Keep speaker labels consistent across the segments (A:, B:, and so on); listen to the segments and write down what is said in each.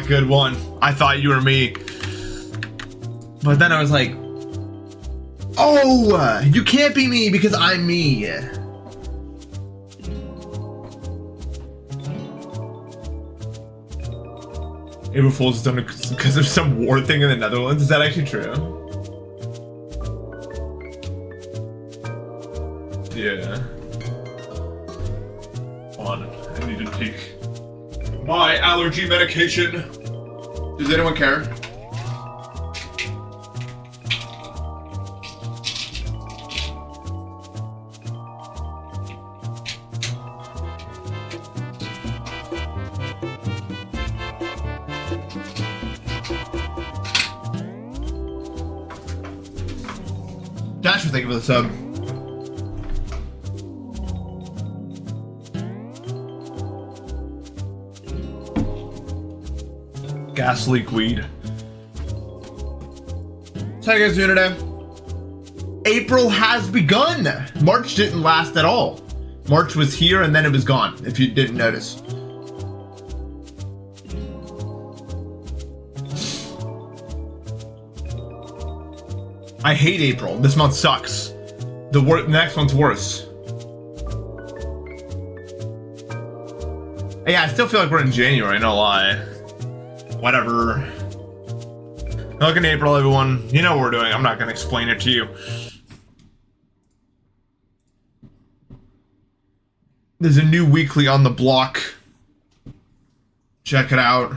A: good one. I thought you were me. But then I was like, oh, you can't be me because I'm me. April Fool's is done because of some war thing in the Netherlands. Is that actually true? Yeah. Hold on, I need to take my allergy medication. Does anyone care? Dash for thinking for the sub. Gas leak weed. So how you guys doing today? April has begun. March didn't last at all. March was here and then it was gone, if you didn't notice. I hate April. This month sucks. The next one's worse. Yeah, I still feel like we're in January, no lie. Whatever. Look in April, everyone. You know what we're doing. I'm not gonna explain it to you. There's a new weekly on the block. Check it out.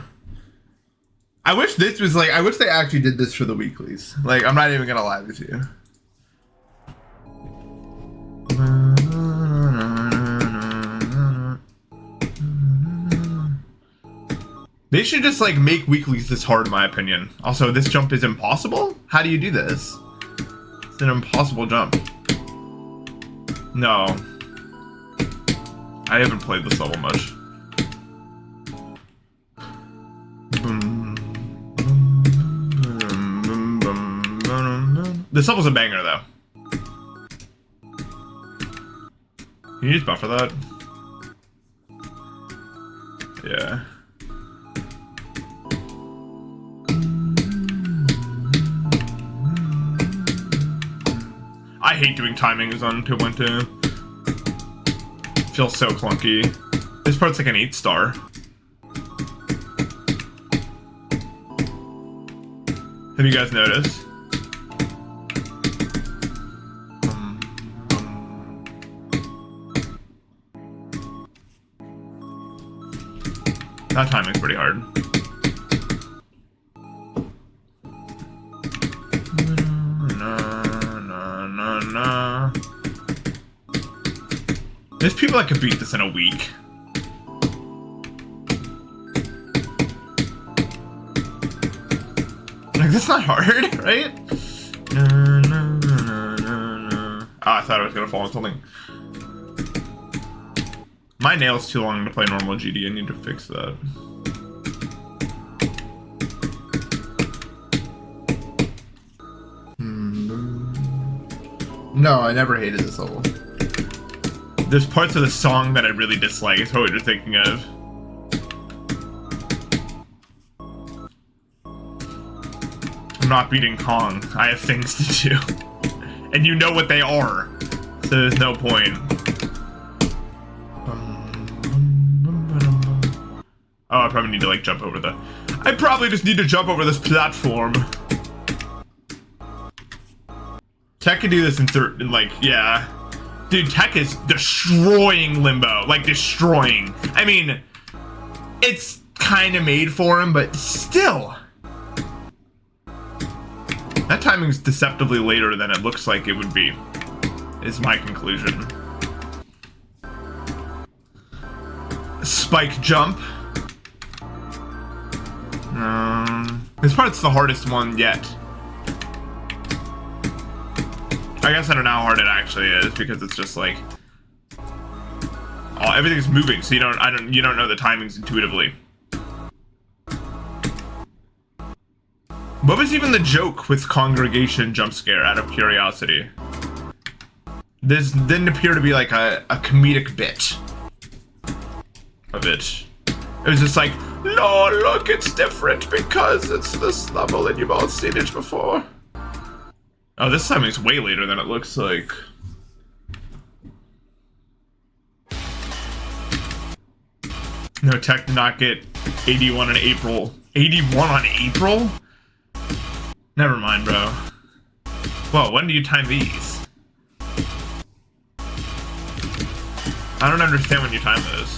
A: I wish this was like, I wish they actually did this for the weeklies. Like, I'm not even gonna lie with you. They should just like make weeklies this hard, in my opinion. Also, this jump is impossible? How do you do this? It's an impossible jump. No. I haven't played this level much. This level's a banger, though. Can you just buffer that? Yeah. I hate doing timings on 2.2. Feels so clunky. This part's like an 8-star. Have you guys noticed? That timing's pretty hard. There's people that could beat this in a week. Like, that's not hard, right? Oh, I thought I was gonna fall on something. My nail's too long to play normal GD. I need to fix that. No, I never hated this level. There's parts of the song that I really dislike, is what you're thinking of. I'm not beating Kong. I have things to do. And you know what they are. So there's no point. Oh, I probably need to like jump over the... I probably just need to jump over this platform. Tech can do this in certain, like, yeah. Dude, Tech is destroying Limbo. Like, destroying. I mean, it's kind of made for him, but still. That timing's deceptively later than it looks like it would be, is my conclusion. Spike jump. This part's the hardest one yet. I guess I don't know how hard it actually is because it's just like, oh, everything's moving, so you don't know the timings intuitively. What was even the joke with Congregation jump scare out of curiosity? This didn't appear to be like a comedic bit of it. It was just like, No, look, it's different because it's this level and you've all seen it before. Oh, this time it's way later than it looks like. No, Tech did not get 81 in April. 81 on April? Never mind, bro. Whoa, when do you time these? I don't understand when you time those.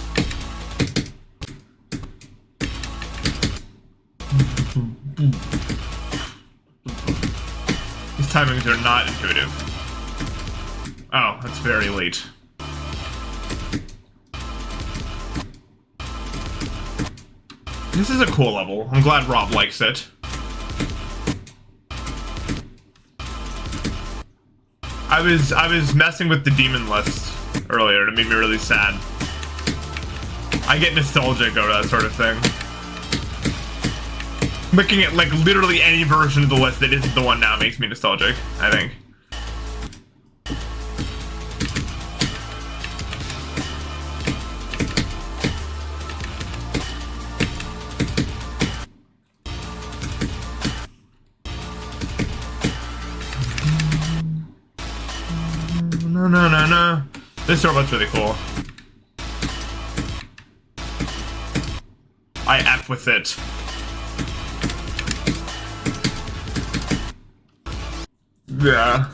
A: These timings are not intuitive. Oh, that's very late. This is a cool level. I'm glad Rob likes it. I was messing with the demon list earlier and it made me really sad. I get nostalgic over that sort of thing. Looking at like literally any version of the list that isn't the one now makes me nostalgic, I think. No. This robot's really cool. I F with it. Yeah.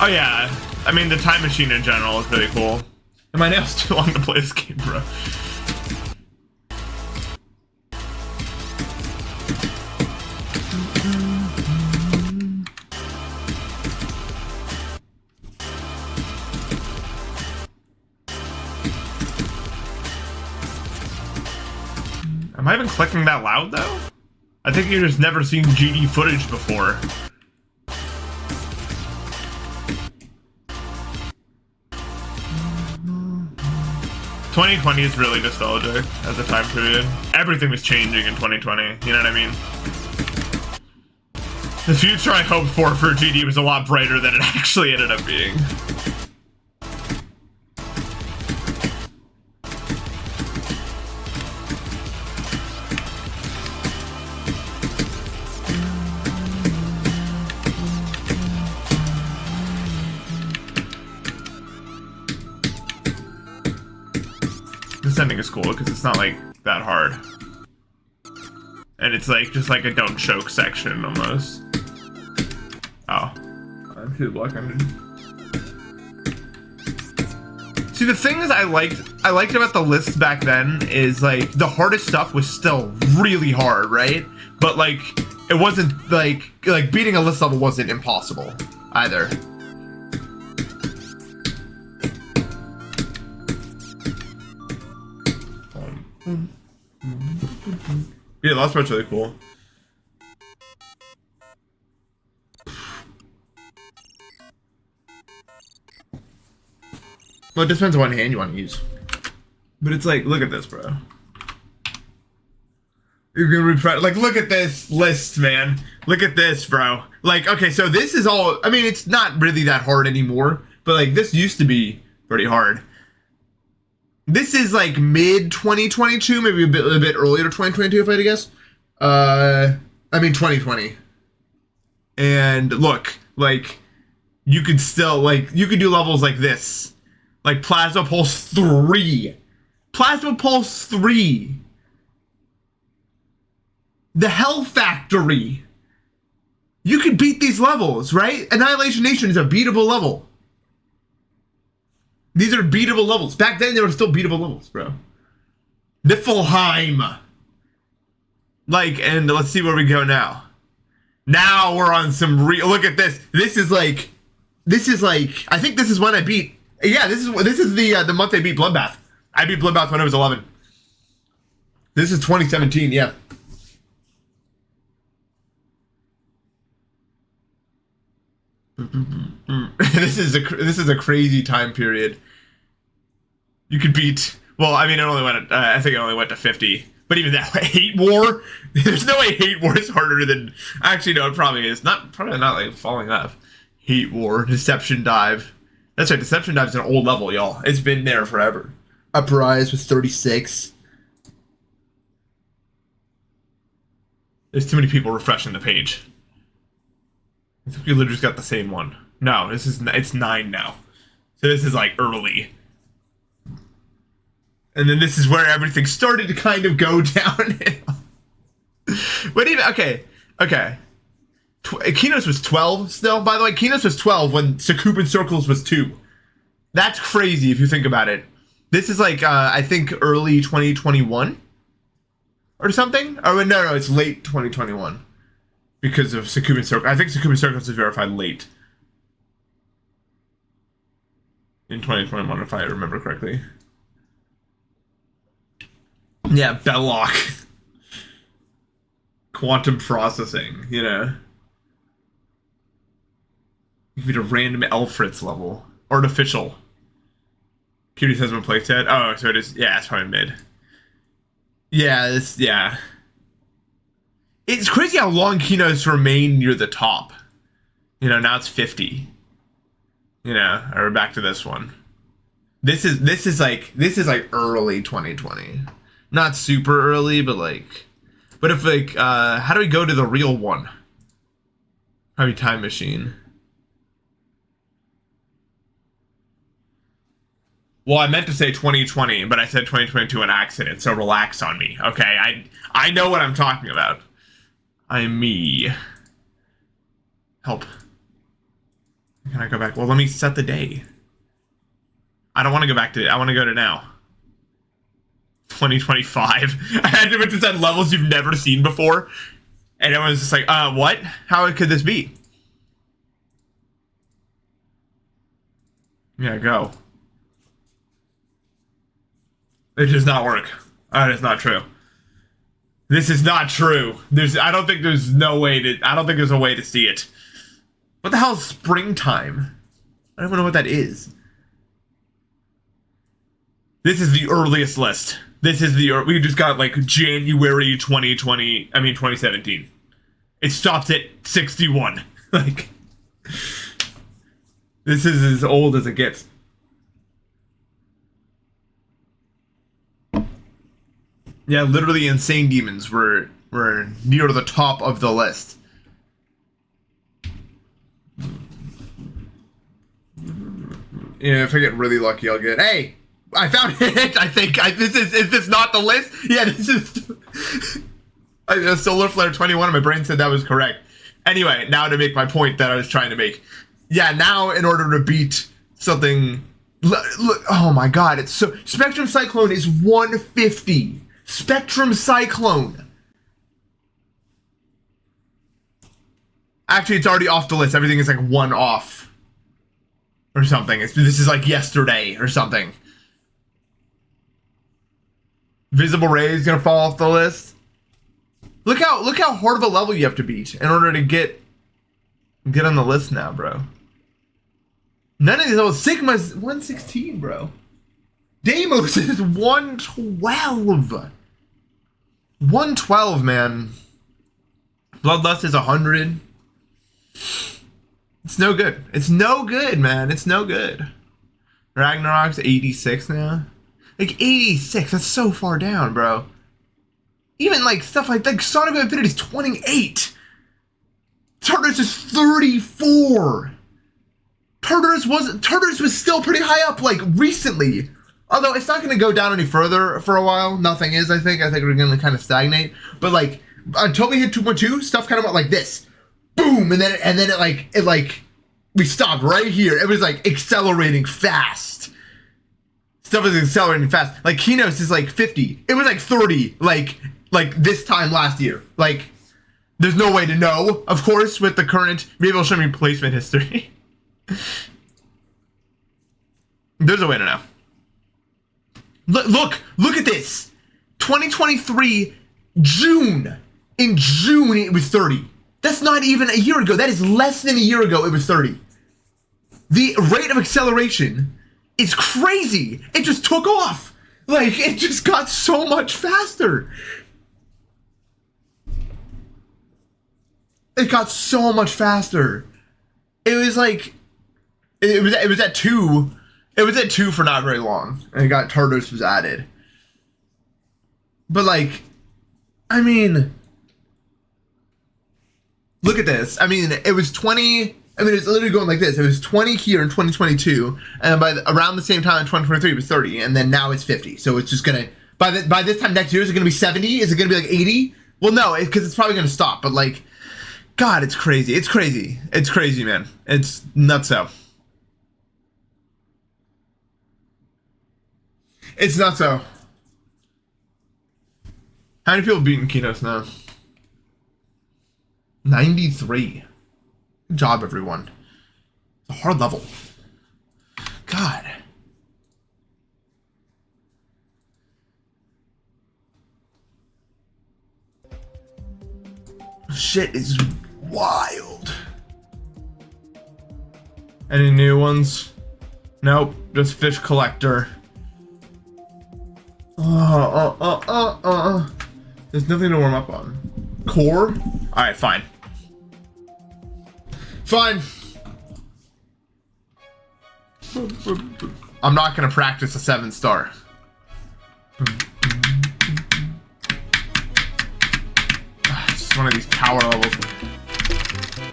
A: Oh yeah. I mean, the time machine in general is really cool. And my nail's too long to play this game, bro. Am I even clicking that loud, though? I think you've just never seen GD footage before. "2020 is really nostalgic as a time period. Everything was changing in 2020, you know what I mean? The future I hoped for GD was a lot brighter than it actually ended up being. This ending is cool because it's not like that hard. And it's like just like a don't choke section almost. Oh. I'm too block-ended. See, the things I liked about the list back then is like the hardest stuff was still really hard, right? But like it wasn't like beating a list level wasn't impossible either. Yeah, the last part's really cool. Well, it depends on what hand you want to use. But it's like, look at this, bro. You're gonna refresh. Like, look at this list, man. Look at this, bro. Like, okay, so this is all. I mean, it's not really that hard anymore. But like, this used to be pretty hard. This is like mid 2022, maybe a bit earlier 2022, if I had to guess. I mean 2020. And look, like you could still you could do levels like this, like Plasma Pulse 3, Plasma Pulse 3, the Hell Factory. You could beat these levels, right? Annihilation Nation is a beatable level. These are beatable levels. Back then, they were still beatable levels, bro. Niflheim. Like, and let's see where we go now. Now we're on some look at this. This is like, I think this is when I beat. Yeah, this is the month I beat Bloodbath. I beat Bloodbath when I was 11. This is 2017. Yeah. This is a crazy time period. You could beat. Well, I mean, it only went. I think it only went to 50. But even that, Hate War. There's no way Hate War is harder than. Actually, no, it probably is. Probably not like falling off. Hate War, Deception Dive. That's right. Deception Dive is an old level, y'all. It's been there forever. Uprise was 36. There's too many people refreshing the page. I think we literally just got the same one. No, it's 9 now. So this is like early. And then this is where everything started to kind of go downhill. But even, okay. Kinos was 12 still, by the way. Kinos was 12 when Sakupin Circles was 2. That's crazy if you think about it. This is like, I think early 2021 or something. Oh, no, it's late 2021 because of Sakupin Circles. I think Sakupin Circles is verified late in 2021, if I remember correctly. Yeah, Belloc. Quantum processing, you know. You can be a random Elfritz level. Artificial. Cutie says when playset. Oh, so it is. Yeah, it's probably mid. Yeah, yeah. It's crazy how long Kinos remain near the top. You know, now it's 50. You know, or we're back to this one. This is like early 2020. Not super early, but like. But if like, how do we go to the real one? Probably time machine. Well, I meant to say 2020, but I said 2022 an accident, so relax on me, okay? I know what I'm talking about. I'm me. Help. Can I go back? Well, let me set the day. I don't want to go back to, I want to go to now. 2025. I had to set levels you've never seen before. And it was just like, what? How could this be? Yeah, go. It does not work. That is not true. This is not true. I don't think there's a way to see it. What the hell is springtime? I don't even know what that is. This is the earliest list. We just got like January 2017. It stops at 61. Like, this is as old as it gets. Yeah, literally Insane Demons were near the top of the list. Yeah, if I get really lucky, I'll get... Hey! I found it! I think... Is this not the list? Yeah, this is... Solar Flare 21, my brain said that was correct. Anyway, now to make my point that I was trying to make. Yeah, now in order to beat something... Look, oh my god, it's so... Spectrum Cyclone is 150. Spectrum Cyclone. Actually, it's already off the list. Everything is like 1 off. Or something. This is like yesterday or something. Visible Ray is gonna fall off the list. Look how hard of a level you have to beat in order to get on the list now, bro. None of these levels. Sigma's 116, bro. Deimos is 112. 112, man. Bloodlust is 100. It's no good. It's no good, man. It's no good. Ragnarok's 86 now. Like 86, that's so far down, bro. Even like stuff like Sonic of Infinity's 28. Tartarus is 34. Tartarus was still pretty high up like recently. Although it's not going to go down any further for a while. Nothing is, I think. I think we're going to kind of stagnate. But like until we hit 2.2, stuff kind of went like this. Boom, and then it we stopped right here. It was like accelerating fast. Stuff is accelerating fast. Like Kinos is like 50. It was like 30 like this time last year. Like there's no way to know, of course, with the current. Maybe it'll show me placement history. There's a way to know. Look at this. 2023 June. In June it was 30. That's not even a year ago. That is less than a year ago it was 30. The rate of acceleration is crazy. It just took off. Like, it just got so much faster. It got so much faster. It was like, it was at 2. It was at 2 for not very long. And it got Tartarus was added. But like, I mean, Look at this. I mean, it was 20. I mean, it's literally going like this. It was 20 here in 2022, and around the same time in 2023, it was 30, and then now it's 50. So it's just gonna by this time next year, is it gonna be 70? Is it gonna be like 80? Well, no, because it's probably gonna stop. But like, God, it's crazy. It's crazy. It's crazy, man. It's nutso. It's nutso. How many people beating Keynotes now? 93. Good job, everyone. It's a hard level. God. Shit is wild. Any new ones? Nope, just fish collector. There's nothing to warm up on. Core? Alright, fine. Fine. I'm not gonna practice a 7-star. It's just one of these power levels.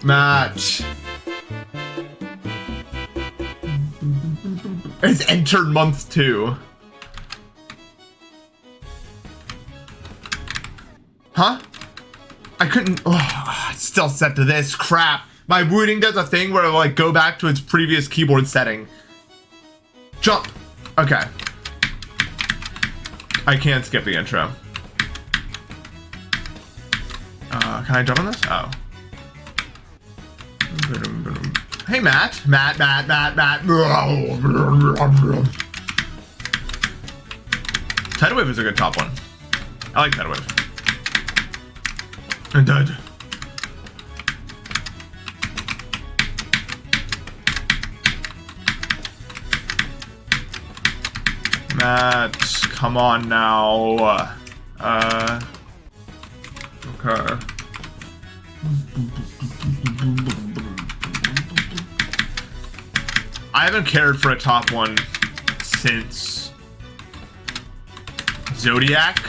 A: Match. It's entered month 2. Huh? I couldn't. Oh, it's still set to this crap. My booting does a thing where it'll like go back to its previous keyboard setting. Jump. Okay. I can't skip the intro. Can I jump on this? Oh. Hey, Matt. Matt. Tidal Wave is a good top one. I like Tidal Wave. I died. Matt, come on now. Okay. I haven't cared for a top one since Zodiac.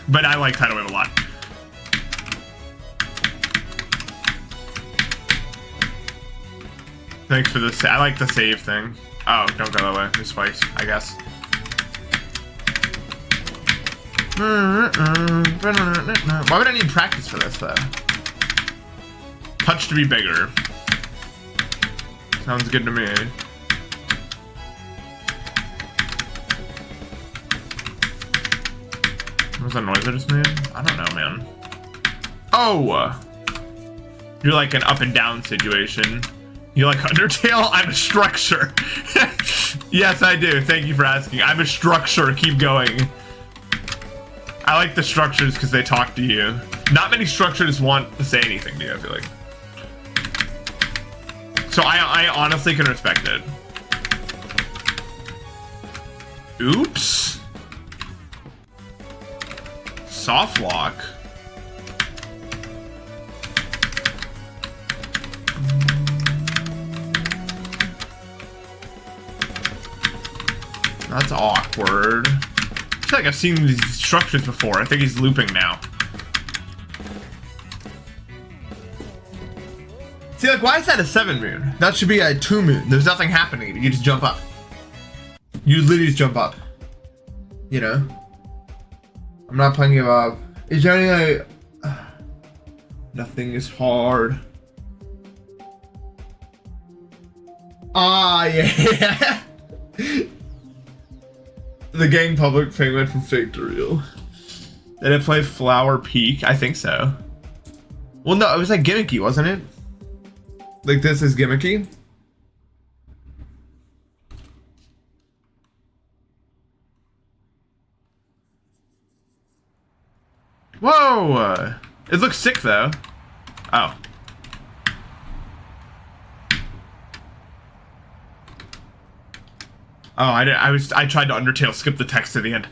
A: But I like Tidal Wave a lot. Thanks for this. I like the save thing. Oh, don't go that way. There's spikes, I guess. Why would I need practice for this, though? Touch to be bigger. Sounds good to me. What was that noise I just made? I don't know, man. Oh! You're like an up and down situation. You like Undertale? I'm a structure. Yes, I do. Thank you for asking. I'm a structure. Keep going. I like the structures because they talk to you. Not many structures want to say anything to you, I feel like. So I honestly can respect it. Oops. Soft lock. That's awkward. I feel like I've seen these structures before. I think he's looping now. See, like, why is that a 7 moon? That should be a 2 moon. There's nothing happening. You just jump up. You literally just jump up. You know? I'm not playing you up. Is there any, like... Nothing is hard. Ah, yeah. The gang public payment from fake to real. Did it play Flower Peak? I think so. Well, no, it was like gimmicky, wasn't it? Like this is gimmicky. Whoa! It looks sick though. Oh. Oh, I tried to Undertale skip the text to the end.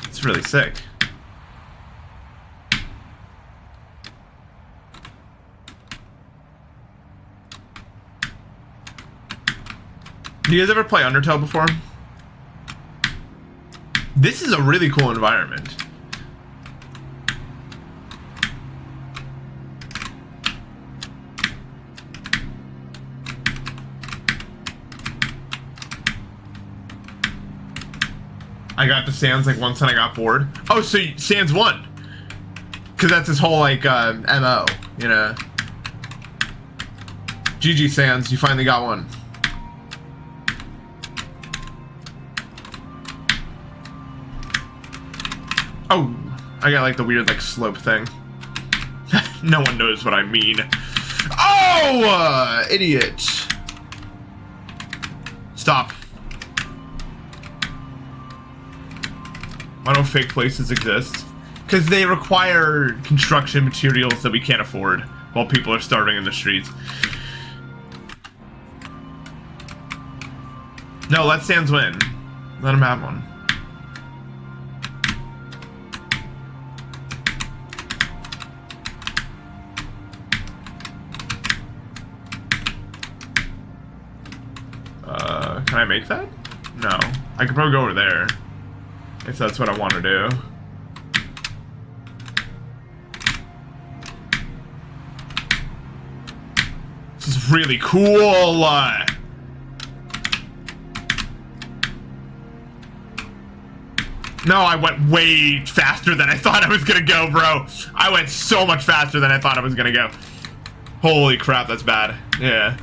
A: It's really sick. Do you guys ever play Undertale before? This is a really cool environment. I got the Sans like once and I got bored. Oh, so Sans won. Cause that's his whole like MO, you know. GG Sans, you finally got one. Oh, I got like the weird like slope thing. No one knows what I mean. Oh, idiot. Stop. Why don't fake places exist? Because they require construction materials that we can't afford while people are starving in the streets. No, let Sans win. Let him have one. Can I make that? No. I could probably go over there. If that's what I want to do. This is really cool. No, I went way faster than I thought I was gonna go, bro. I went so much faster than I thought I was gonna go. Holy crap, that's bad. Yeah.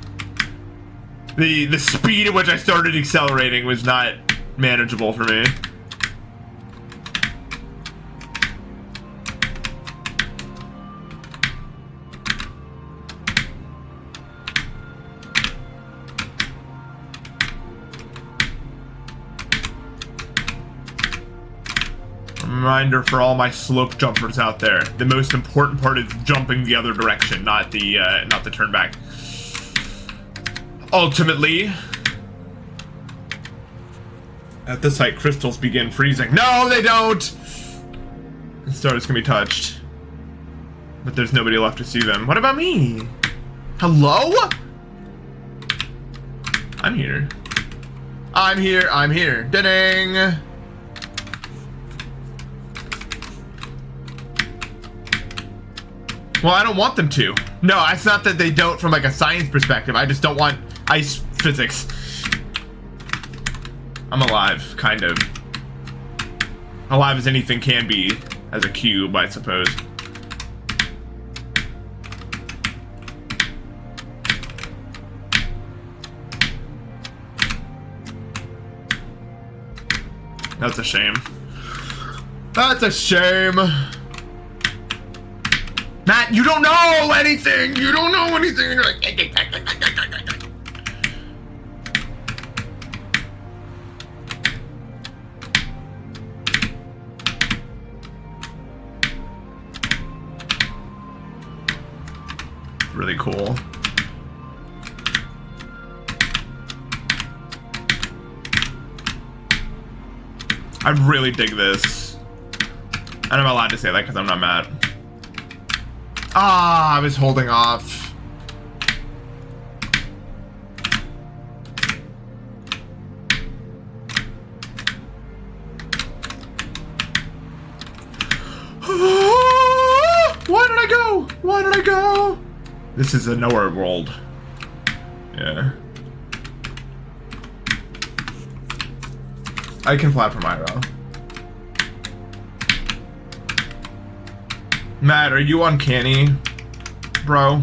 A: The speed at which I started accelerating was not manageable for me. Reminder for all my slope jumpers out there: the most important part is jumping the other direction, not the turn back. Ultimately, at this height, crystals begin freezing. No, they don't. The stars can be touched, but there's nobody left to see them. What about me? Hello? I'm here. I'm here. I'm here. Da-ding. Well, I don't want them to. No, it's not that they don't from like a science perspective. I just don't want ice physics. I'm alive, kind of. Alive as anything can be as a cube, I suppose. That's a shame. That's a shame. Matt, you don't know anything! You don't know anything! You're like... Really cool. I really dig this. And I'm allowed to say that because I'm not mad. Ah, I was holding off. Why did I go? Why did I go? This is a nowhere world. Yeah. I can platform IRL. Matt, are you uncanny, bro?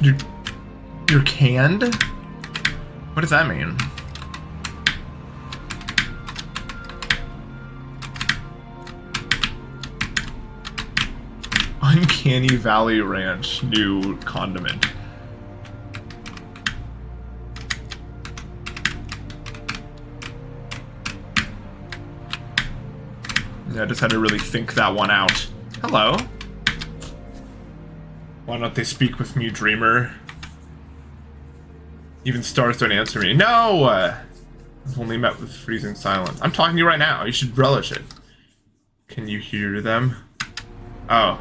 A: You're canned? What does that mean? Uncanny Valley Ranch new condiment. Yeah, I just had to really think that one out. Hello. Why don't they speak with me, dreamer? Even stars don't answer me. No! I've only met with freezing silence. I'm talking to you right now. You should relish it. Can you hear them? Oh.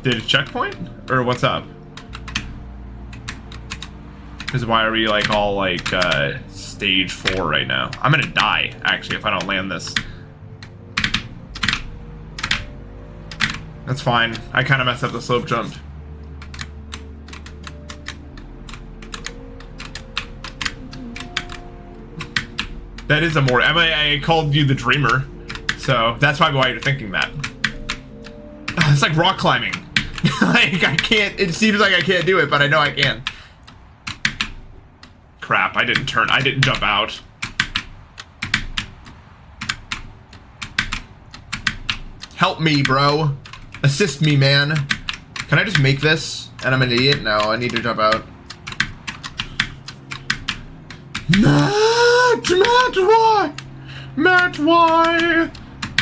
A: Did it checkpoint? Or what's up? Because why are we like all like stage 4 right now? I'm gonna die actually if I don't land this. That's fine. I kind of messed up the slope jump. That is a more. I called you the dreamer, so that's probably why you're thinking that. It's like rock climbing. Like I can't. It seems like I can't do it, but I know I can. Crap! I didn't turn. I didn't jump out. Help me, bro. Assist me, man. Can I just make this? And I'm an idiot? No, I need to jump out. Matt, why? Matt, why?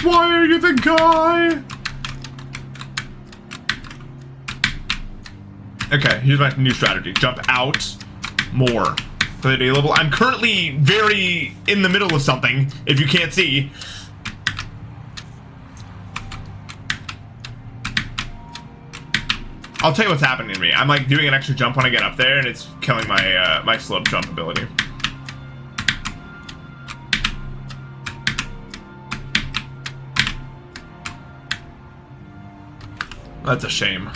A: Why are you the guy? Okay, here's my new strategy. Jump out more. For the day level. I'm currently very in the middle of something, if you can't see. I'll tell you what's happening to me. I'm like doing an extra jump when I get up there, and it's killing my my slope jump ability. That's a shame.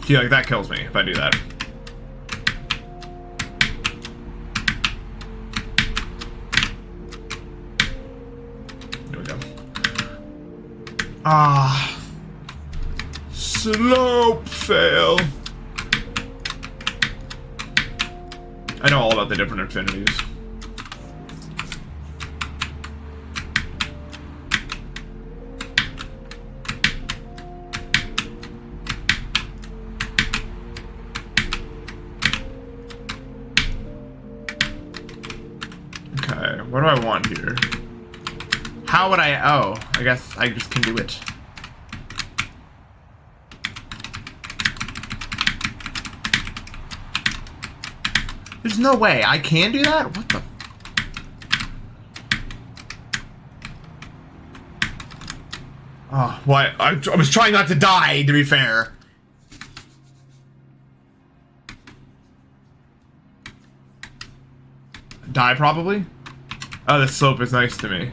A: See, like that kills me if I do that. There we go. Ah. Slope fail. I know all about the different infinities. Okay, what do I want here? How would I? Oh, I guess I just can do it. There's no way I can do that? What the? Oh, what? I was trying not to die, to be fair. Die, probably? Oh, the slope is nice to me.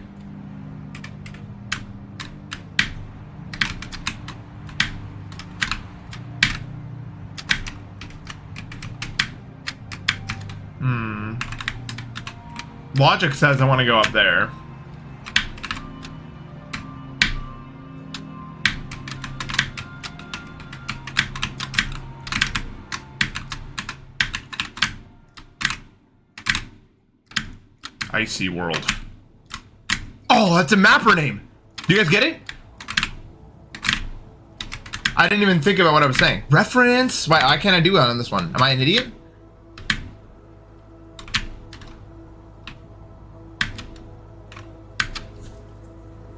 A: Logic says I want to go up there. Icy World. Oh, that's a mapper name. Do you guys get it? I didn't even think about what I was saying. Reference? Why can't I do that on this one? Am I an idiot?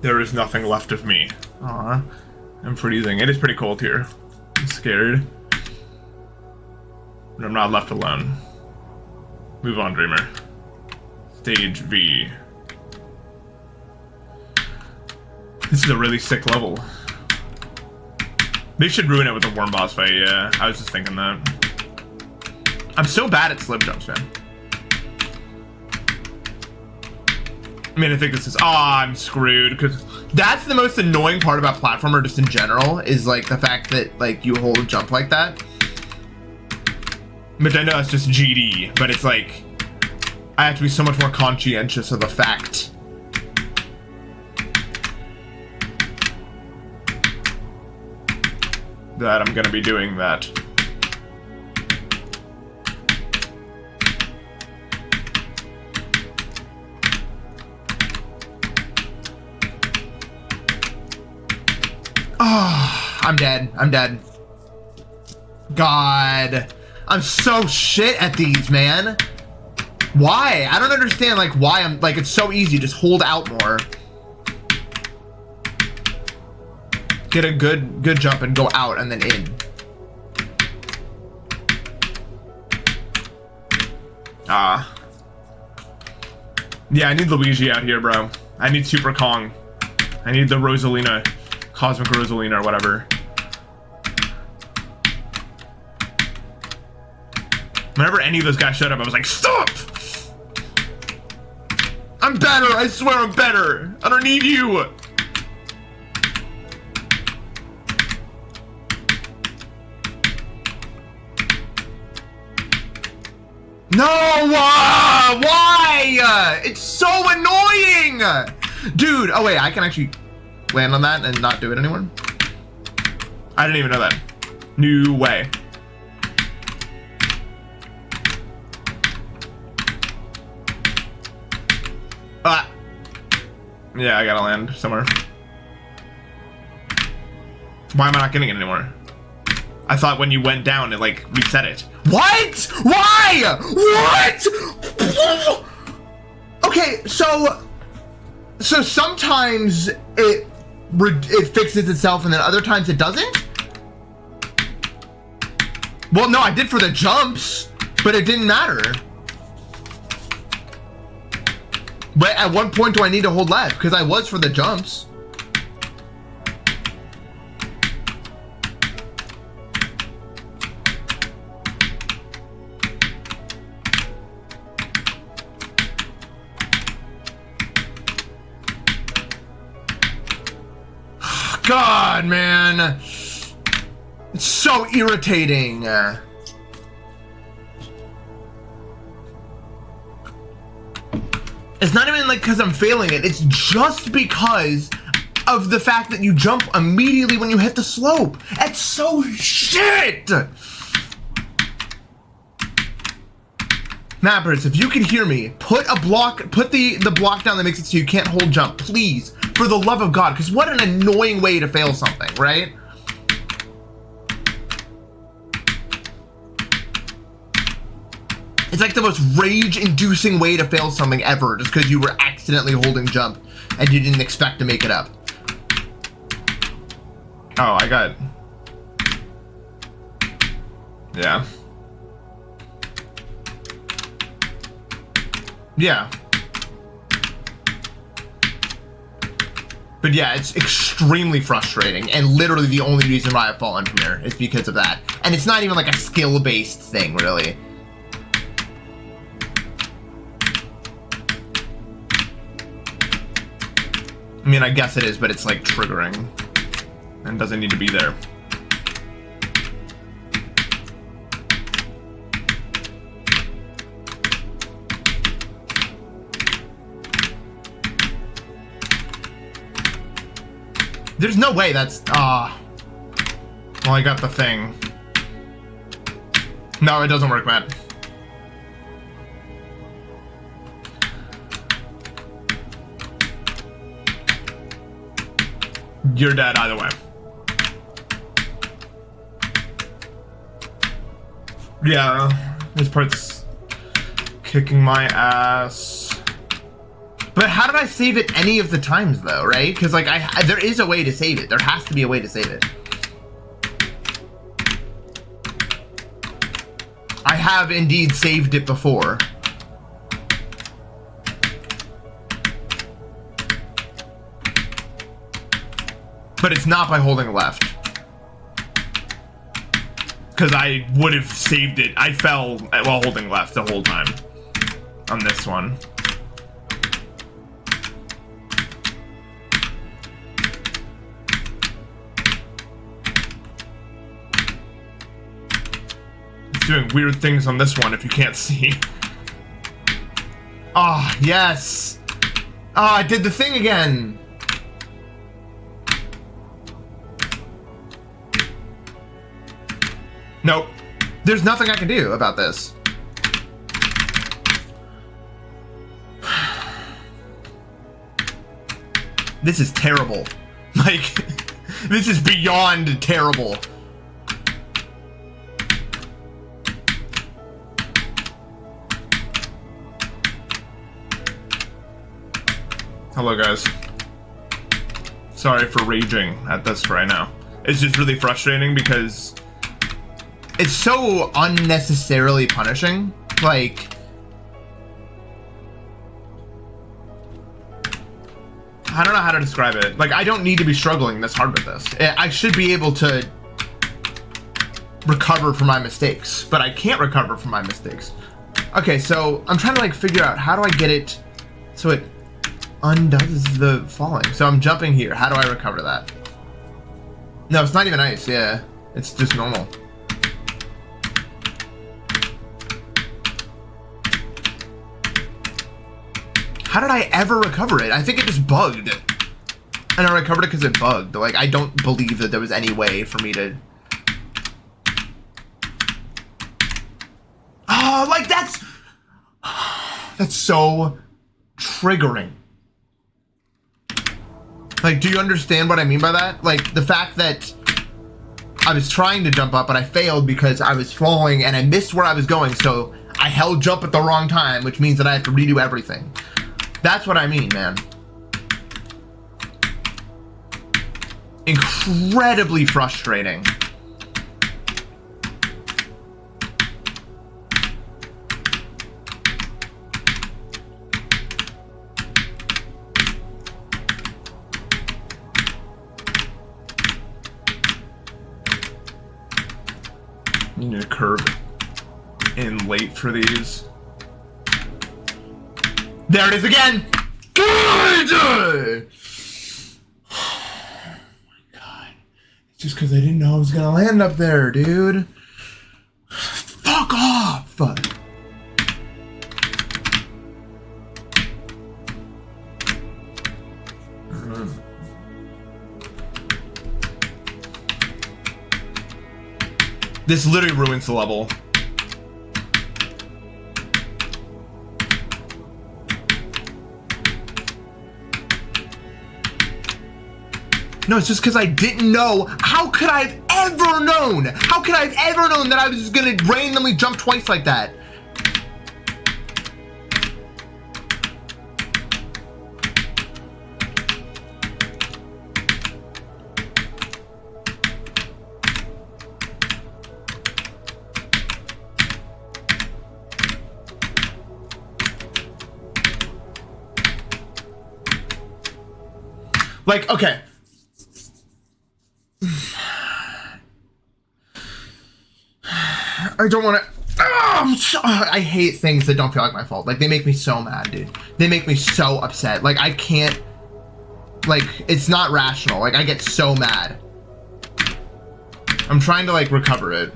A: There is nothing left of me. Aw, I'm freezing. It is pretty cold here. I'm scared. But I'm not left alone. Move on, Dreamer. Stage V. This is a really sick level. They should ruin it with a worm boss fight, yeah. I was just thinking that. I'm so bad at slip jumps, man. I mean, I think this is... Oh, I'm screwed, because that's the most annoying part about platformer just in general, is, like, the fact that, like, you hold a jump like that. Which I know that's just GD, but it's, like, I have to be so much more conscientious of the fact that I'm gonna be doing that. Oh, I'm dead. I'm dead. God. I'm so shit at these, man. Why? I don't understand, like, why I'm... Like, it's so easy. Just hold out more. Get a good jump and go out and then in. Ah. Yeah, I need Luigi out here, bro. I need Super Kong. I need the Rosalina. Cosmic Rosalina or whatever. Whenever any of those guys showed up, I was like, stop! I'm better, I swear I'm better. I don't need you. No, why? It's so annoying. Dude, oh wait, I can actually land on that and not do it anymore. I didn't even know that. New way. Yeah, I gotta land somewhere. Why am I not getting it anymore? I thought when you went down, it like reset it. What? Why? What? Okay, so sometimes it fixes itself and then other times it doesn't? Well, no, I did for the jumps, but it didn't matter. But at what point do I need to hold left? Because I was for the jumps. God, man. It's so irritating. It's not even like because I'm failing it. It's just because of the fact that you jump immediately when you hit the slope. That's so shit. Mappers, if you can hear me, put a block, put the block down that makes it so you can't hold jump, please, for the love of God, because what an annoying way to fail something, right? It's like the most rage-inducing way to fail something ever, just because you were accidentally holding jump and you didn't expect to make it up. Oh, I got... Yeah. Yeah. But yeah, it's extremely frustrating, and literally the only reason why I've fallen from here is because of that. And it's not even like a skill-based thing, really. I mean, I guess it is, but it's like triggering and doesn't need to be there. There's no way that's, well, I got the thing. No, it doesn't work, Matt. You're dead either way. Yeah, this part's kicking my ass. But how did I save it any of the times though, right? Because like there is a way to save it. There has to be a way to save it. I have indeed saved it before. But it's not by holding left. Because I would have saved it. I fell while holding left the whole time on this one. It's doing weird things on this one if you can't see. Ah, oh, yes. Ah, oh, I did the thing again. Nope. There's nothing I can do about this. This is terrible. Like, this is beyond terrible. Hello, guys. Sorry for raging at this right now. It's just really frustrating because it's so unnecessarily punishing. Like, I don't know how to describe it. Like, I don't need to be struggling this hard with this. I should be able to recover from my mistakes, but I can't recover from my mistakes. Okay, so I'm trying to like figure out how do I get it so it undoes the falling. So I'm jumping here. How do I recover that? No, it's not even ice. Yeah, it's just normal. How did I ever recover it? I think it just bugged. And I recovered it because it bugged. Like, I don't believe that there was any way for me to... Oh, like, that's... That's so triggering. Like, do you understand what I mean by that? Like, the fact that I was trying to jump up, but I failed because I was falling and I missed where I was going, so I held jump at the wrong time, which means that I have to redo everything. That's what I mean, man. Incredibly frustrating. You need to curve in late for these. There it is again! Good! Oh my god. It's just because I didn't know I was gonna land up there, dude. Fuck off! This literally ruins the level. No, it's just because I didn't know. How could I have ever known? How could I have ever known that I was just gonna randomly jump twice like that? Like, okay. I don't want to. I hate things that don't feel like my fault. Like, they make me so mad, dude. They make me so upset. Like, I can't. Like, it's not rational. Like, I get so mad. I'm trying to, like, recover it.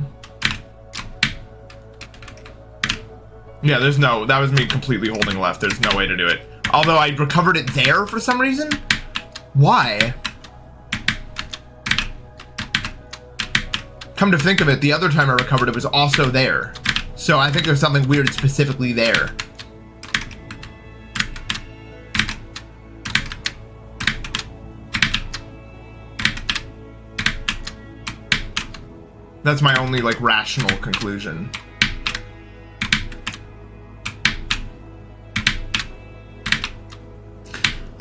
A: Yeah, there's no. That was me completely holding left. There's no way to do it. Although I recovered it there for some reason. Why? Come to think of it, the other time I recovered it was also there. So I think there's something weird specifically there. That's my only, like, rational conclusion.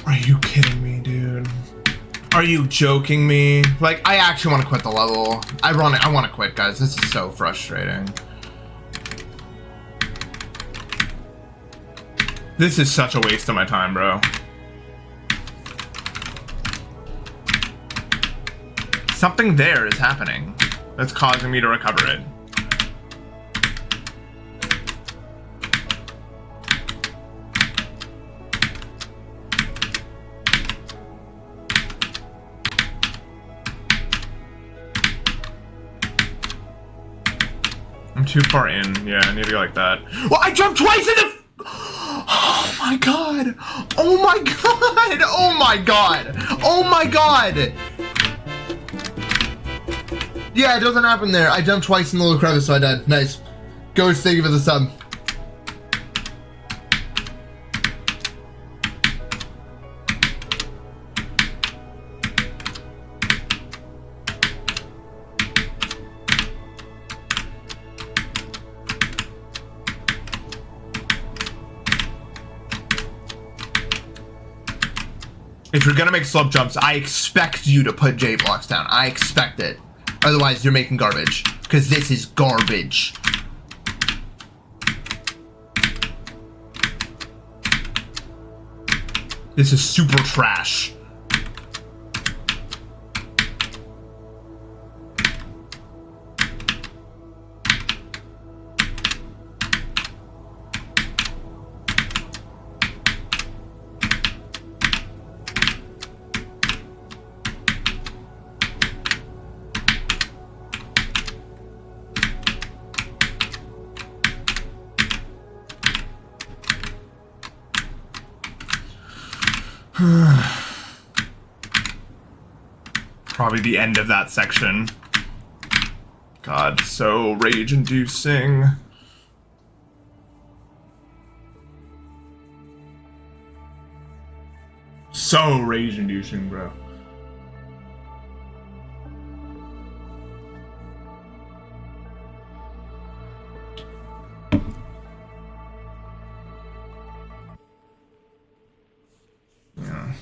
A: Are you kidding me, dude? Are you joking me? Like, I actually want to quit the level. I want to quit, guys. This is so frustrating. This is such a waste of my time, bro. Something there is happening that's causing me to recover it. I'm too far in. Yeah, I need to go like that. Well, I jumped twice in the... Oh my god. Oh my god. Oh my god. Oh my god. Yeah, it doesn't happen there. I jumped twice in the little crevice, so I died. Nice. Ghost, thank you for the sub. If you're gonna make slope jumps, I expect you to put J blocks down. I expect it. Otherwise, you're making garbage. Because this is garbage. This is super trash. Probably the end of that section. God, so rage-inducing. So rage-inducing, bro. Yeah.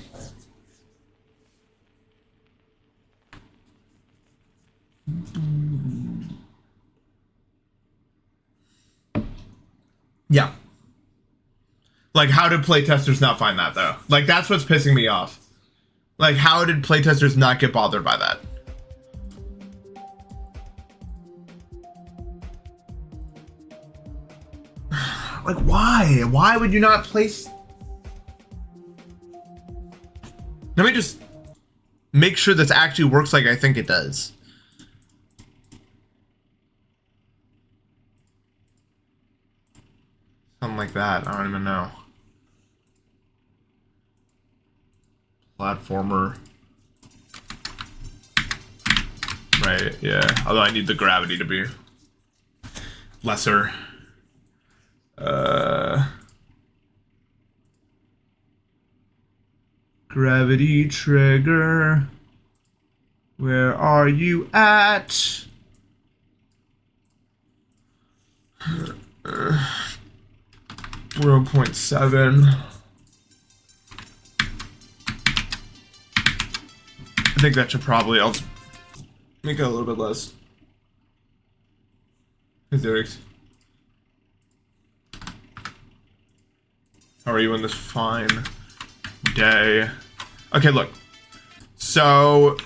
A: Yeah. Like, how did playtesters not find that, though? Like, that's what's pissing me off. Like, how did playtesters not get bothered by that? Like, why? Why would you not place... Let me just make sure this actually works like I think it does. Something like that. I don't even know. Platformer. Right, yeah. Although I need the gravity to be lesser. Gravity trigger. Where are you at? 0.7. I think that should probably, I'll make it a little bit less. Physics. How are you on this fine day? Okay, look. So,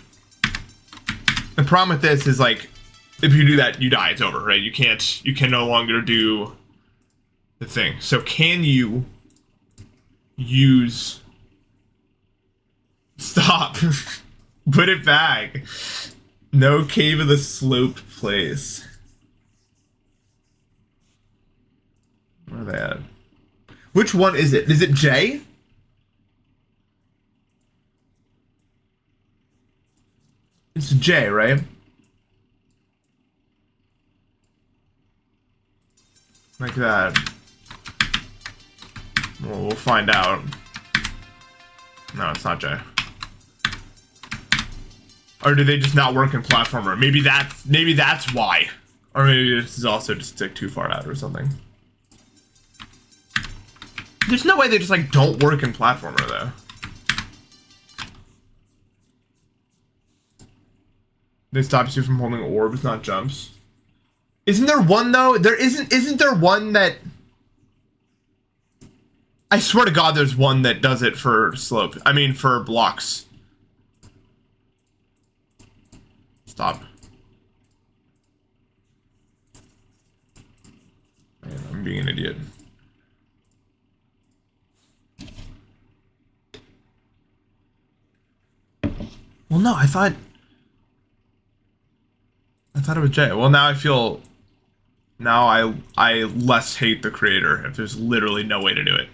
A: the problem with this is, like, if you do that, you die. It's over, right? You can no longer do the thing. So can you use... Stop. Put it back. No cave of the sloped place. Where are they at? Which one is it? Is it J? It's J, right? Like that. Well, we'll find out. No, it's not J. Or do they just not work in platformer? Maybe that's why. Or maybe this is also just like too far out or something. There's no way they just like don't work in platformer though. They stops you from holding orbs, not jumps. Isn't there one though? There isn't there one that... I swear to God there's one that does it for slope. I mean for blocks. Stop. Man, I'm being an idiot. Well, no, I thought it was Jay. Well, now I feel... Now I less hate the creator if there's literally no way to do it.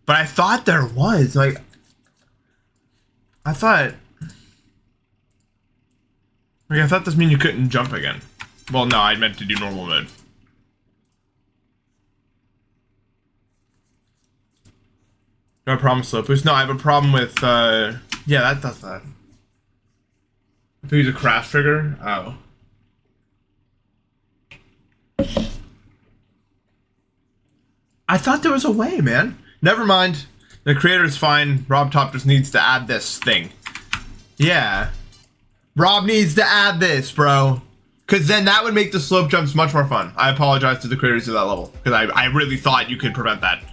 A: But I thought there was, like... I thought this meant you couldn't jump again. Well, no, I meant to do normal mode. No problem with slow boost. No, I have a problem with, yeah, that does that. If you use a crash trigger? Oh. I thought there was a way, man. Never mind. The creator is fine. Rob Top just needs to add this thing. Yeah. Rob needs to add this, bro. Because then that would make the slope jumps much more fun. I apologize to the creators of that level. Because I really thought you could prevent that.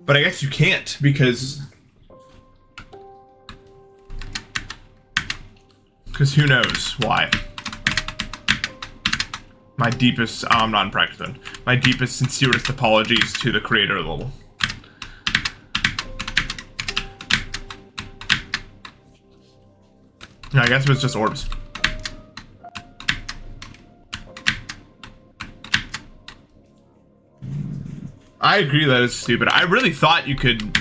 A: But I guess you can't, because... Because who knows why. My deepest... Oh, I'm not in practice then. My deepest, sincerest apologies to the creator of the level. Yeah, I guess it was just orbs. I agree that it's stupid. I really thought you could...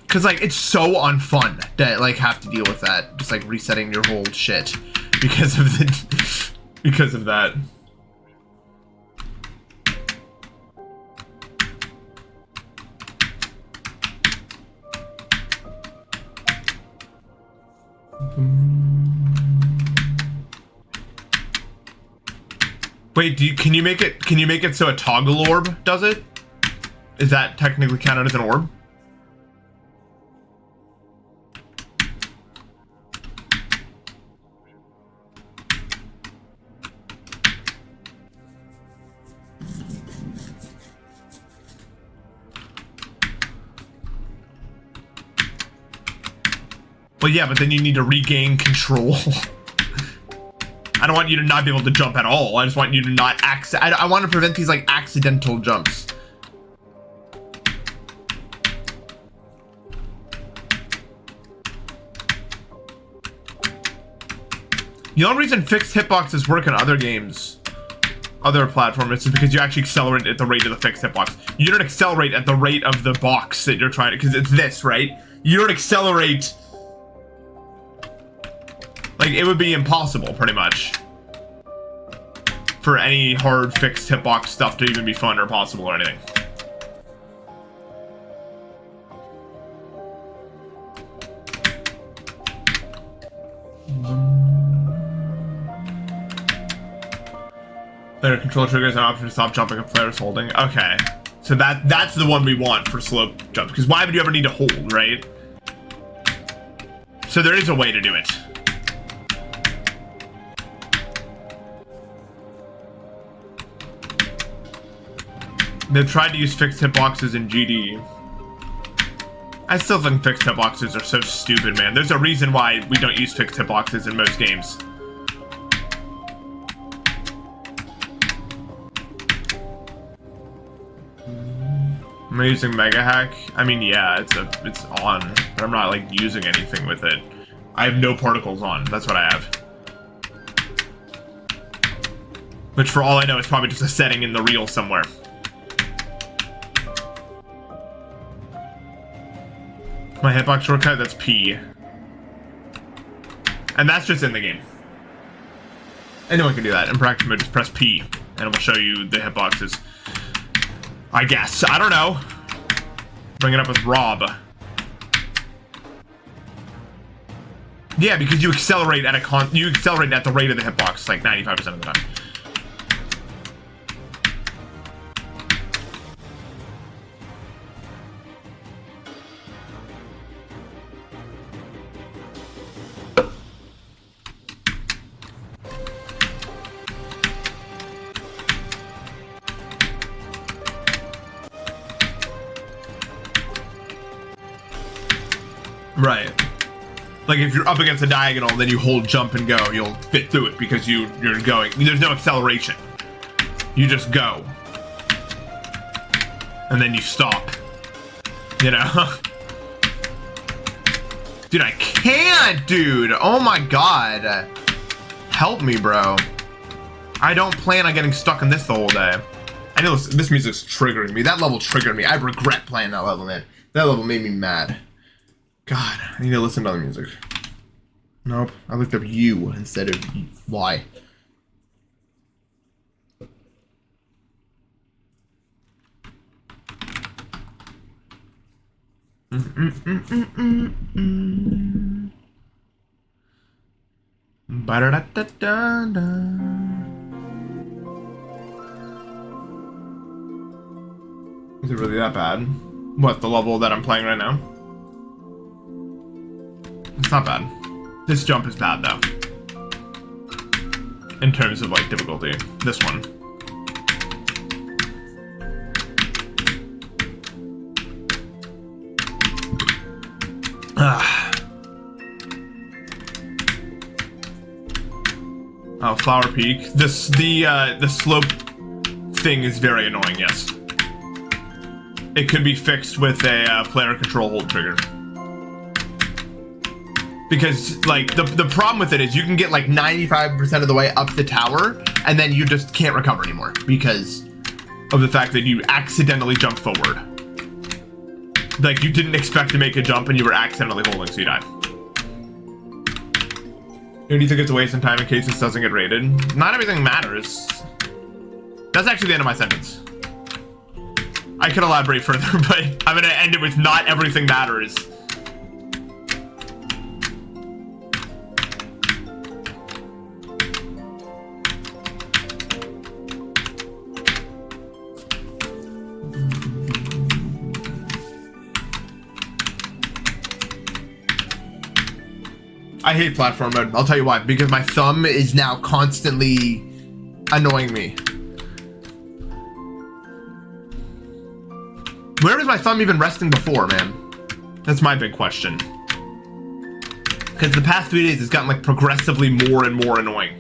A: Cause like it's so unfun to like have to deal with that, just like resetting your whole shit because of that. Wait, can you make it so a toggle orb does it? Is that technically counted as an orb? Well, yeah, but then you need to regain control. I don't want you to not be able to jump at all. I just want you to not I want to prevent these like accidental jumps. The only reason fixed hitboxes work in other games, other platforms, is because you actually accelerate at the rate of the fixed hitbox. You don't accelerate at the rate of the box that you're trying to, because it's this, right? You don't accelerate. Like, it would be impossible, pretty much, for any hard fixed hitbox stuff to even be fun or possible or anything. Player control triggers an option to stop jumping if player is holding. Okay, so that's the one we want for slow jumps, because why would you ever need to hold, right? So there is a way to do it. They've tried to use fixed hitboxes in GD. I still think fixed hitboxes are so stupid, man. There's a reason why we don't use fixed hitboxes in most games. Am I using Mega Hack? I mean, yeah, it's on, but I'm not like using anything with it. I have no particles on. That's what I have. Which, for all I know, is probably just a setting in the reel somewhere. My hitbox shortcut, that's P. And that's just in the game. Anyone can do that. In practice mode, just press P, and it will show you the hitboxes. I guess. I don't know. Bring it up with Rob. Yeah, because you accelerate at you accelerate at the rate of the hitbox, like 95% of the time. Right. Like if you're up against a diagonal, then you hold jump and go. You'll fit through it because you're going. There's no acceleration. You just go. And then you stop. You know? Dude, I can't, dude. Oh my god. Help me, bro. I don't plan on getting stuck in this the whole day. I know this music's triggering me. That level triggered me. I regret playing that level, man. That level made me mad. God, I need to listen to other music. Nope, I looked up U instead of Y. Ba-da-da-da-da-da. Is it really that bad? What, the level that I'm playing right now? It's not bad. This jump is bad, though. In terms of, like, difficulty. This one. Oh, Flower Peak. The slope thing is very annoying, yes. It could be fixed with a player control hold trigger. Because, like, the problem with it is you can get, like, 95% of the way up the tower, and then you just can't recover anymore because of the fact that you accidentally jump forward. Like, you didn't expect to make a jump and you were accidentally holding, so you died. Do you think it's a waste of time in case this doesn't get rated? Not everything matters. That's actually the end of my sentence. I could elaborate further, but I'm gonna end it with not everything matters. I hate platform mode. I'll tell you why. Because my thumb is now constantly annoying me. Where was my thumb even resting before, man? That's my big question. Because the past 3 days it's gotten like progressively more and more annoying.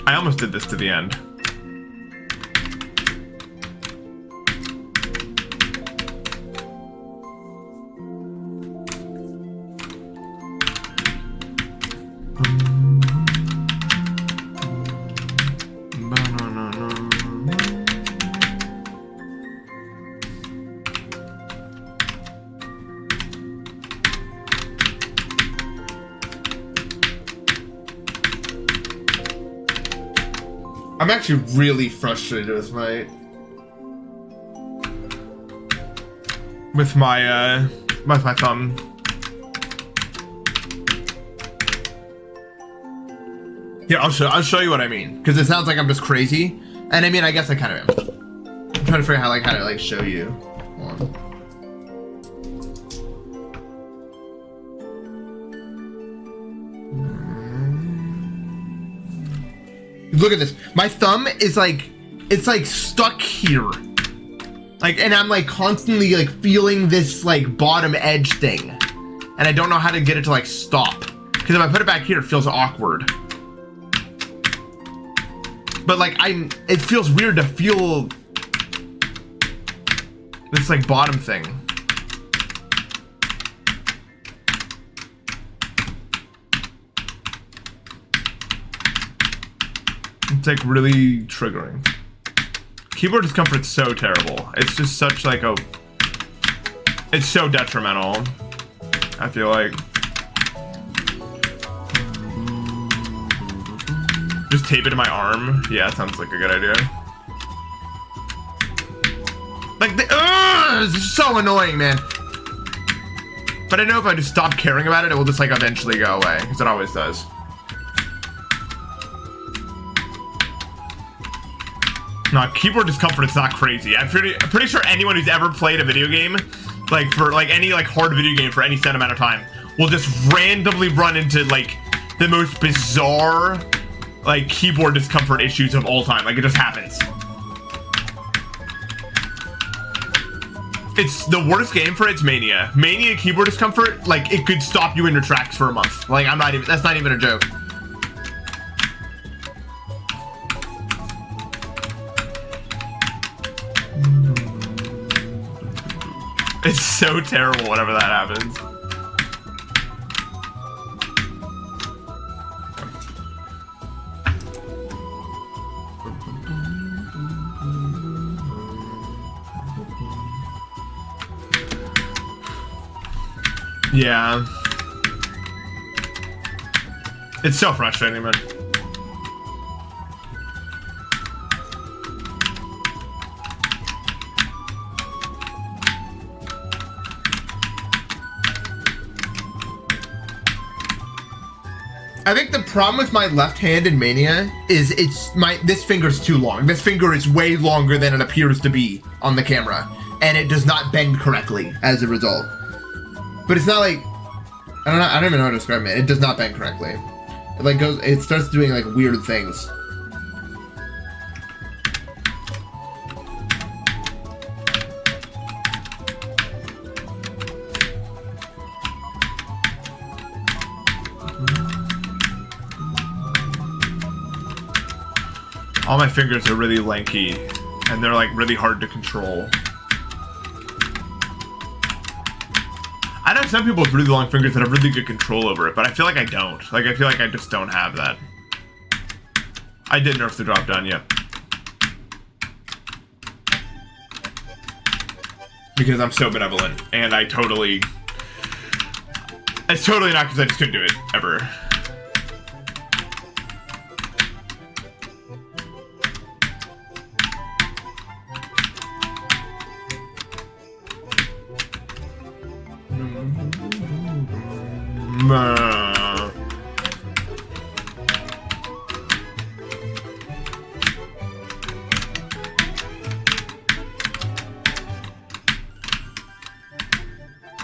A: I almost did this to the end. I'm actually really frustrated with my thumb. Here, I'll show you what I mean, because it sounds like I'm just crazy, and I mean, I guess I kind of am. I'm trying to figure out how to show you. Hold on. Look at this. My thumb is like, it's like stuck here. Like, and I'm like constantly like feeling this like bottom edge thing. And I don't know how to get it to like stop. Because if I put it back here, it feels awkward. But like it feels weird to feel this like bottom thing. It's like really triggering. Keyboard discomfort's so terrible. It's just such like a... It's so detrimental, I feel like. Just tape it to my arm. Yeah, sounds like a good idea. Like, it's so annoying, man. But I know if I just stop caring about it, it will just like eventually go away, because it always does. No, keyboard discomfort is not crazy. I'm pretty sure anyone who's ever played a video game, like for like any like hard video game for any set amount of time, will just randomly run into like the most bizarre like keyboard discomfort issues of all time. Like it just happens. It's the worst game for it's Mania. Mania keyboard discomfort, like it could stop you in your tracks for a month. Like that's not even a joke. It's so terrible whenever that happens. Yeah. It's so frustrating, man. I think the problem with my left hand in Mania is this finger's too long. This finger is way longer than it appears to be on the camera, and it does not bend correctly as a result. But it's not like, I don't even know how to describe it. It does not bend correctly. It like it starts doing like weird things. All my fingers are really lanky, and they're like really hard to control. I know some people with really long fingers that have really good control over it, but I feel like I don't. Like, I feel like I just don't have that. I did nerf the drop down, yep. because I'm so benevolent, and it's totally not because I just couldn't do it ever.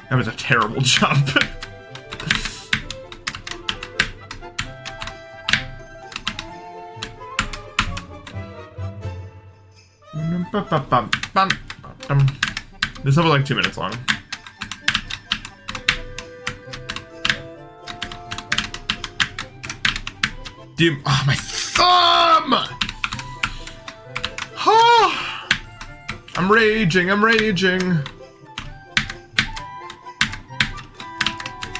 A: That was a terrible jump. This level like 2 minutes long. Dude, oh, my thumb! Oh, I'm raging, I'm raging.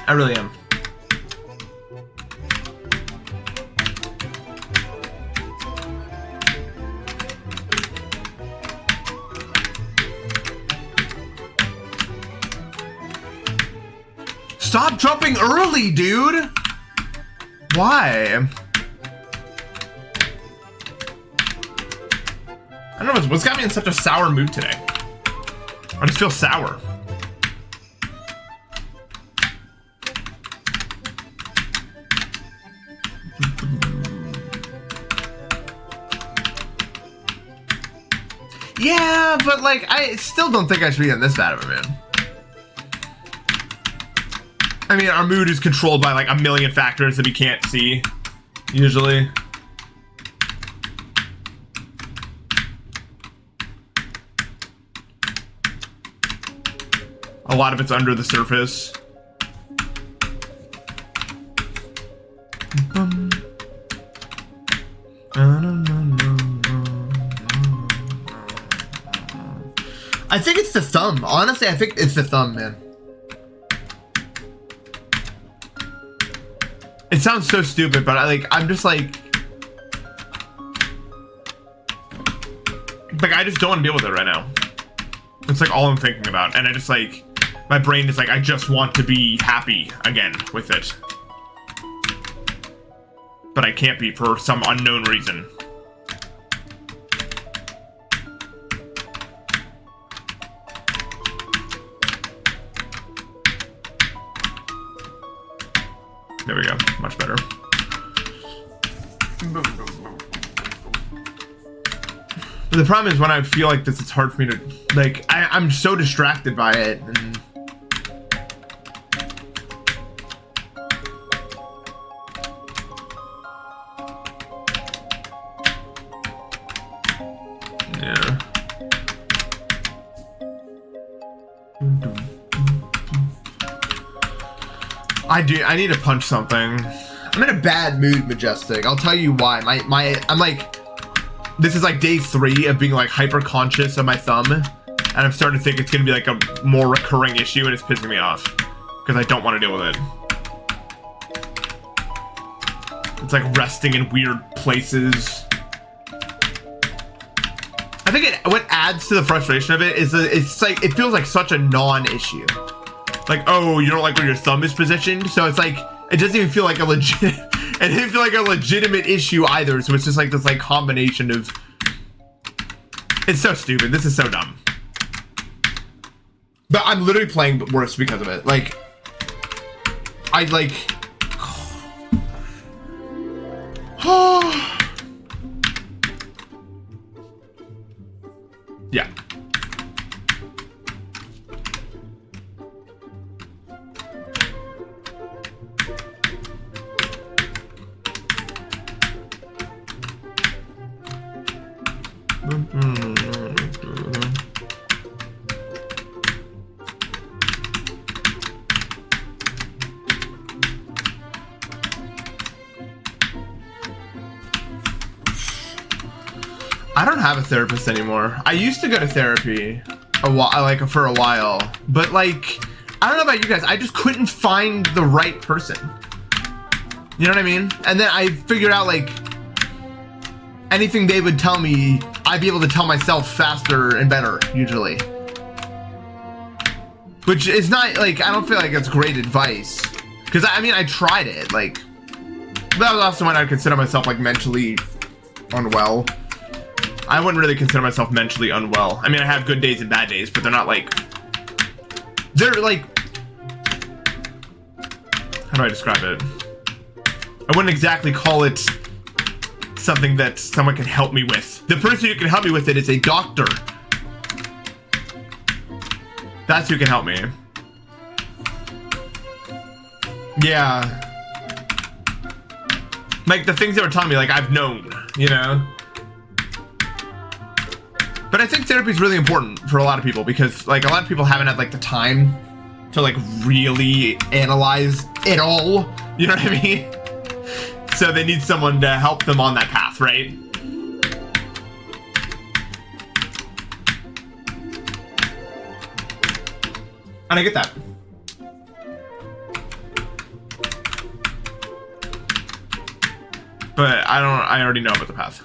A: I really am. Stop jumping early, dude! Why? I don't know what's got me in such a sour mood today. I just feel sour. Yeah, but like, I still don't think I should be in this bad of a mood. I mean, our mood is controlled by like a million factors that we can't see, usually. A lot of it's under the surface. I think it's the thumb. Honestly, I think it's the thumb, man. It sounds so stupid, but I'm just like I just don't want to deal with it right now. It's like all I'm thinking about, and I just like, my brain is like, I just want to be happy again with it. But I can't be for some unknown reason. There we go, much better. But the problem is when I feel like this, it's hard for me to, like, I'm so distracted by it. And yeah. I need to punch something. I'm in a bad mood, Majestic. I'll tell you why. I'm like, this is like day 3 of being like hyper conscious of my thumb, and I'm starting to think it's gonna be like a more recurring issue, and it's pissing me off because I don't want to deal with it. It's like resting in weird places. I think what adds to the frustration of it is that it's like, it feels like such a non-issue. Like, oh, you don't like where your thumb is positioned? So it's like, it doesn't even feel like a legit, it didn't feel like a legitimate issue either. So it's just like this like combination of, it's so stupid. This is so dumb. But I'm literally playing worse because of it. Like, I like, yeah. I don't have a therapist anymore. I used to go to therapy for a while, but like, I don't know about you guys, I just couldn't find the right person. You know what I mean? And then I figured out like, anything they would tell me, I'd be able to tell myself faster and better, usually. Which is not, like, I don't feel like it's great advice. Because, I mean, I tried it, like, that was also when I'd consider myself, like, mentally unwell. I wouldn't really consider myself mentally unwell. I mean, I have good days and bad days, but they're not, like, they're, like, how do I describe it? I wouldn't exactly call it something that someone can help me with. The person who can help me with it is a doctor. That's who can help me. Yeah. Like, the things they were telling me, like, I've known, you know? But I think therapy is really important for a lot of people because, like, a lot of people haven't had, like, the time to, like, really analyze it all. You know what I mean? So they need someone to help them on that path, right? And I get that. But I already know about the path.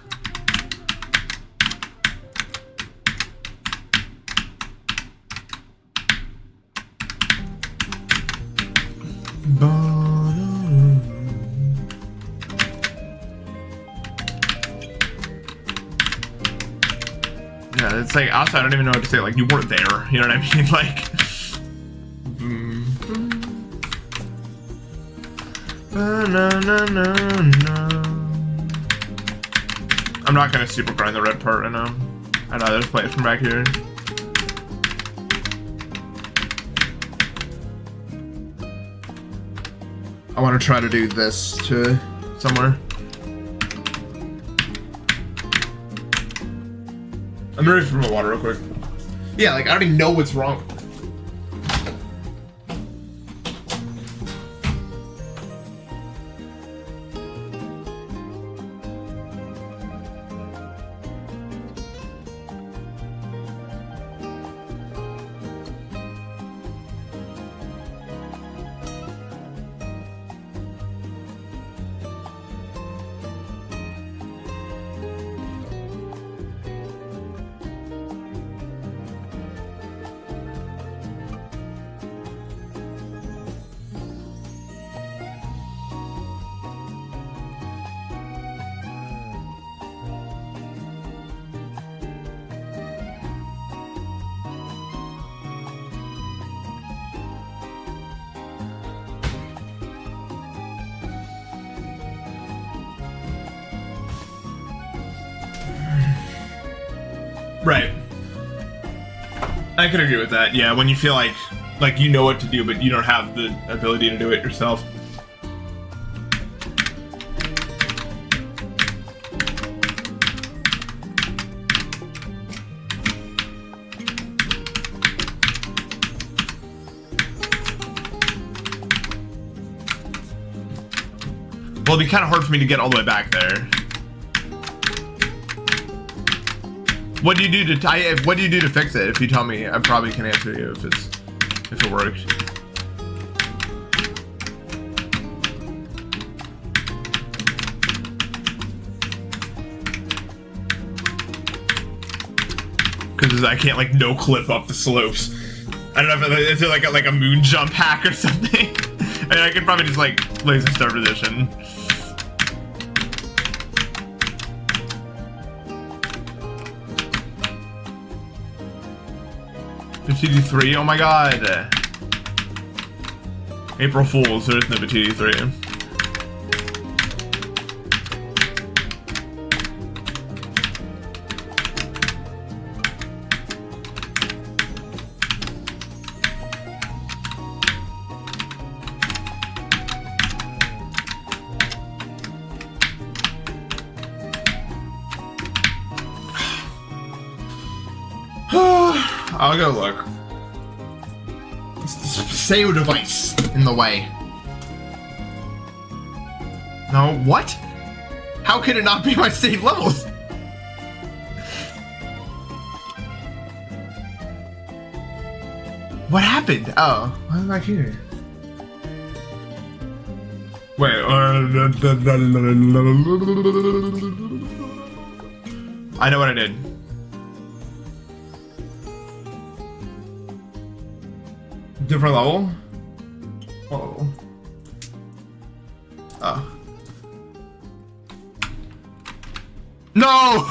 A: Yeah, it's like, also, I don't even know what to say. Like, you weren't there. You know what I mean? Like, I'm not gonna super grind the red part right now. I'd rather play it from back here. I want to try to do this to somewhere. I'm ready for my water real quick. Yeah, like, I already know what's wrong. Right. I could agree with that. Yeah, when you feel like you know what to do, but you don't have the ability to do it yourself. Well, it'd be kind of hard for me to get all the way back there. What do you do to fix it? If you tell me, I probably can answer you if it works. Because I can't like no clip up the slopes. I don't know if it's like a moon jump hack or something. I mean, I could probably just like laser star position. TD3, oh my god. April Fools, there is no TD3. I'll go look. Save device in the way. No, what? How can it not be my save levels? What happened? Oh, why am I here? Wait, I know what I did. Different level? Oh. Oh. No!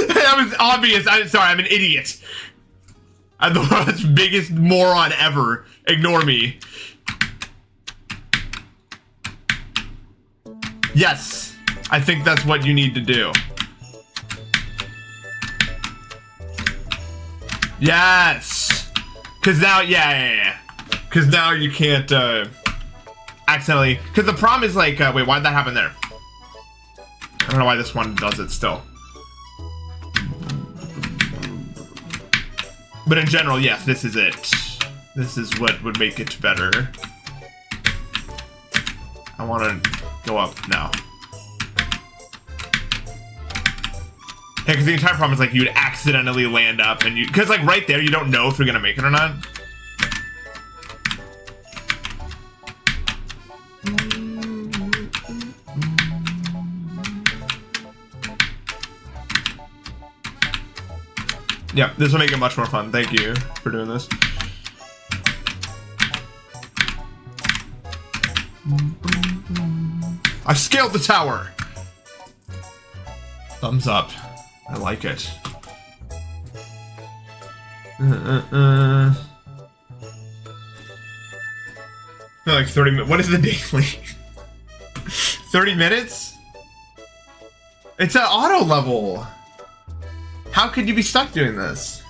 A: That was obvious. I'm sorry, I'm an idiot. I'm the world's biggest moron ever. Ignore me. Yes, I think that's what you need to do. Yes! Cause now, yeah. Cause now you can't, accidentally, cause the problem is like, wait, why'd that happen there? I don't know why this one does it still. But in general, yes, this is it. This is what would make it better. I want to go up now. Yeah, because the entire problem is like you'd accidentally land up and you, because like right there, you don't know if you're going to make it or not. Yeah, this will make it much more fun. Thank you for doing this. I've scaled the tower. Thumbs up. I like it. I feel like 30 minutes. What is the daily? 30 minutes? It's an auto level. How could you be stuck doing this?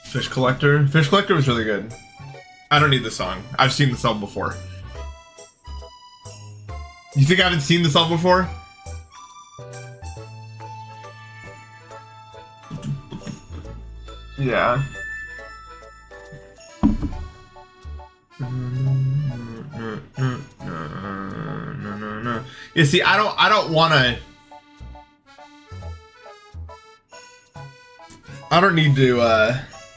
A: Fish Collector? Fish Collector was really good. I don't need the song. I've seen the song before. You think I haven't seen the song before? Yeah. You see, I don't wanna. I don't need to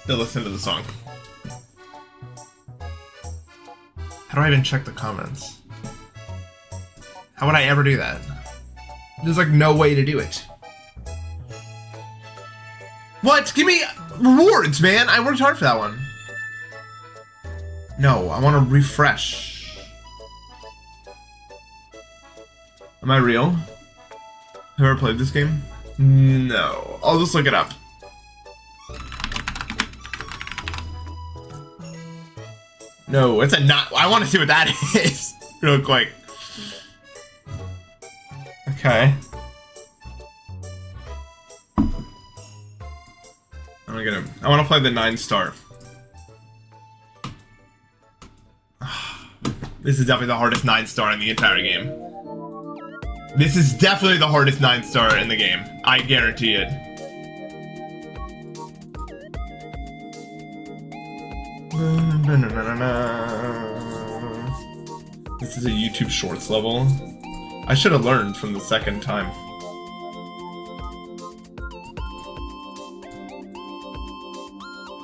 A: listen to the song. How do I even check the comments? How would I ever do that? There's like no way to do it. What? Give me rewards, man! I worked hard for that one. No, I want to refresh. Am I real? Have I ever played this game? No. I'll just look it up. No, it's a not. I want to see what that is. Real quick. Okay. I want to play the 9-star. This is definitely the hardest 9-star in the entire game. This is definitely the hardest 9-star in the game. I guarantee it. This is a YouTube Shorts level. I should have learned from the second time.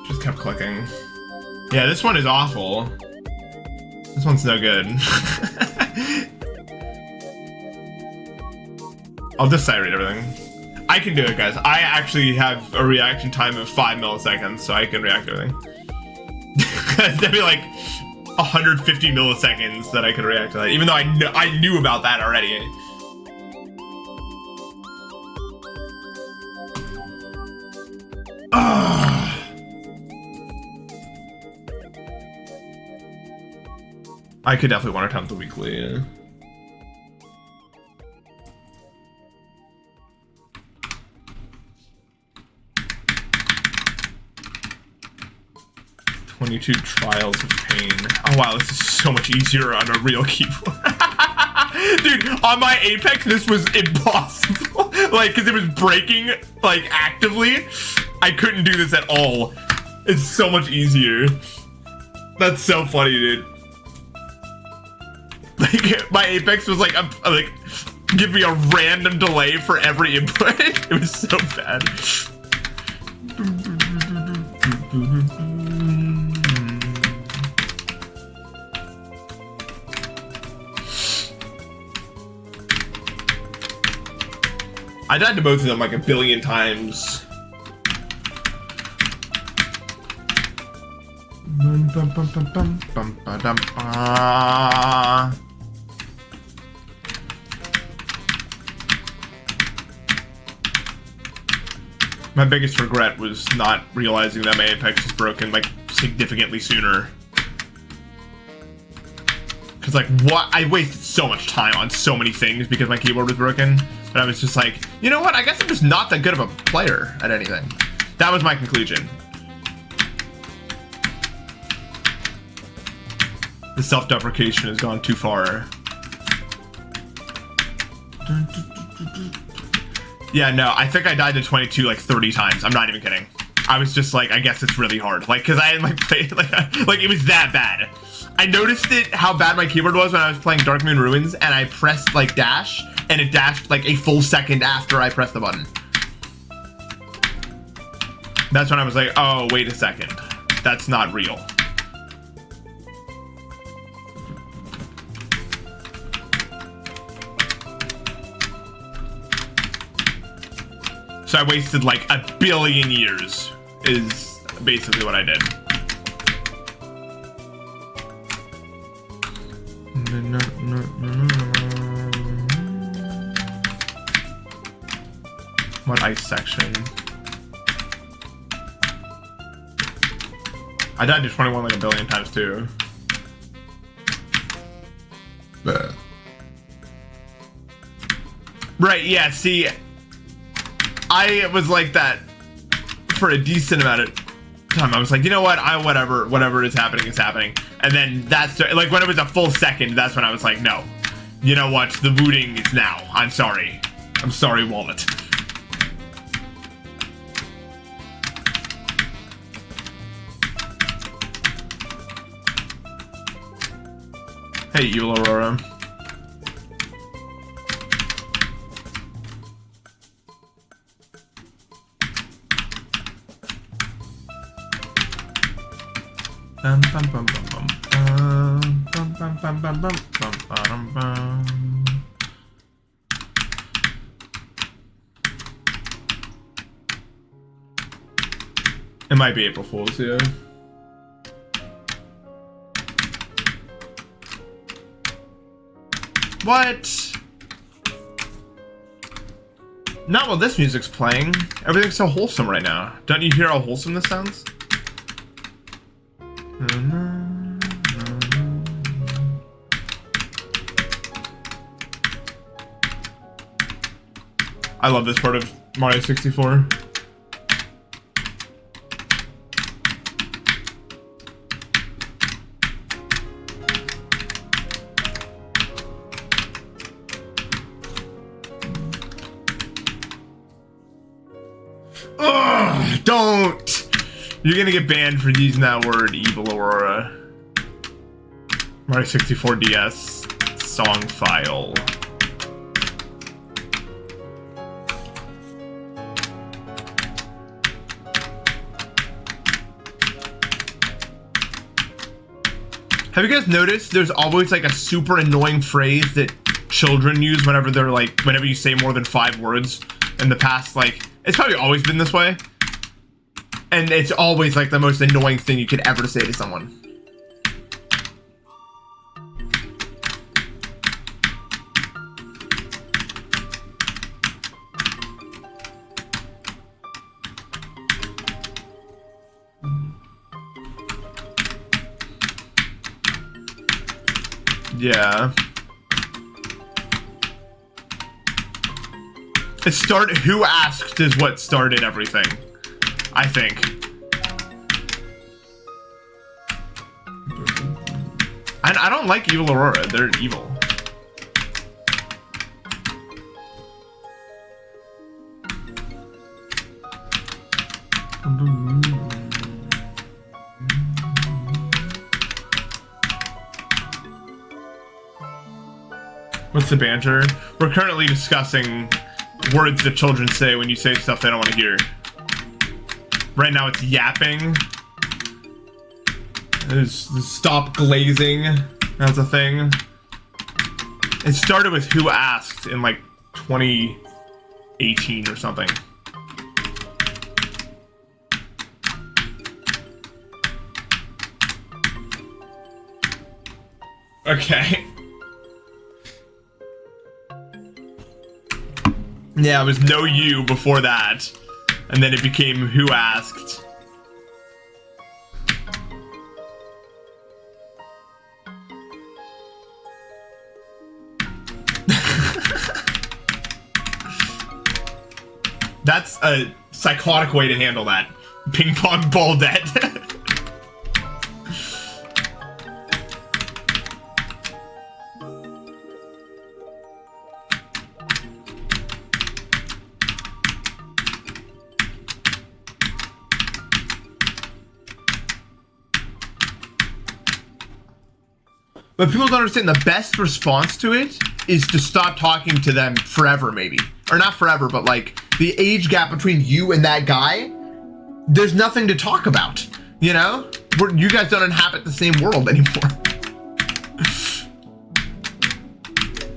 A: Just kept clicking. Yeah, this one is awful. This one's no good. I'll just sight read everything. I can do it, guys. I actually have a reaction time of 5 milliseconds, so I can react to everything. That'd be like 150 milliseconds that I could react to that, even though I knew about that already. I could definitely want to attempt the weekly. Yeah. "22 Trials of Pain." Oh wow, this is so much easier on a real keyboard. Dude, on my Apex, this was impossible. Like, because it was breaking, like, actively. I couldn't do this at all. It's so much easier. That's so funny, dude. Like, my Apex was like, give me a random delay for every input. It was so bad. I died to both of them like a billion times. My biggest regret was not realizing that my Apex was broken like significantly sooner. Cause like what, I wasted so much time on so many things because my keyboard was broken. But I was just like, you know what? I guess I'm just not that good of a player at anything. That was my conclusion. The self-deprecation has gone too far. Yeah, no, I think I died to 22 like 30 times. I'm not even kidding. I was just like, I guess it's really hard. Like, cause I had like played, like it was that bad. I noticed it, how bad my keyboard was when I was playing Dark Moon Ruins, and I pressed like dash, and it dashed like a full second after I pressed the button. That's when I was like, oh, wait a second. That's not real. So I wasted like a billion years, is basically what I did. What ice section? I died to 21 like a billion times too. Right, yeah, see, I was like that for a decent amount of time. I was like, you know what, whatever is happening is happening. And then that's like when it was a full second, that's when I was like, no, you know what, the booting is now. I'm sorry, wallet. Hey, Yule Aurora. Bum, bum, bum, bum, bum, bum, bum, bum, bum, bum, bum, bum. It might be April Fool's, yeah. What? Not while this music's playing. Everything's so wholesome right now. Don't you hear how wholesome this sounds? I love this part of Mario 64. Ugh, don't! You're gonna get banned for using that word, Evil Aurora. Mario 64 DS song file. Have you guys noticed there's always like a super annoying phrase that children use whenever they're like, whenever you say more than 5 words in the past, like, it's probably always been this way. And it's always like the most annoying thing you could ever say to someone. Yeah. Who asked is what started everything, I think. And I don't like Evil Aurora, they're evil. What's the banter? We're currently discussing words that children say when you say stuff they don't want to hear. Right now it's yapping. There's stop glazing. That's a thing. It started with who asked in like 20 18 or something. Okay. Yeah, it was no you before that. And then it became who asked. That's a psychotic way to handle that. Ping pong ball dead. But people don't understand the best response to it is to stop talking to them forever, maybe. Or not forever, but like the age gap between you and that guy, there's nothing to talk about, you know? You guys don't inhabit the same world anymore.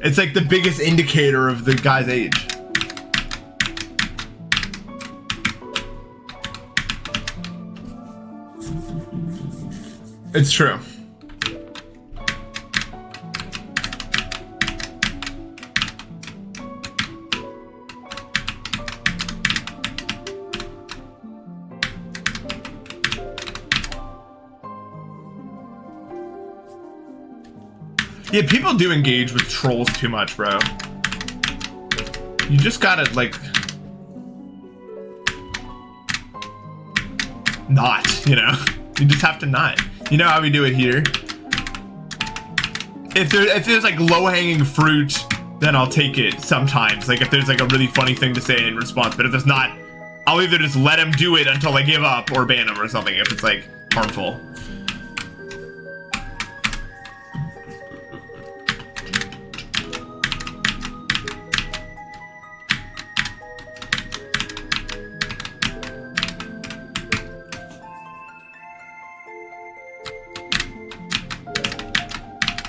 A: It's like the biggest indicator of the guy's age. It's true. Yeah, people do engage with trolls too much, bro. You just gotta, like... not, you know? You just have to not. You know how we do it here? If there's like low-hanging fruit, then I'll take it sometimes. Like if there's like a really funny thing to say in response, but if there's not, I'll either just let him do it until I give up or ban him or something if it's like harmful.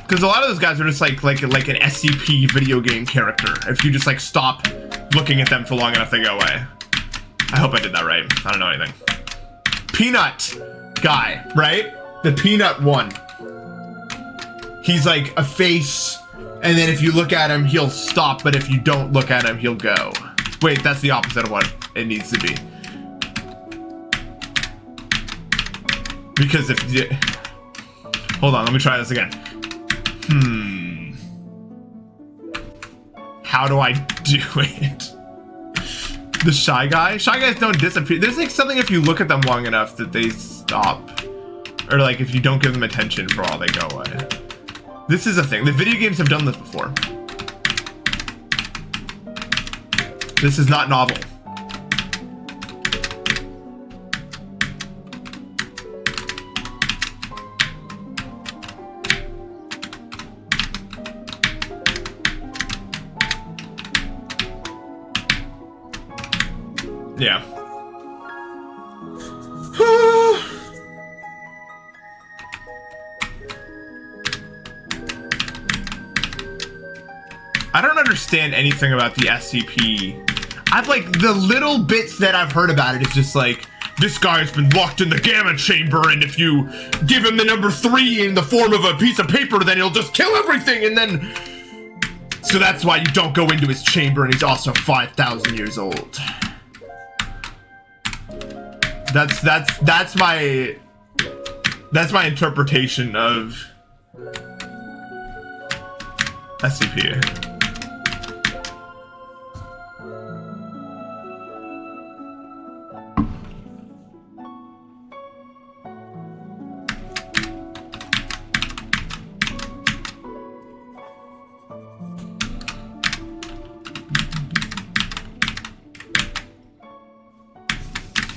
A: Because a lot of those guys are just like an SCP video game character. If you just like stop looking at them for long enough, they go away. I hope I did that right. I don't know anything. Peanut guy, right? The peanut one. He's like a face, and then if you look at him, he'll stop, but if you don't look at him, he'll go. Wait, that's the opposite of what it needs to be. Because if you... Hold on, let me try this again. How do I do it? The shy guy? Shy guys don't disappear. There's like something if you look at them long enough that they stop. Or like if you don't give them attention for a while, they go away. This is a thing. The video games have done this before. This is not novel. Yeah. I don't understand anything about the SCP. I've like the little bits that I've heard about it is just like, this guy's been locked in the gamma chamber, and if you give him the number 3 in the form of a piece of paper, then he'll just kill everything, and then... So that's why you don't go into his chamber, and he's also 5,000 years old. That's my interpretation of SCP.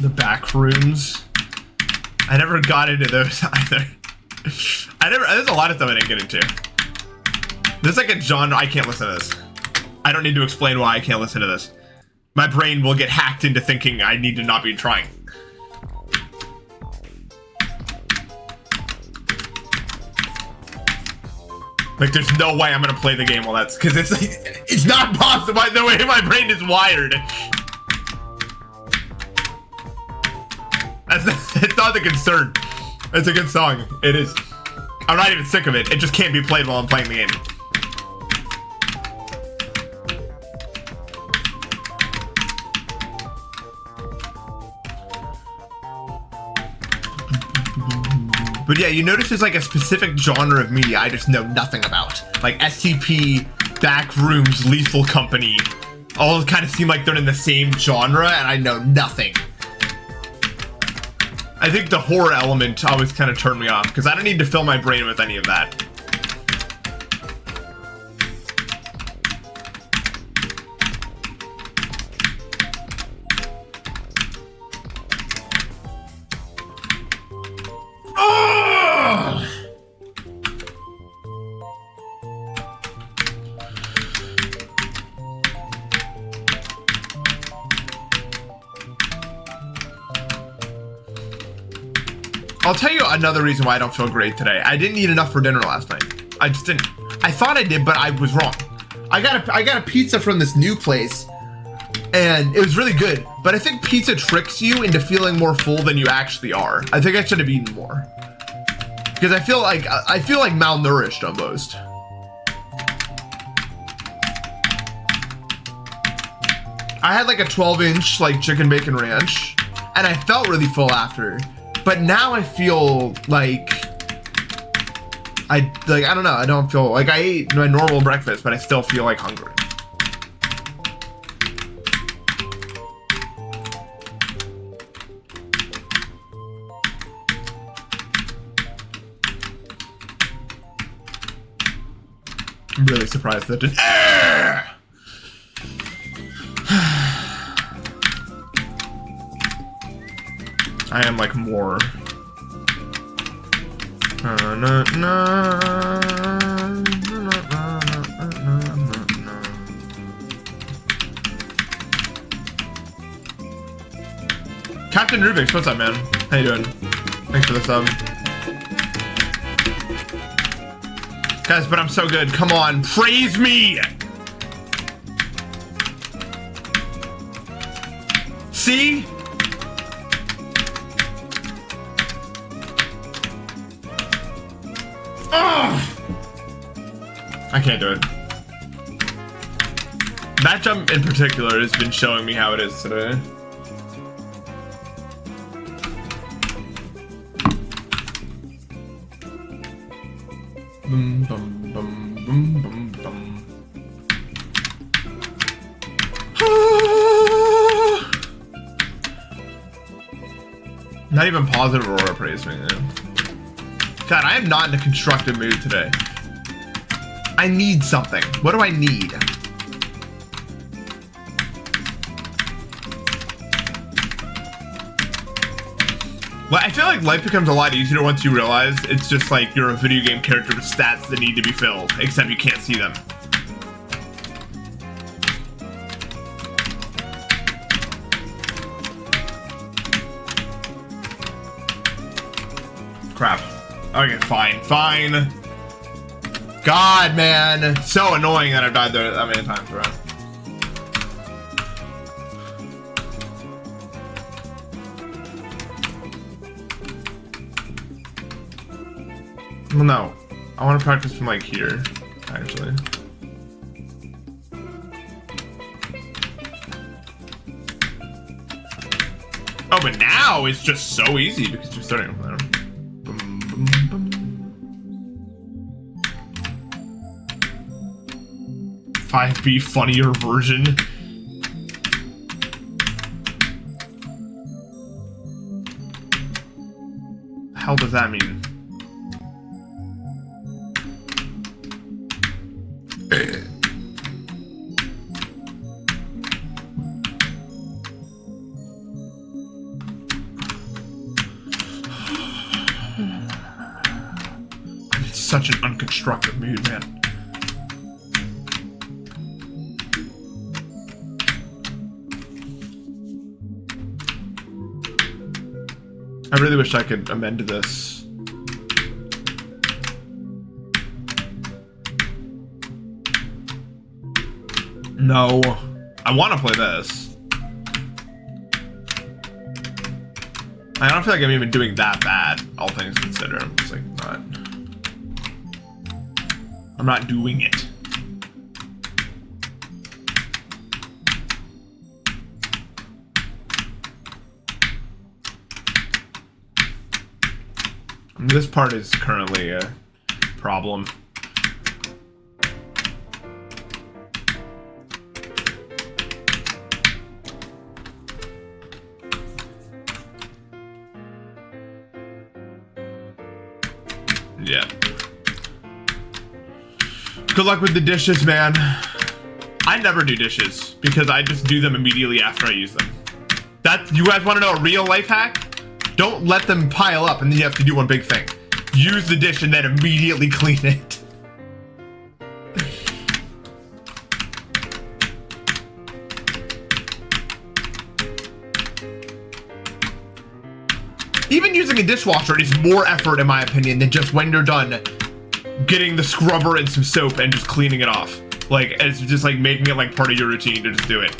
A: The back rooms. I never got into those either. There's a lot of stuff I didn't get into. There's like a genre, I can't listen to this. I don't need to explain why I can't listen to this. My brain will get hacked into thinking I need to not be trying. Like, there's no way I'm gonna play the game while that's, because it's not possible the way my brain is wired. It's not the concern. It's a good song. It is. I'm not even sick of it. It just can't be played while I'm playing the game. But yeah, you notice there's like a specific genre of media I just know nothing about. Like SCP, Backrooms, Lethal Company. All kind of seem like they're in the same genre and I know nothing. I think the horror element always kind of turned me off because I don't need to fill my brain with any of that. I'll tell you another reason why I don't feel great today. I didn't eat enough for dinner last night. I just didn't. I thought I did, but I was wrong. I got a pizza from this new place, and it was really good. But I think pizza tricks you into feeling more full than you actually are. I think I should have eaten more because I feel like malnourished almost. I had like a 12-inch like chicken bacon ranch, and I felt really full after. But now I feel like I don't know. I don't feel like I ate my normal breakfast, but I still feel like hungry. I'm really surprised that didn't. I am like more. Captain Rubik's, what's up, man? How you doing? Thanks for the sub. Guys, but I'm so good. Come on, praise me! See? I can't do it. That jump in particular has been showing me how it is today. Boom, bum, bum, boom, bum, bum. Not even positive Aurora praised me. God, I am not in a constructive mood today. I need something. What do I need? Well, I feel like life becomes a lot easier once you realize it's just like you're a video game character with stats that need to be filled, except you can't see them. Crap. Okay, fine. God, man. So annoying that I've died there that many times around. Well, no. I want to practice from like here, actually. Oh, but now it's just so easy because you're starting with them. 5B funnier version. The hell does that mean? I'm in such an unconstructive mood, man. I really wish I could amend this. No, I want to play this. I don't feel like I'm even doing that bad, all things considered. I'm just like I'm not doing it. This part is currently a problem. Yeah. Good luck with the dishes, man. I never do dishes because I just do them immediately after I use them. You guys want to know a real life hack? Don't let them pile up and then you have to do one big thing. Use the dish and then immediately clean it. Even using a dishwasher is more effort, in my opinion, than just when you're done getting the scrubber and some soap and just cleaning it off. Like, it's just like making it like part of your routine to just do it.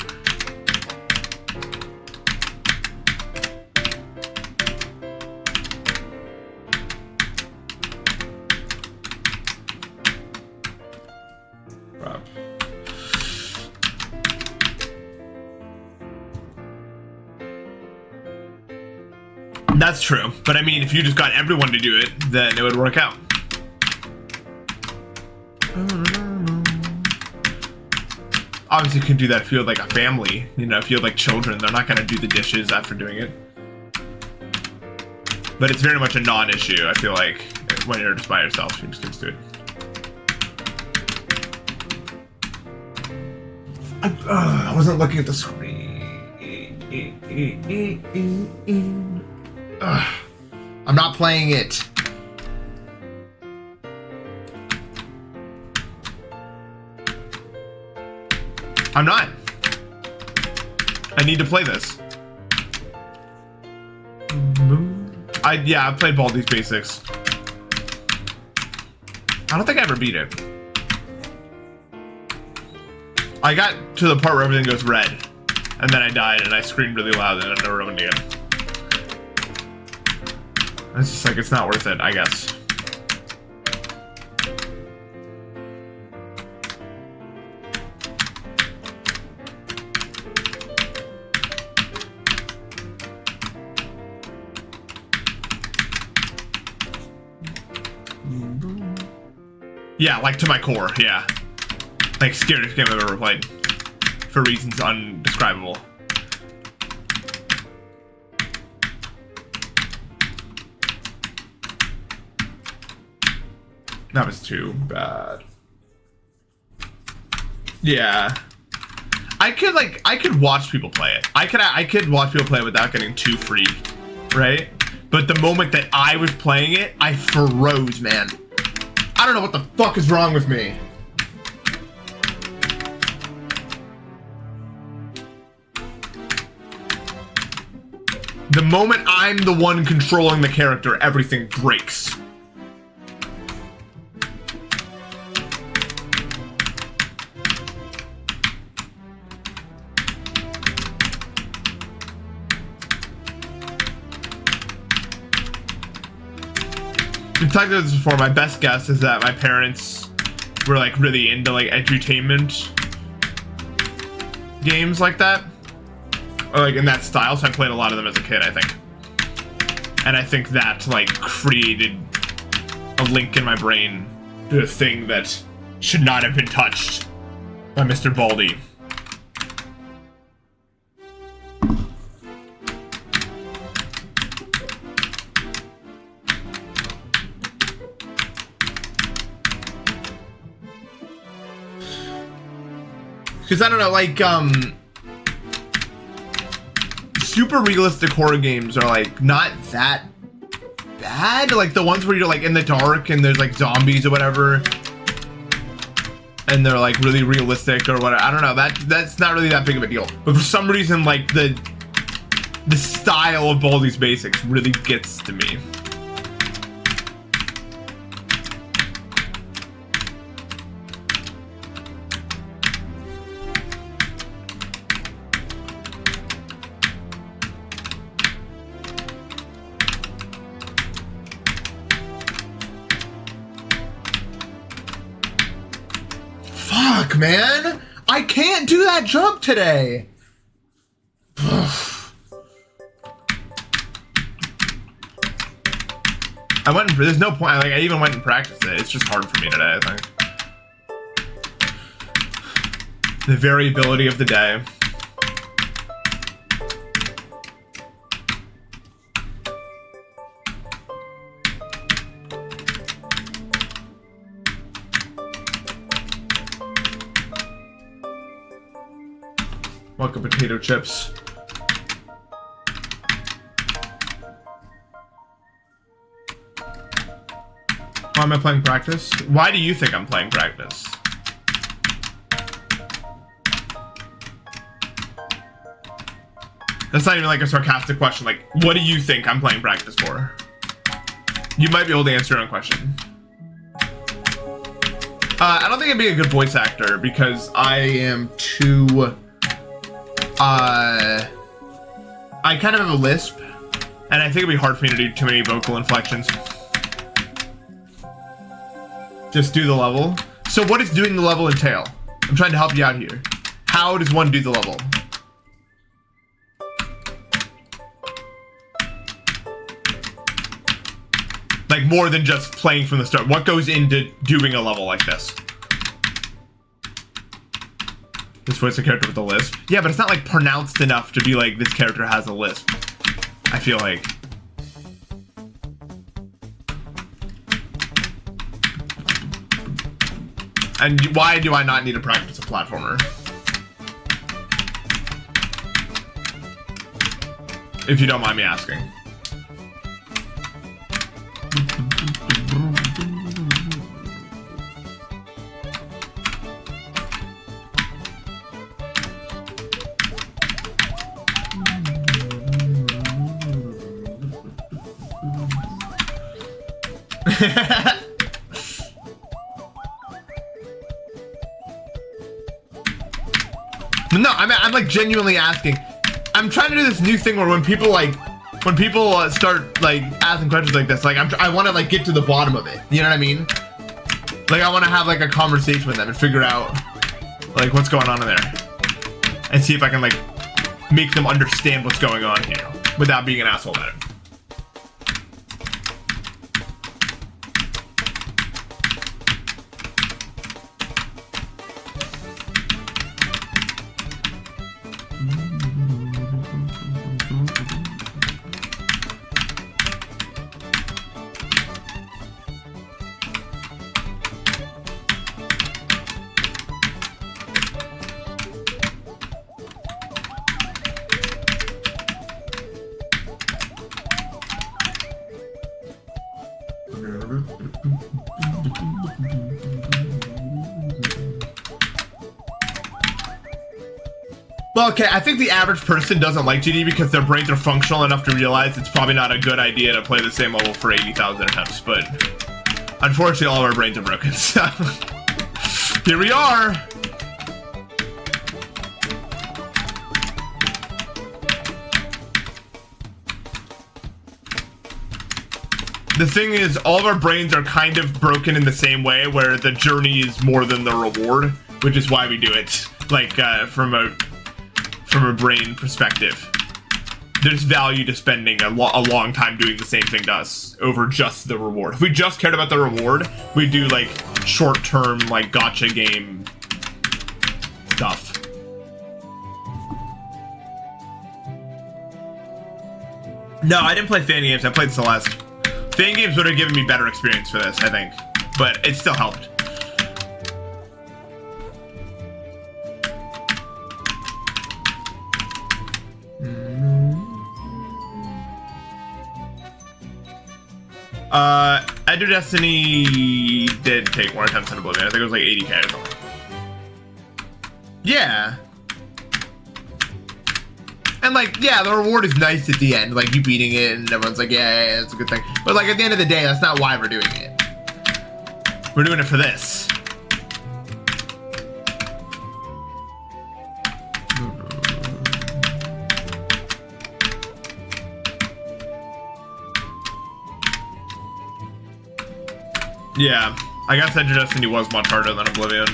A: That's true, but I mean, if you just got everyone to do it, then it would work out. Obviously, you can do that if you have like a family, you know, if you have like children, they're not gonna do the dishes after doing it. But it's very much a non-issue, I feel like, when you're just by yourself, you just do it. I wasn't looking at the screen. I'm not playing it. I'm not. I need to play this. Yeah, I played Baldi's Basics. I don't think I ever beat it. I got to the part where everything goes red, and then I died, and I screamed really loud, and I never opened it again. It's just like, it's not worth it, I guess. Yeah, like to my core, yeah. Like, scariest game I've ever played. For reasons undescribable. That was too bad. Yeah. I could watch people play it. I could watch people play it without getting too freaked, right? But the moment that I was playing it, I froze, man. I don't know what the fuck is wrong with me. The moment I'm the one controlling the character, everything breaks. We've talked about this before. My best guess is that my parents were like really into like edutainment games like that, or like in that style. So I played a lot of them as a kid, I think, and I think that like created a link in my brain to a thing that should not have been touched by Mr. Baldi. Because I don't know, like, super realistic horror games are, like, not that bad. Like, the ones where you're, like, in the dark and there's, like, zombies or whatever. And they're, like, really realistic or whatever. I don't know, that's not really that big of a deal. But for some reason, like, the style of Baldi's Basics really gets to me. Fuck, man. I can't do that jump today. There's no point, like I even went and practiced it. It's just hard for me today, I think. The variability of the day. Welcome, potato chips. Why am I playing practice? Why do you think I'm playing practice? That's not even like a sarcastic question. Like, what do you think I'm playing practice for? You might be able to answer your own question. I don't think I'd be a good voice actor because I am too... I kind of have a lisp, and I think it'd be hard for me to do too many vocal inflections. Just do the level. So what does doing the level entail? I'm trying to help you out here. How does one do the level? Like more than just playing from the start. What goes into doing a level like this? This voice a character with a lisp? Yeah, but it's not like pronounced enough to be like this character has a lisp. I feel like. And why do I not need to practice a platformer? If you don't mind me asking. No, I'm like genuinely asking. I'm trying to do this new thing where when people start like asking questions like this, like I want to like get to the bottom of it. You know what I mean? Like I want to have like a conversation with them and figure out like what's going on in there, and see if I can like make them understand what's going on here without being an asshole about it. Well, okay, I think the average person doesn't like GD because their brains are functional enough to realize it's probably not a good idea to play the same level for 80,000 attempts, but unfortunately all of our brains are broken, so here we are! The thing is, all of our brains are kind of broken in the same way, where the journey is more than the reward, which is why we do it, like, from a brain perspective. There's value to spending a long time doing the same thing to us over just the reward. If we just cared about the reward, we'd do, like, short-term, like, gotcha game stuff. No, I didn't play fan games, I played Celeste. Fan games would have given me better experience for this, I think. But it still helped. Enter Destiny did take more attempts than Oblivion. I think it was like 80k or something. Yeah. And like, yeah, the reward is nice at the end, like you beating it and everyone's like, yeah, it's a good thing. But like at the end of the day, that's not why we're doing it. We're doing it for this. Yeah, I guess Enter Destiny was much harder than Oblivion.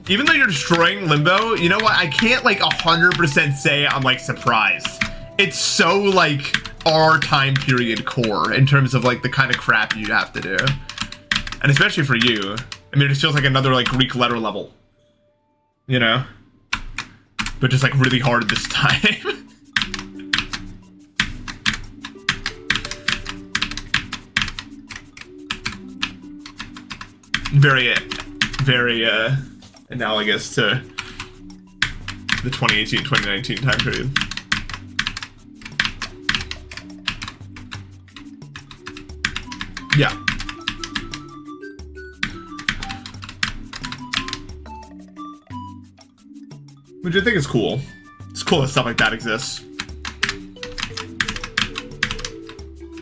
A: Even though you're destroying Limbo, you know what? I can't like 100% say I'm like surprised. It's so like our time period core in terms of like the kind of crap you'd have to do. And especially for you. I mean, it just feels like another like Greek letter level. You know? But just like really hard this time. Very analogous to the 2018-2019 time period. Yeah. Which I think is cool. It's cool that stuff like that exists.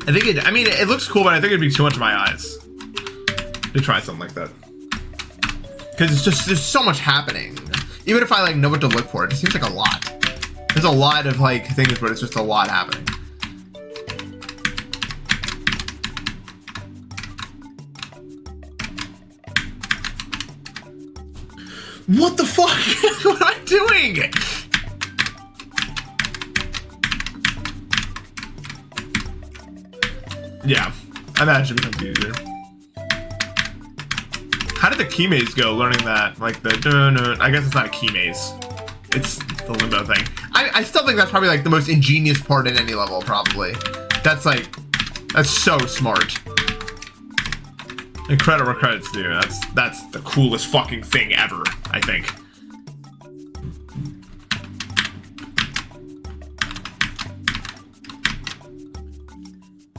A: I mean, it looks cool, but I think it'd be too much in my eyes to try something like that. Because it's just, there's so much happening. Even if I like know what to look for, it just seems like a lot. There's a lot of like things, but it's just a lot happening. What the fuck? What am I doing? Yeah, I imagine it becomes easier. How did the key maze go, learning that? Like the I guess it's not a key maze. It's the Limbo thing. I still think that's probably like the most ingenious part in any level, probably. That's so smart. And credit where credit's due. That's the coolest fucking thing ever, I think.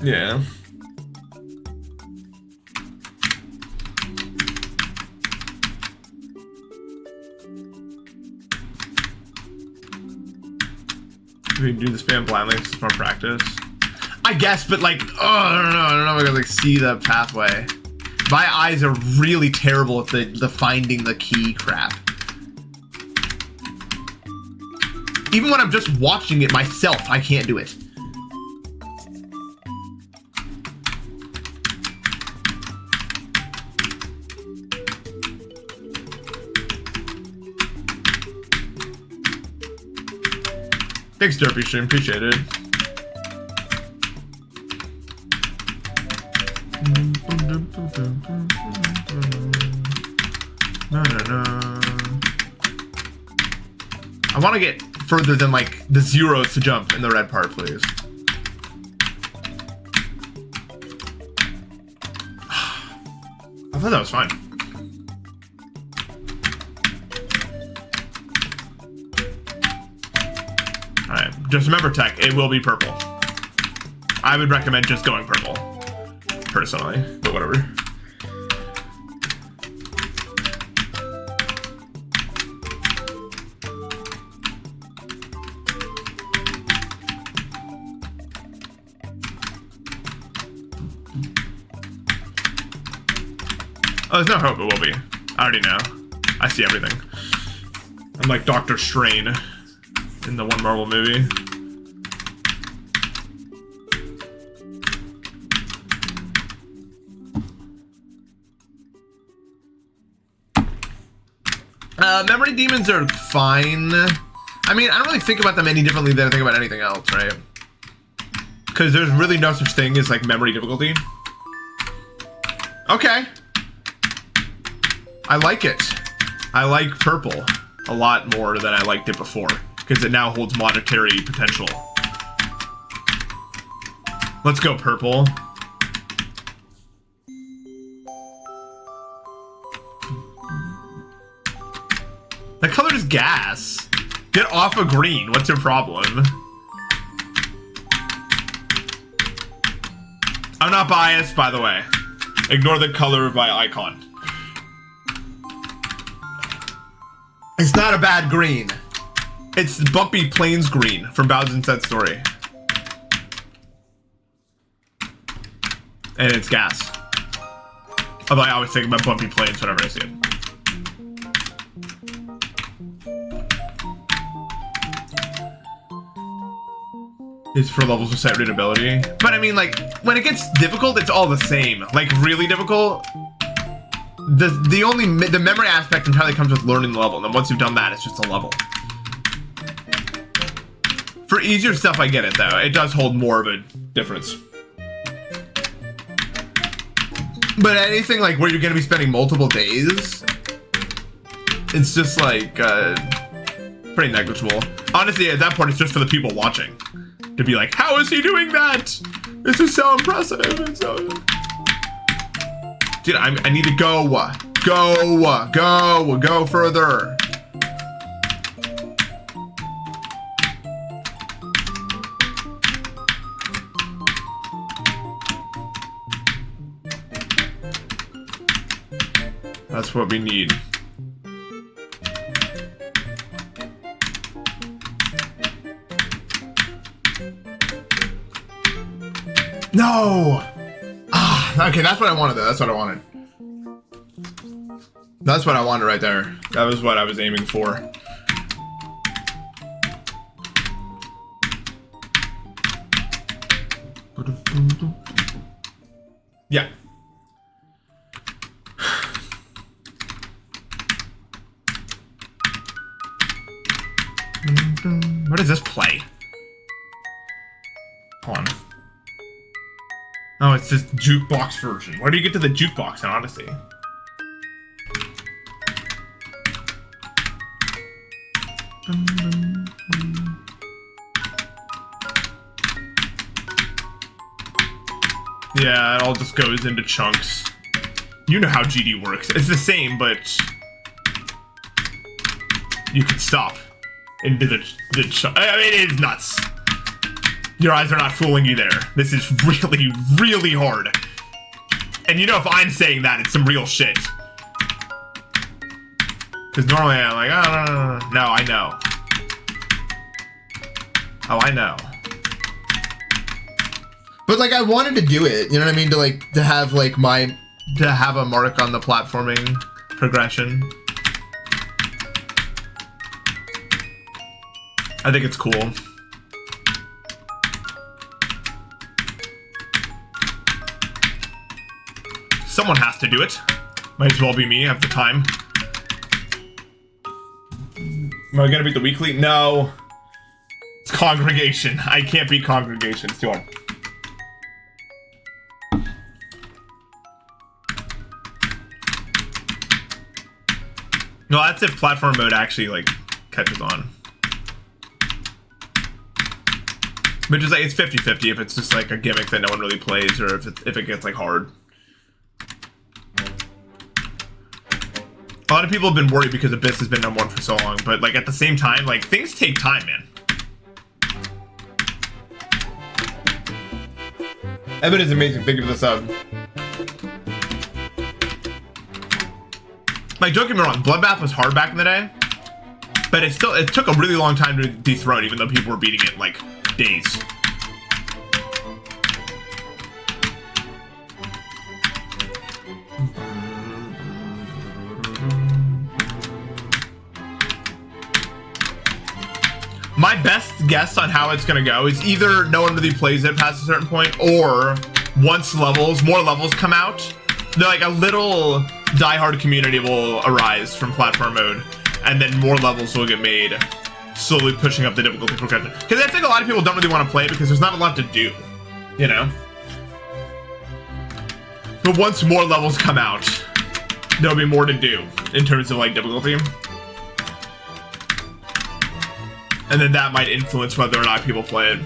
A: Yeah. We can do the spam blindly, it's more practice. I guess, but like, oh, I don't know if I can like see the pathway. My eyes are really terrible at the finding the key crap. Even when I'm just watching it myself, I can't do it. Thanks, Derpy Stream, appreciate it. I want to get further than like the zeros to jump in the red part, please. I thought that was fine. Alright, just remember, Tech, it will be purple. I would recommend just going purple, personally, but whatever. Oh, there's no hope it will be. I already know. I see everything. I'm like Dr. Strain in the one Marvel movie. Memory demons are fine. I mean, I don't really think about them any differently than I think about anything else, right? Because there's really no such thing as like memory difficulty. Okay. I like it. I like purple a lot more than I liked it before, because it now holds monetary potential. Let's go purple. That color is gas. Get off of green. What's your problem? I'm not biased, by the way. Ignore the color of my icon. It's not a bad green. It's Bumpy Plains green from Bowser's Inside Story. And it's gas. Although I always think about Bumpy Plains whenever I see it. It's for levels with set readability. But I mean, like, when it gets difficult, it's all the same. Like, really difficult, the memory aspect entirely comes with learning the level, and then once you've done that, it's just a level. For easier stuff, I get it though. It does hold more of a difference. But anything like where you're gonna be spending multiple days, it's just like pretty negligible. Honestly, at that point, it's just for the people watching to be like, "How is he doing that? This is so impressive." It's so... Dude, I need to go further. That's what we need. No! Ah, okay, that's what I wanted though. That's what I wanted. That's what I wanted right there. That was what I was aiming for. Yeah. Where does this play? Hold on. Oh, it's this jukebox version. Where do you get to the jukebox in Odyssey? Yeah, it all just goes into chunks. You know how GD works. It's the same, but you can stop into the chunk. I mean, it is nuts. Your eyes are not fooling you there. This is really, really hard. And you know, if I'm saying that, it's some real shit. Because normally I'm like, oh, no, I know. Oh, I know. But like, I wanted to do it, you know what I mean? To have like to have a mark on the platforming progression. I think it's cool. Someone has to do it. Might as well be me. I have the time. Am I gonna beat the weekly? No. It's congregation. I can't beat congregation. It's too hard. No, that's if platform mode actually like catches on. Which is like, it's 50-50 if it's just like a gimmick that no one really plays, or if it gets like hard. A lot of people have been worried because Abyss has been #1 for so long, but like at the same time, like things take time, man. Evan is amazing. Thank you for the sub. Like, don't get me wrong, Bloodbath was hard back in the day, but it took a really long time to dethrone, even though people were beating it like days. My best guess on how it's gonna go is either no one really plays it past a certain point, or once more levels come out, they're like a little diehard community will arise from platform mode, and then more levels will get made, slowly pushing up the difficulty progression. Because I think a lot of people don't really want to play because there's not a lot to do, you know? But once more levels come out, there'll be more to do in terms of like difficulty. And then that might influence whether or not people play it.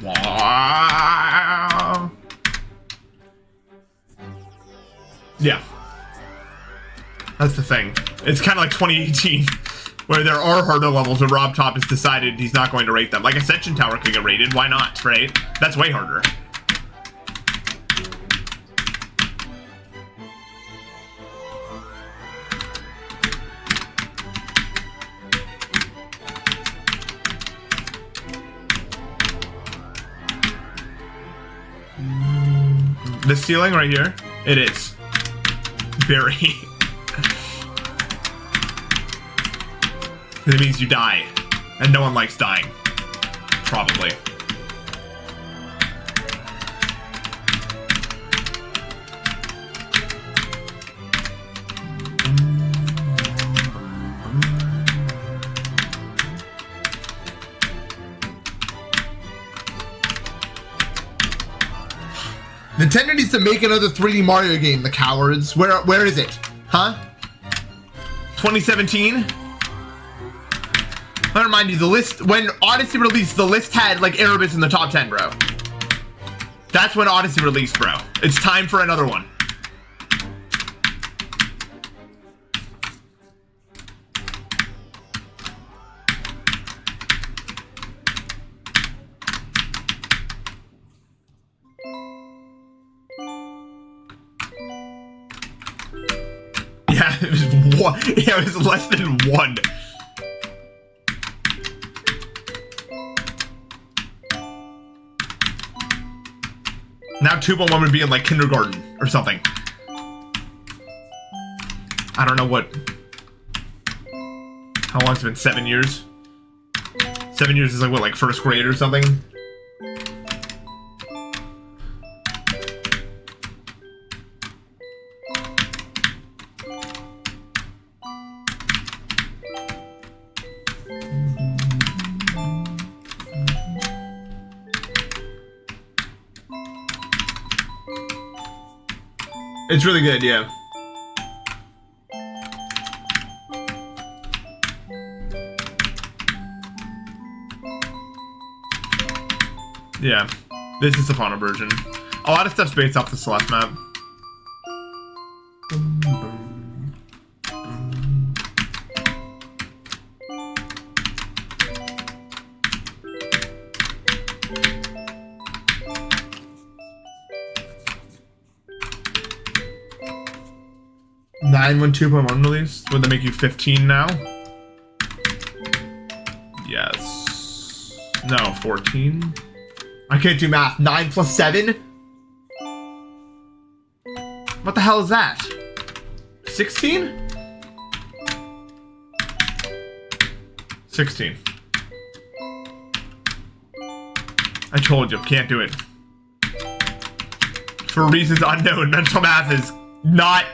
A: Wow. Yeah. That's the thing. It's kind of like 2018. Where there are harder levels where Rob Top has decided he's not going to rate them. Like Ascension Tower can get rated, why not, right? That's way harder. The ceiling right here, it is very... It means you die. And no one likes dying. Probably.
B: Nintendo needs to make another 3D Mario game, the cowards. Where is it? Huh?
A: 2017? I remind you, the list, when Odyssey released, the list had like Erebus in the top 10, bro. That's when Odyssey released, bro. It's time for another one. Yeah, it was one. Yeah, it was less than one. Now 2.1 would be in like kindergarten or something. I don't know what. How long has it been? 7 years? 7 years is like what, like first grade or something? It's really good, yeah. Yeah, this is the final version. A lot of stuff's based off the Celeste map. When 2.1 release? Would that make you 15 now? Yes. No, 14. I can't do math. 9 plus 7? What the hell is that? 16? 16. I told you, can't do it. For reasons unknown, mental math is not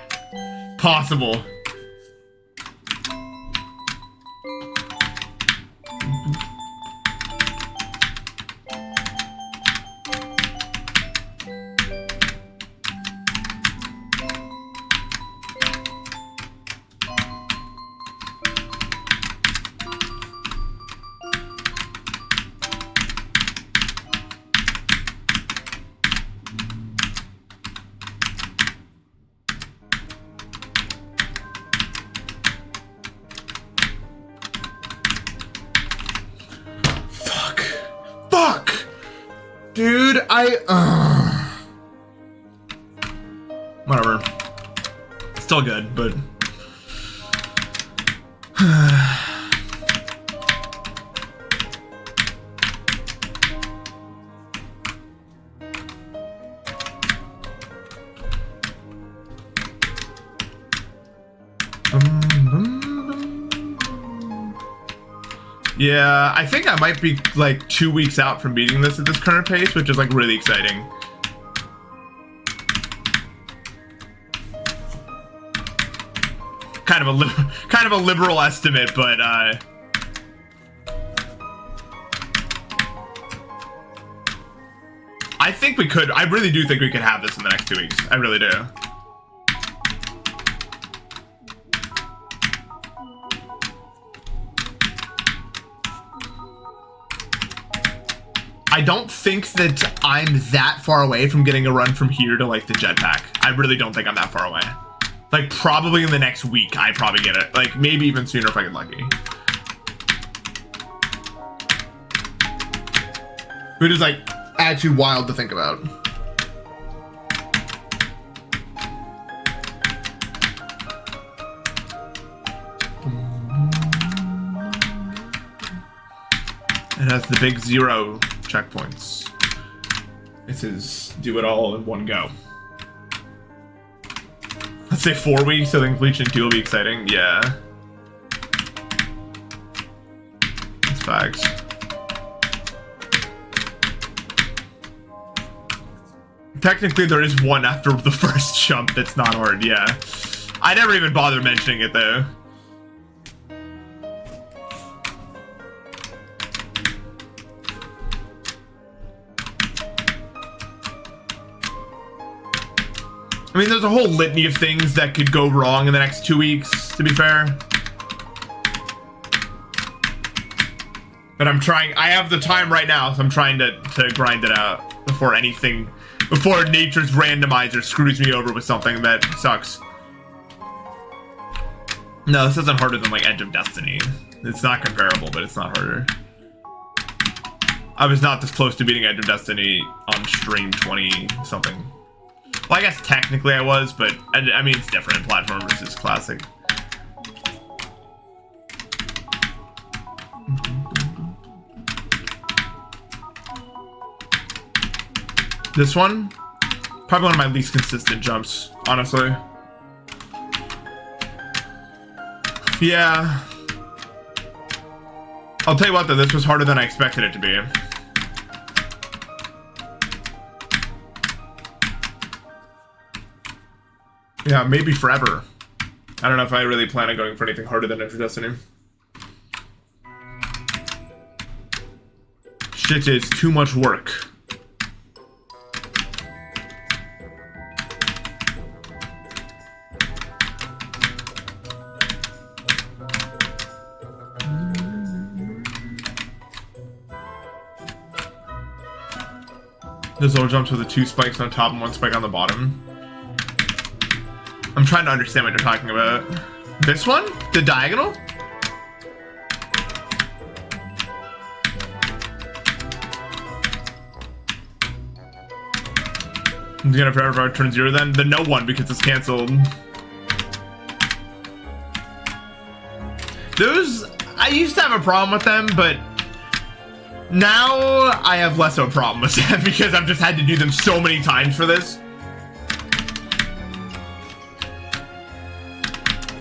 A: possible. Dude, whatever. Still good, but yeah, I think I might be like 2 weeks out from beating this at this current pace, which is like really exciting. Kind of a liberal estimate, but I think we could. I really do think we could have this in the next 2 weeks. I really do. I don't think that I'm that far away from getting a run from here to like the jetpack. I really don't think I'm that far away. Like probably in the next week, I probably get it. Like maybe even sooner if I get lucky. Which is like actually wild to think about. It has the big 0 checkpoints. This is do it all in one go. Let's say 4 weeks, so then completion 2 will be exciting. Yeah. Facts. Technically, there is one after the first jump that's not hard, yeah. I never even bothered mentioning it, though. I mean, there's a whole litany of things that could go wrong in the next 2 weeks, to be fair. But I'm trying, I have the time right now, so I'm trying to grind it out before anything, before nature's randomizer screws me over with something that sucks. No, this isn't harder than like Edge of Destiny. It's not comparable, but it's not harder. I was not this close to beating Edge of Destiny on stream 20 something. Well, I guess technically I was, but I mean, it's different. Platform versus classic. This one, probably one of my least consistent jumps, honestly. Yeah. I'll tell you what though, this was harder than I expected it to be. Yeah, maybe forever. I don't know if I really plan on going for anything harder than Edge of Destiny. Shit is too much work. Those little jumps with the 2 spikes on top and 1 spike on the bottom. I'm trying to understand what you're talking about. This one? The diagonal? I'm gonna forever turn 0 then? The no one because it's cancelled. Those, I used to have a problem with them, but now I have less of a problem with them because I've just had to do them so many times for this.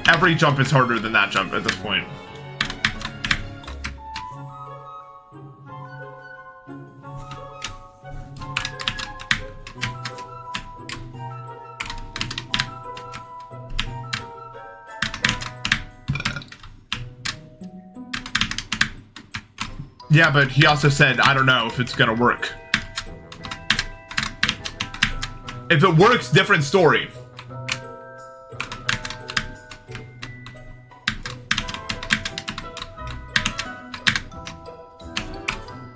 A: Every jump is harder than that jump at this point. Yeah, but he also said, I don't know if it's gonna work. If it works, different story.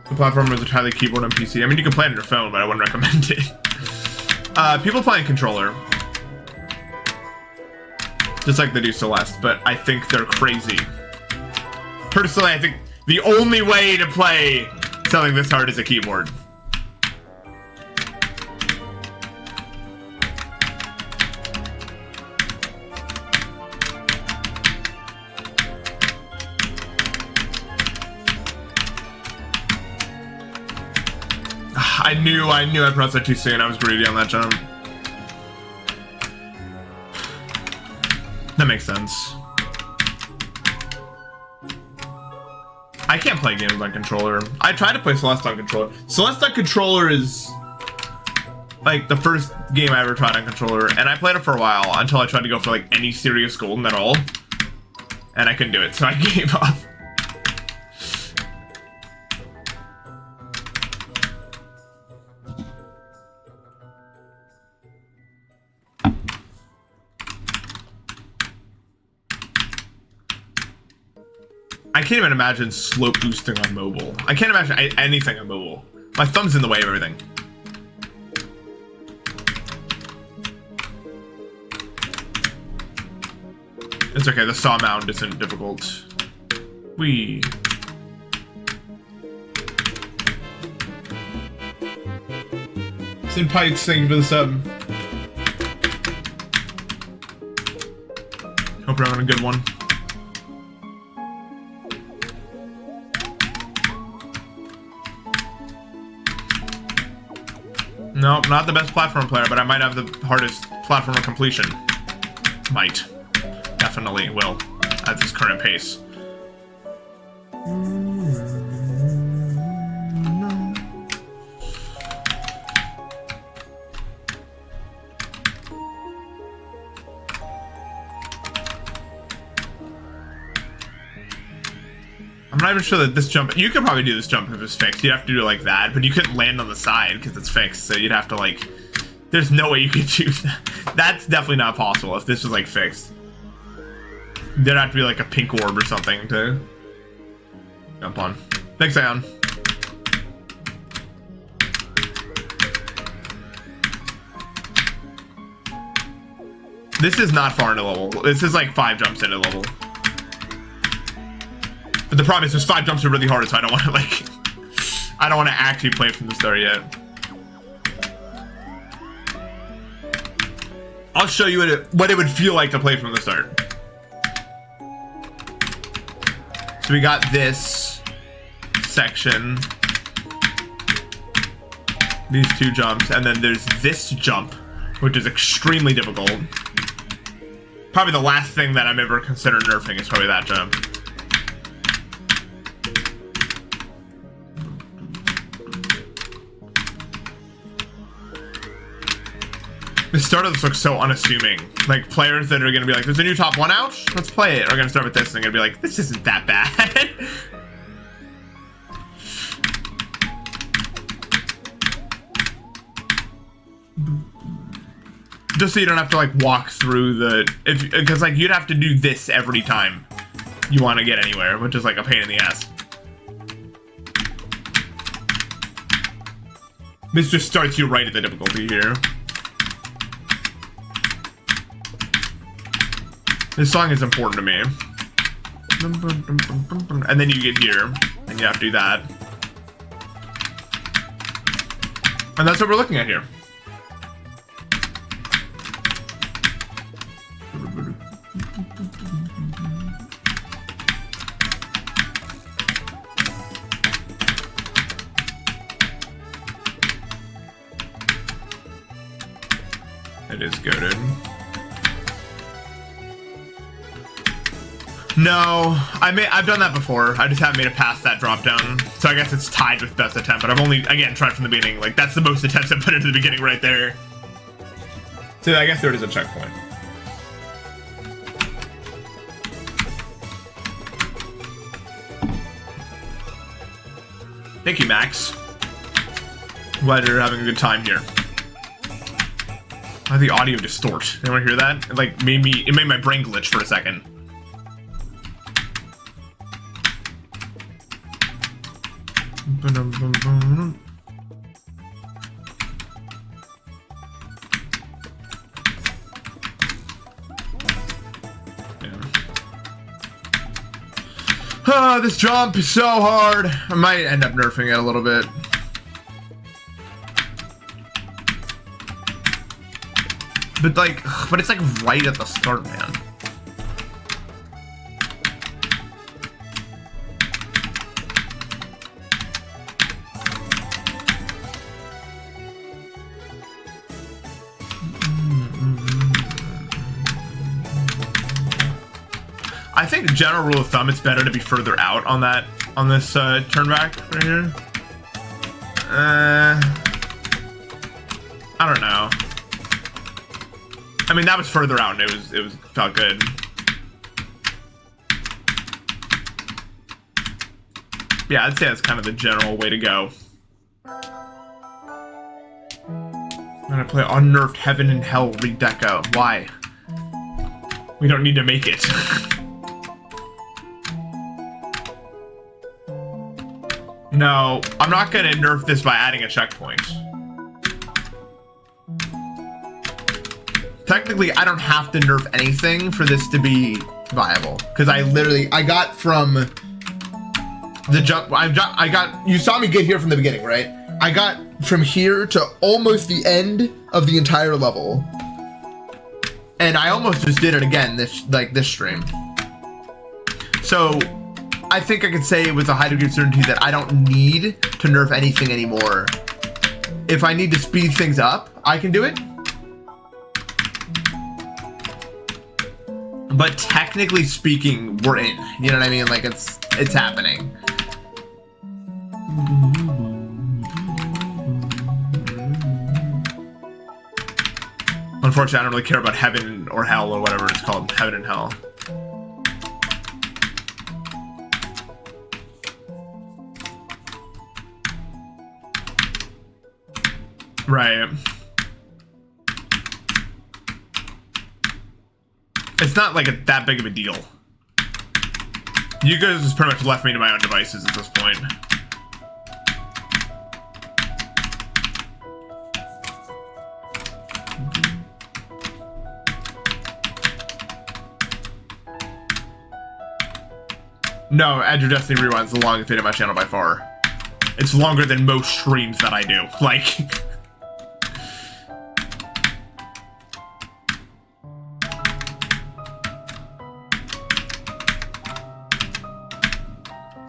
A: The platform is entirely keyboard and PC. I mean, you can play it on your phone, but I wouldn't recommend it. People playing controller. Just like they do Celeste, but I think they're crazy. Personally, I think the only way to play something this hard is a keyboard. I knew I pressed that too soon. I was greedy on that jump. That makes sense. I can't play games on controller. I tried to play Celeste on controller. Celeste on controller is like the first game I ever tried on controller, and I played it for a while until I tried to go for like any serious golden at all, and I couldn't do it, so I gave up. I can't even imagine slope boosting on mobile. I can't imagine anything on mobile. My thumb's in the way of everything. It's okay, the saw mound isn't difficult. Whee. Sin Pipes, thank you for the sub. Hope you're having a good one. Nope, not the best platform player, but I might have the hardest platformer completion. Might. Definitely will, at this current pace. not even sure that this jump, you could probably do this jump if it's fixed. You'd have to do it like that, but you couldn't land on the side because it's fixed. So you'd have to like, there's no way you could do that. That's definitely not possible if this was like fixed. There'd have to be like a pink orb or something to jump on. Thanks, Ion. This is not far into level. This is like 5 jumps into level. But the problem is there's 5 jumps are really hard, so I don't want to like, I don't want to actually play from the start yet. I'll show you what it would feel like to play from the start. So we got this section, these 2 jumps, and then there's this jump, which is extremely difficult. Probably the last thing that I'm ever considered nerfing is probably that jump. The start of this looks so unassuming. Like, players that are gonna be like, there's a new top 1 out, let's play it, are gonna start with this and they're gonna be like, this isn't that bad. Just so you don't have to like walk through the, because like you'd have to do this every time you want to get anywhere, which is like a pain in the ass. This just starts you right at the difficulty here. This song is important to me. And then you get here, and you have to do that. And that's what we're looking at here. It is goated. No, I've done that before. I just haven't made it past that drop down. So I guess it's tied with best attempt, but I've only, again, tried from the beginning. Like, that's the most attempts I put into the beginning right there. So I guess there is a checkpoint. Thank you, Max. Glad you're having a good time here. Why did the audio distort? Anyone hear that? It like made my brain glitch for a second. This jump is so hard. I might end up nerfing it a little bit. But it's like right at the start, man. I think general rule of thumb, it's better to be further out on this turn back right here. I don't know. I mean, that was further out and it felt good. Yeah, I'd say that's kind of the general way to go. I'm gonna play Unnerved Heaven and Hell Redeco. Why? We don't need to make it. No, I'm not gonna nerf this by adding a checkpoint. Technically, I don't have to nerf anything for this to be viable. Because I got from the jump, you saw me get here from the beginning, right? I got from here to almost the end of the entire level. And I almost just did it again this stream. So, I think I could say with a high degree of certainty that I don't need to nerf anything anymore. If I need to speed things up, I can do it. But technically speaking, we're in. You know what I mean? Like it's happening. Unfortunately, I don't really care about heaven or hell or whatever it's called. Heaven and hell. Right. It's not like that big of a deal. You guys just pretty much left me to my own devices at this point. No, Edge of Destiny Rewind is the longest video on my channel by far. It's longer than most streams that I do. Like...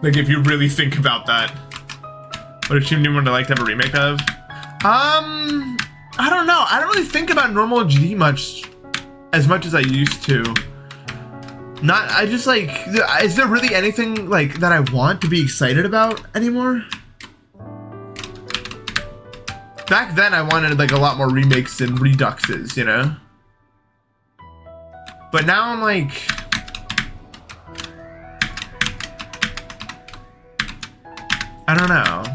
A: Like, if you really think about that. What a team would I like to have a remake of? I don't know. I don't really think about normal GD much as I used to. I just like, is there really anything like that I want to be excited about anymore? Back then I wanted like a lot more remakes and reduxes, you know? But now I'm like, I don't know.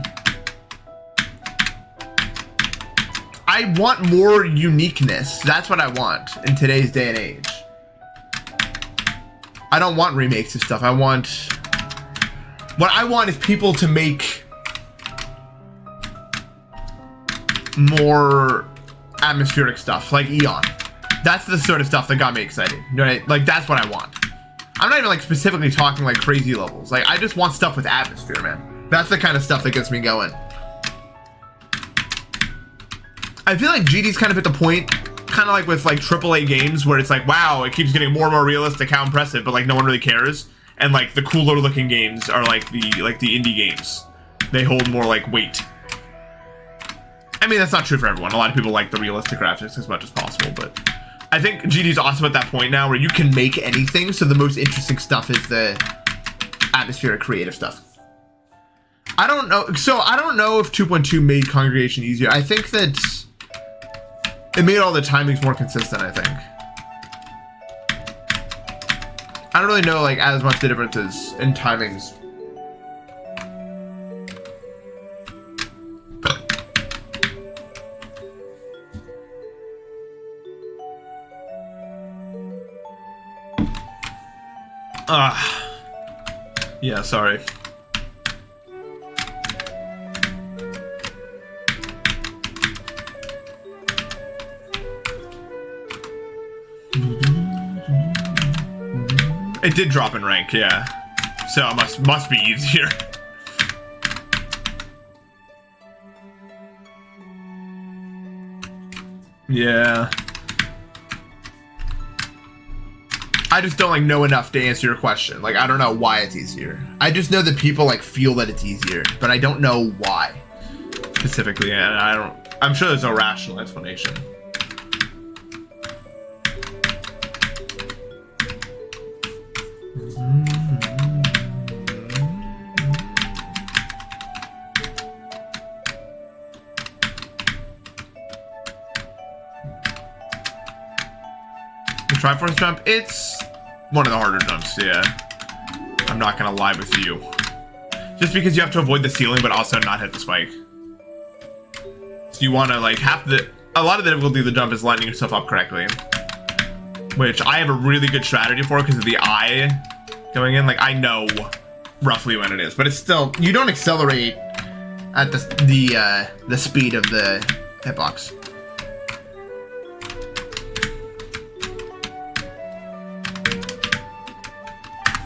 A: I want more uniqueness. That's what I want in today's day and age. I don't want remakes of stuff. What I want is people to make more atmospheric stuff, like Eon. That's the sort of stuff that got me excited. You know what I, like, that's what I want. I'm not even like specifically talking like crazy levels. Like, I just want stuff with atmosphere, man. That's the kind of stuff that gets me going. I feel like GD's kind of at the point, kind of like with like AAA games, where it's like, wow, it keeps getting more and more realistic, how impressive, but like no one really cares. And like the cooler looking games are like the indie games. They hold more like weight. I mean, that's not true for everyone. A lot of people like the realistic graphics as much as possible, but I think GD's also at that point now where you can make anything, so the most interesting stuff is the atmospheric creative stuff. I don't know. So I don't know if 2.2 made Congregation easier. I think that it made all the timings more consistent, I think. I don't really know like as much the differences in timings. Yeah, sorry. It did drop in rank, yeah. So it must be easier. Yeah. I just don't like know enough to answer your question. Like, I don't know why it's easier. I just know that people like feel that it's easier, but I don't know why specifically, and I'm sure there's no rational explanation. Triforce jump, it's one of the harder jumps, yeah. I'm not gonna lie with you. Just because you have to avoid the ceiling, but also not hit the spike. So you wanna like a lot of the difficulty of the jump is lining yourself up correctly. Which I have a really good strategy for because of the eye going in. Like I know roughly when it is, but it's still, you don't accelerate at the speed of the hitbox.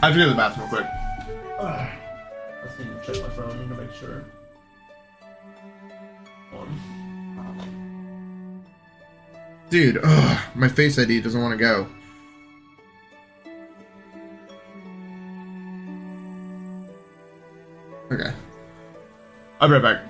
A: I have to go to the bathroom real quick. I just need to check my phone to make sure. Dude, my Face ID doesn't want to go. Okay. I'll be right back.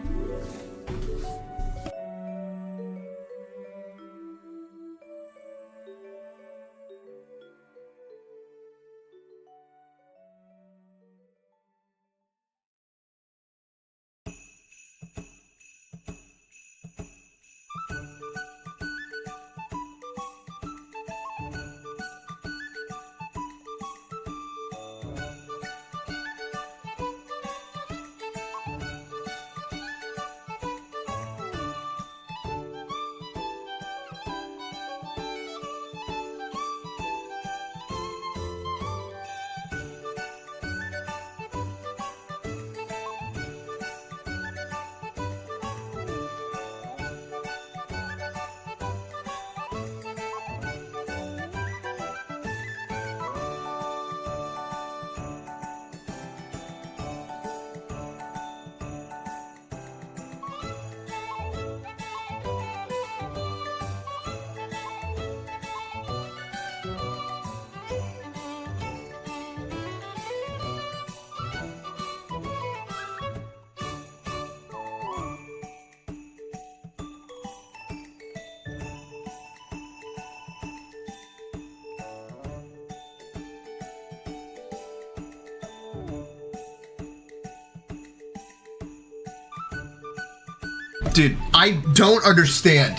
B: Dude, I don't understand.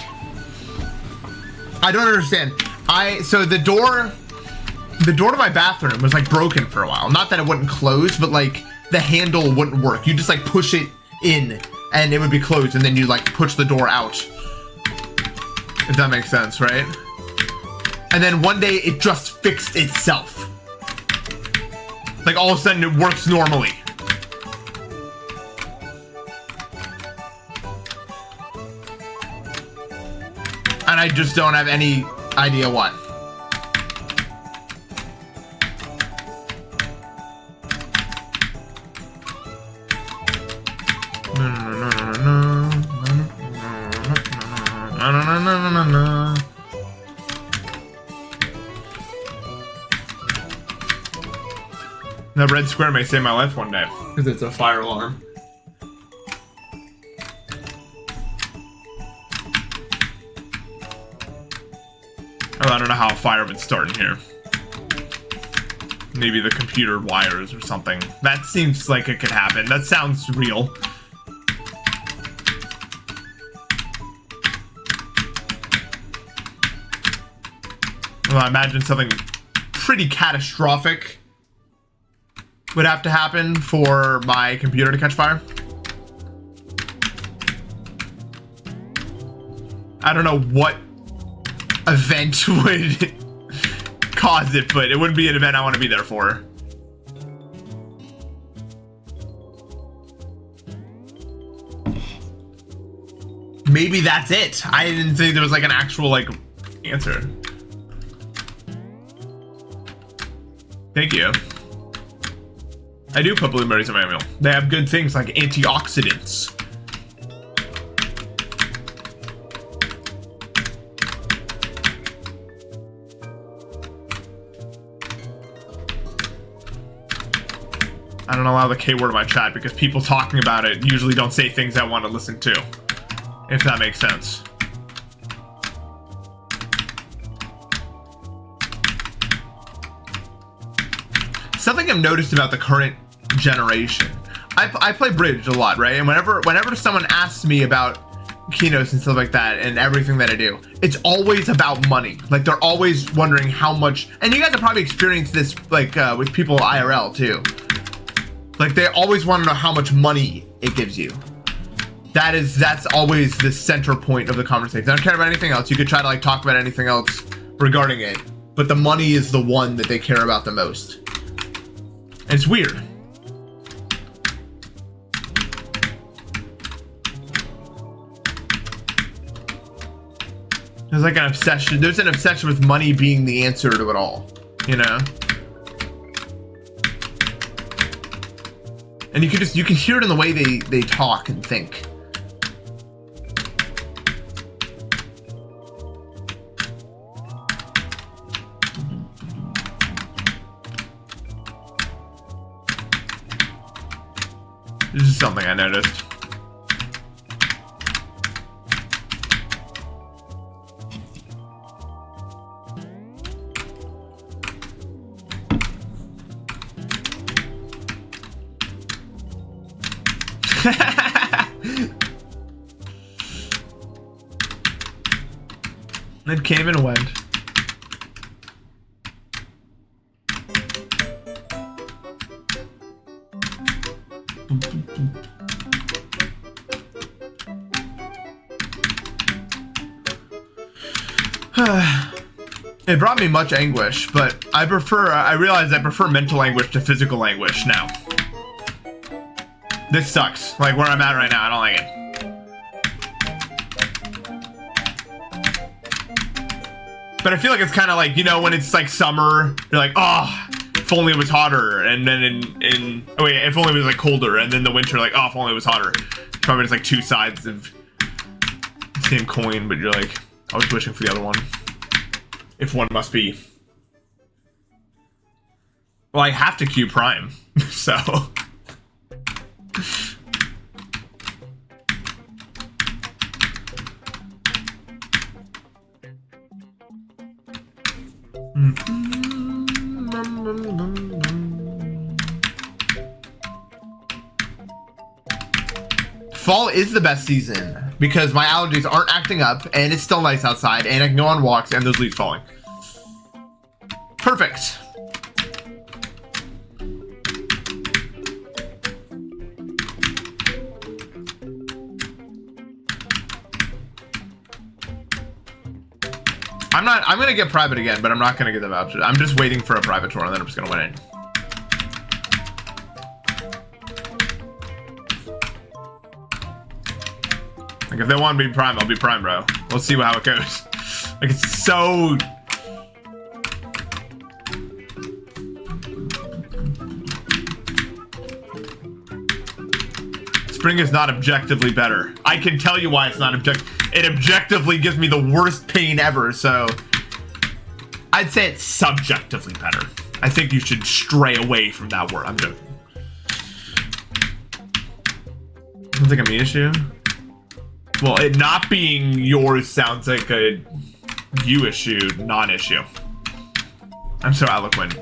B: So the door to my bathroom was like broken for a while. Not that it wouldn't close, but like the handle wouldn't work. You just like push it in and it would be closed, and then you like push the door out. If that makes sense, right? And then one day it just fixed itself. Like all of a sudden it works normally. And I just don't have any idea why. The red square may save my life one day because it's a fire alarm. Oh, I don't know how a fire would start in here. Maybe the computer wires or something. That seems like it could happen. That sounds real. Well, I imagine something pretty catastrophic would have to happen for my computer to catch fire. I don't know what event would cause it, but it wouldn't be an event I want to be there for. Maybe that's it. I didn't think there was like an actual like answer. Thank you. I do put blueberries in my meal. They have good things like antioxidants. I don't allow the K word in my chat because people talking about it usually don't say things I want to listen to. If that makes sense. Something I've noticed about the current generation. I play bridge a lot, right? And whenever someone asks me about keynotes and stuff like that and everything that I do, it's always about money. Like they're always wondering how much, and you guys have probably experienced this like with people IRL too. Like they always want to know how much money it gives you. That's always the center point of the conversation. I don't care about anything else. You could try to like talk about anything else regarding it, but the money is the one that they care about the most. And it's weird. There's like an obsession. There's an obsession with money being the answer to it all, you know? And you can hear it in the way they talk and think. This is something I noticed. It came and went. It brought me much anguish, but I realize I prefer mental anguish to physical anguish now. This sucks. Like where I'm at right now, I don't like it. But I feel like it's kind of like, you know, when it's like summer, you're like, oh, if only it was hotter. And then if only it was like colder. And then the winter, like, oh, if only it was hotter. It's probably just like two sides of the same coin, but you're like, I was wishing for the other one. If one must be. Well, I have to queue Prime, so. Fall is the best season because my allergies aren't acting up and it's still nice outside and I can go on walks and those leaves falling. Perfect. I'm gonna get private again, but I'm not gonna get the voucher. I'm just waiting for a private tour and then I'm just gonna win it. Like if they want to be prime, I'll be prime, bro. We'll see how it goes. Like it's so... Spring is not objectively better. I can tell you why it's not objective. It objectively gives me the worst pain ever, so... I'd say it's subjectively better. I think you should stray away from that word. I'm joking. Sounds like a me issue? Well, it not being yours sounds like a you issue, non-issue. I'm so eloquent.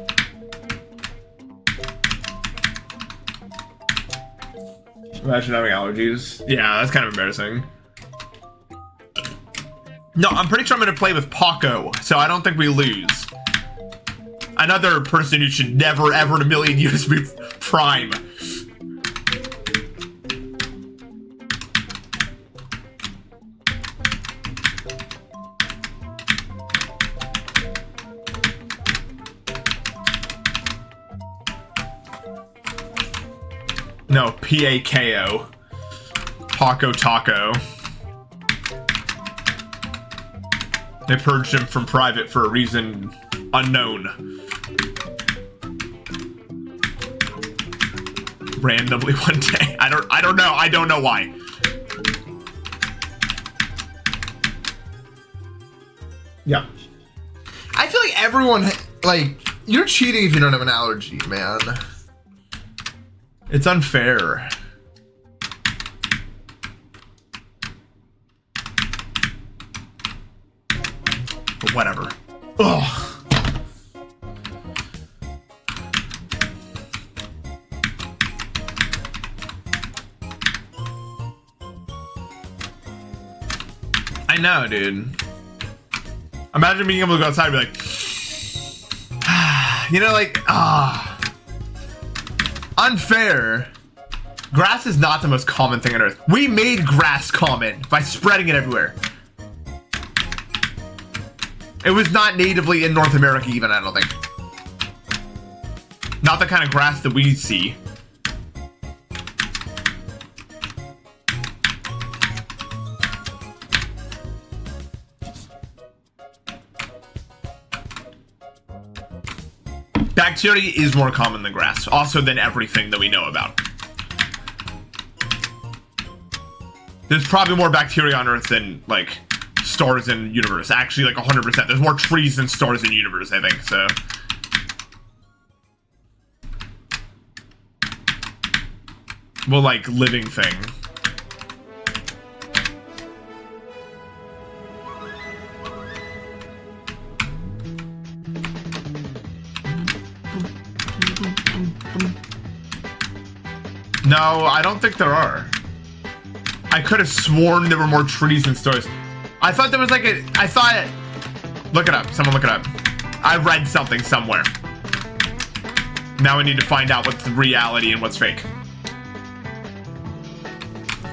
B: Imagine having allergies. Yeah, that's kind of embarrassing. No, I'm pretty sure I'm gonna play with Paco, so I don't think we lose. Another person who should never, ever in a million years be prime. No, P-A-K-O. Paco Taco. They purged him from private for a reason unknown. Randomly one day. I don't know why. Yeah. I feel like everyone, like, you're cheating if you don't have an allergy, man. It's unfair. But whatever. Ugh. I know, dude. Imagine being able to go outside and be like, you know, like, unfair. Grass is not the most common thing on Earth. We made grass common by spreading it everywhere. It was not natively in North America even, I don't think. Not the kind of grass that we see. Bacteria is more common than grass, also than everything that we know about. There's probably more bacteria on Earth than, like, stars in the universe. Actually, like 100%. There's more trees than stars in the universe, I think, so. Well, like, living thing. No, I don't think there are. I could have sworn there were more trees than stars. I thought there was like a... I thought... Look it up. Someone look it up. I read something somewhere. Now I need to find out what's reality and what's fake.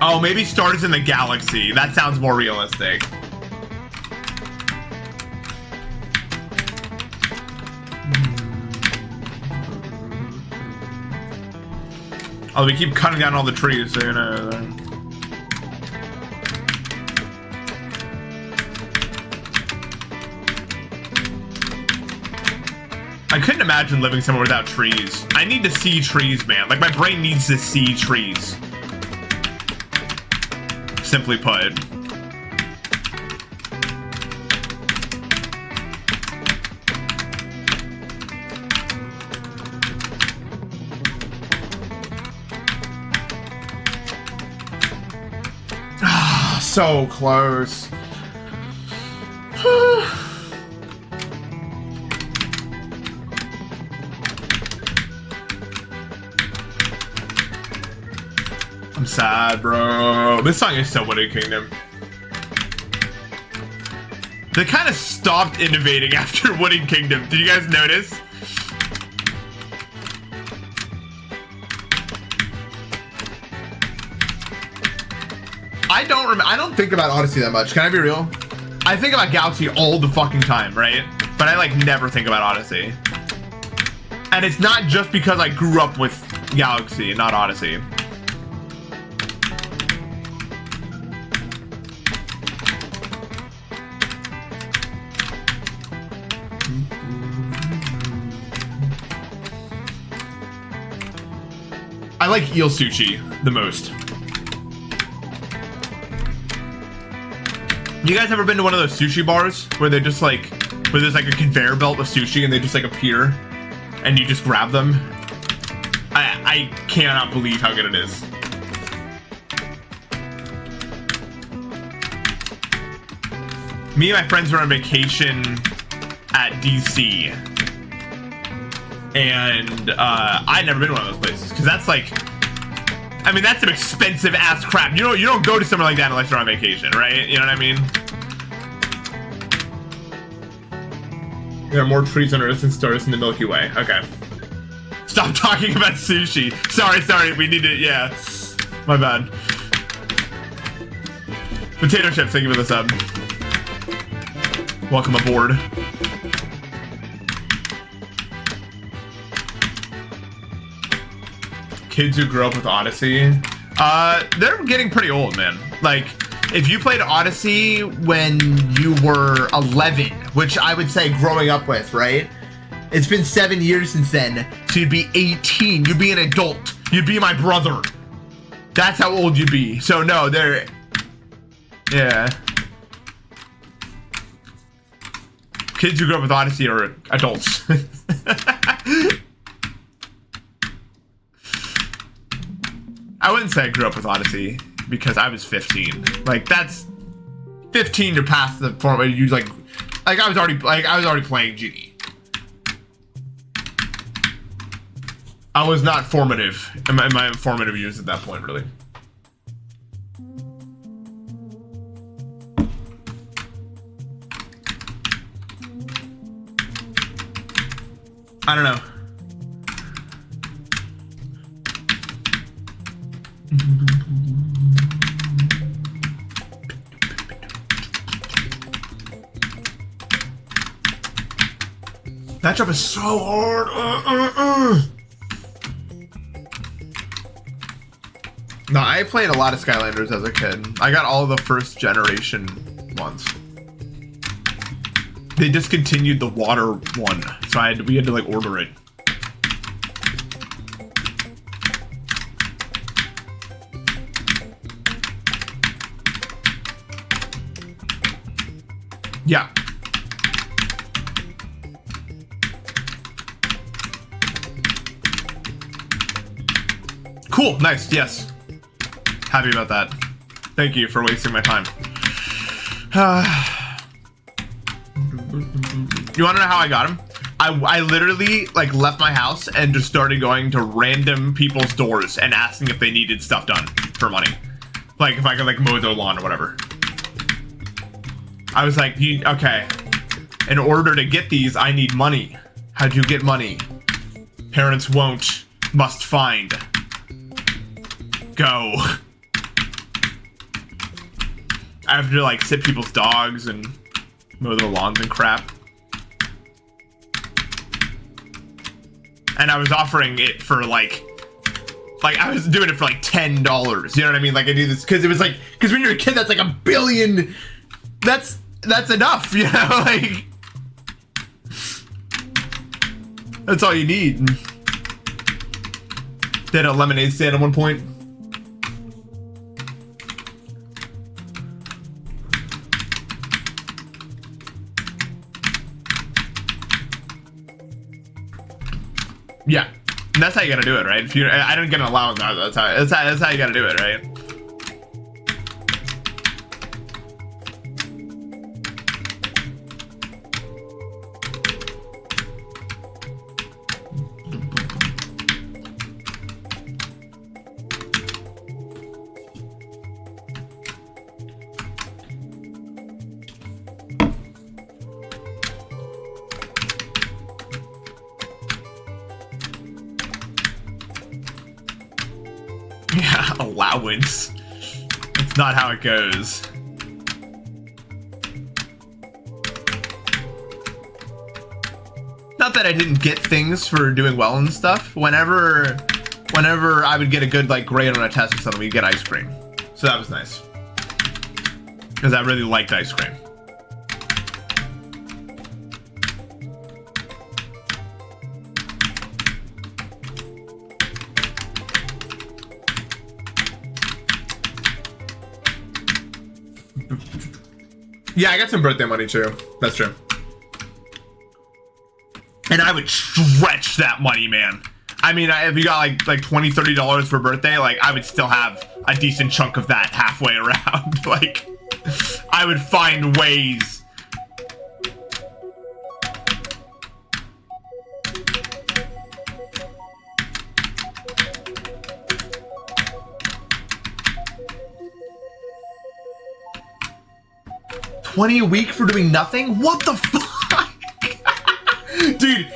B: Oh, maybe stars in the galaxy. That sounds more realistic. Oh, we keep cutting down all the trees, so you know. I couldn't imagine living somewhere without trees. I need to see trees, man. Like, my brain needs to see trees. Simply put. So close. I'm
A: sad, bro. This song is so Wooded Kingdom. They kind of stopped innovating after Wooded Kingdom. Did you guys notice? I don't think about Odyssey that much. Can I be real? I think about Galaxy all the fucking time, right? But I like never think about Odyssey. And it's not just because I grew up with Galaxy and not Odyssey. I like eel sushi the most. You guys ever been to one of those sushi bars where they're just like, where there's like a conveyor belt of sushi and they just like appear and you just grab them? I cannot believe how good it is. Me and my friends were on vacation at DC. And I'd never been to one of those places because that's like, I mean, that's some expensive ass crap. You don't go to somewhere like that unless you're on vacation, right? You know what I mean? There are more trees on Earth than stars in the Milky Way. Okay. Stop talking about sushi. Sorry. We need to, yeah. My bad. Potato Chips, thank you for the sub. Welcome aboard. Kids who grew up with Odyssey, they're getting pretty old, man. Like, if you played Odyssey when you were 11, which I would say growing up with, right? It's been 7 years since then, so you'd be 18. You'd be an adult. You'd be my brother. That's how old you'd be. So no, they're, yeah. Kids who grew up with Odyssey are adults. I wouldn't say I grew up with Odyssey because I was 15. Like, that's 15 to pass the point where you like I was already playing Genie. I was not formative in my formative years at that point, really. I don't know. That jump is so hard. No, I played a lot of Skylanders as a kid. I got all the first generation ones. They discontinued the water one, so we had to like order it. Yeah. Cool, nice, yes. Happy about that. Thank you for wasting my time. You wanna know how I got him? I literally like left my house and just started going to random people's doors and asking if they needed stuff done for money. Like if I could like mow their lawn or whatever. I was like, okay, in order to get these, I need money. How'd you get money? Parents won't, must find. Go. I have to like sit people's dogs and mow their lawns and crap. And I was offering it for like I was doing it for like $10. You know what I mean? Like I do this because it was like, because when you're a kid, that's like $1 billion. That's enough, you know, like that's all you need. They had a lemonade stand at one point. Yeah, and that's how you gotta do it, right? If you, I don't get an allowance. That's how you gotta do it, right? allowance. It's not how it goes.
B: Not that I didn't get things for doing well and stuff. Whenever I would get a good like grade on a test or something, we'd get ice cream. So that was nice. Because I really liked ice cream.
A: Yeah, I got some birthday money too. That's true. And I would stretch that money, man. I mean, if you got like $20, $30 for birthday, like I would still have a decent chunk of that halfway around. Like, I would find ways.
B: $20 a week for doing nothing? What the fuck?
A: Dude,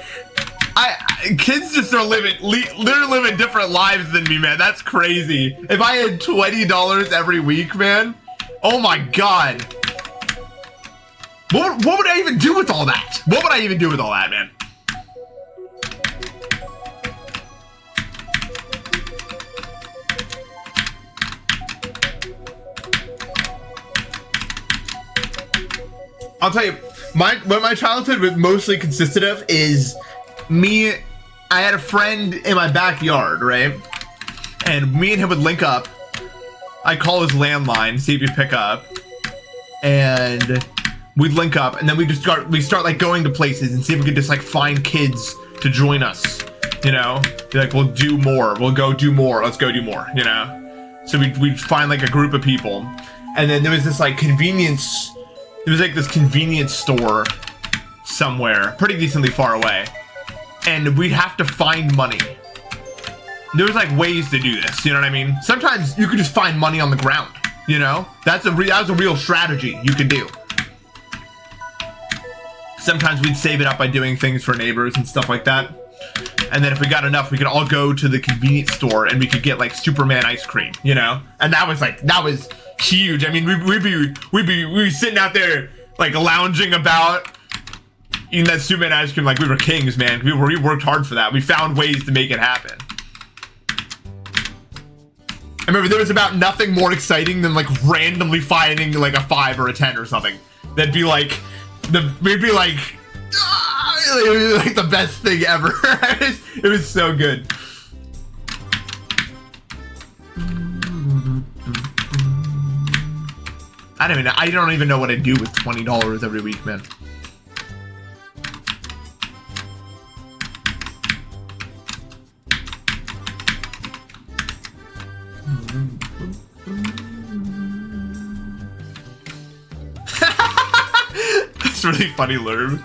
A: kids just are living different lives than me, man. That's crazy.
B: If I had $20 every week, man, oh my god.
A: What would I even do with all that? What would I even do with all that, man? I'll tell you, what my childhood was mostly consisted of is me. I had a friend in my backyard, right? And me and him would link up. I'd call his landline, see if he'd pick up, and we'd link up, and then we start like going to places and see if we could just like find kids to join us. You know, be like, we'll do more. We'll go do more. Let's go do more. You know. So we'd find like a group of people, and then there was this like convenience. There was like this convenience store somewhere, pretty decently far away, and we'd have to find money. There was like ways to do this, you know what I mean? Sometimes you could just find money on the ground, you know? That was a real strategy you could do. Sometimes we'd save it up by doing things for neighbors and stuff like that. And then if we got enough, we could all go to the convenience store and we could get like Superman ice cream, you know? And that was huge. I mean, we'd be sitting out there like lounging about eating that Superman ice cream like we were kings, man. We worked hard for that. We found ways to make it happen. I remember there was about nothing more exciting than like randomly finding like a 5 or a 10 or something. That'd be like we'd be like it was like the best thing ever. It was so good. I don't even know what I'd do with $20 every week, man. That's really funny, Lurb.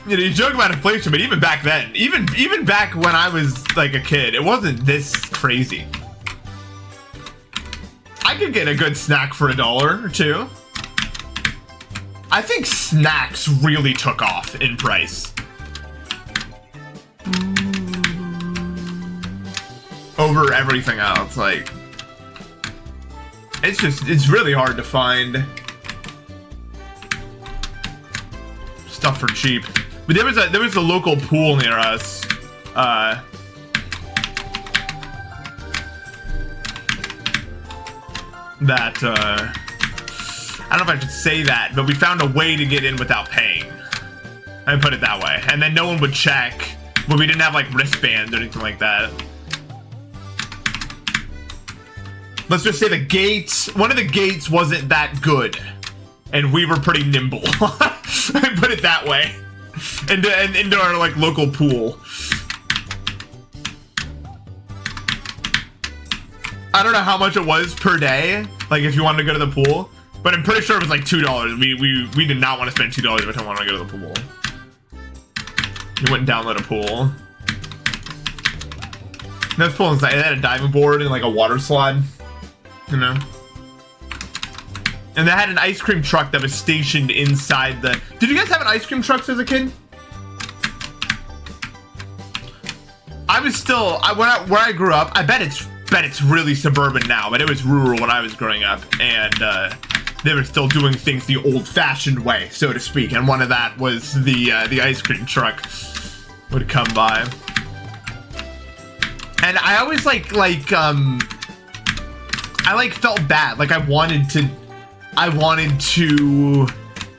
A: You know, you joke about inflation, but even back then, even back when I was like a kid, it wasn't this crazy. I could get a good snack for $1 or $2. I think snacks really took off in price. Over everything else, like it's really hard to find stuff for cheap. But there was a local pool near us. That I don't know if I should say that, but we found a way to get in without paying. I put it that way. And then no one would check, but we didn't have like wristbands or anything like that. Let's just say one of the gates wasn't that good, and we were pretty nimble. I put it that way. Into our like local pool. I don't know how much it was per day, like if you wanted to go to the pool, but I'm pretty sure it was like $2. We did not want to spend $2 every time we wanted to go to the pool. We went and download a pool. That pool inside, it had a diving board and like a water slide, you know. And they had an ice cream truck that was stationed inside the... Did you guys have an ice cream truck as a kid?
B: was still where I grew up. I bet it's really suburban now, but it was rural when I was growing up, and they were still doing things the old-fashioned way, so to speak. And one of that was the ice cream truck would come by, and I always I felt bad. Like I wanted to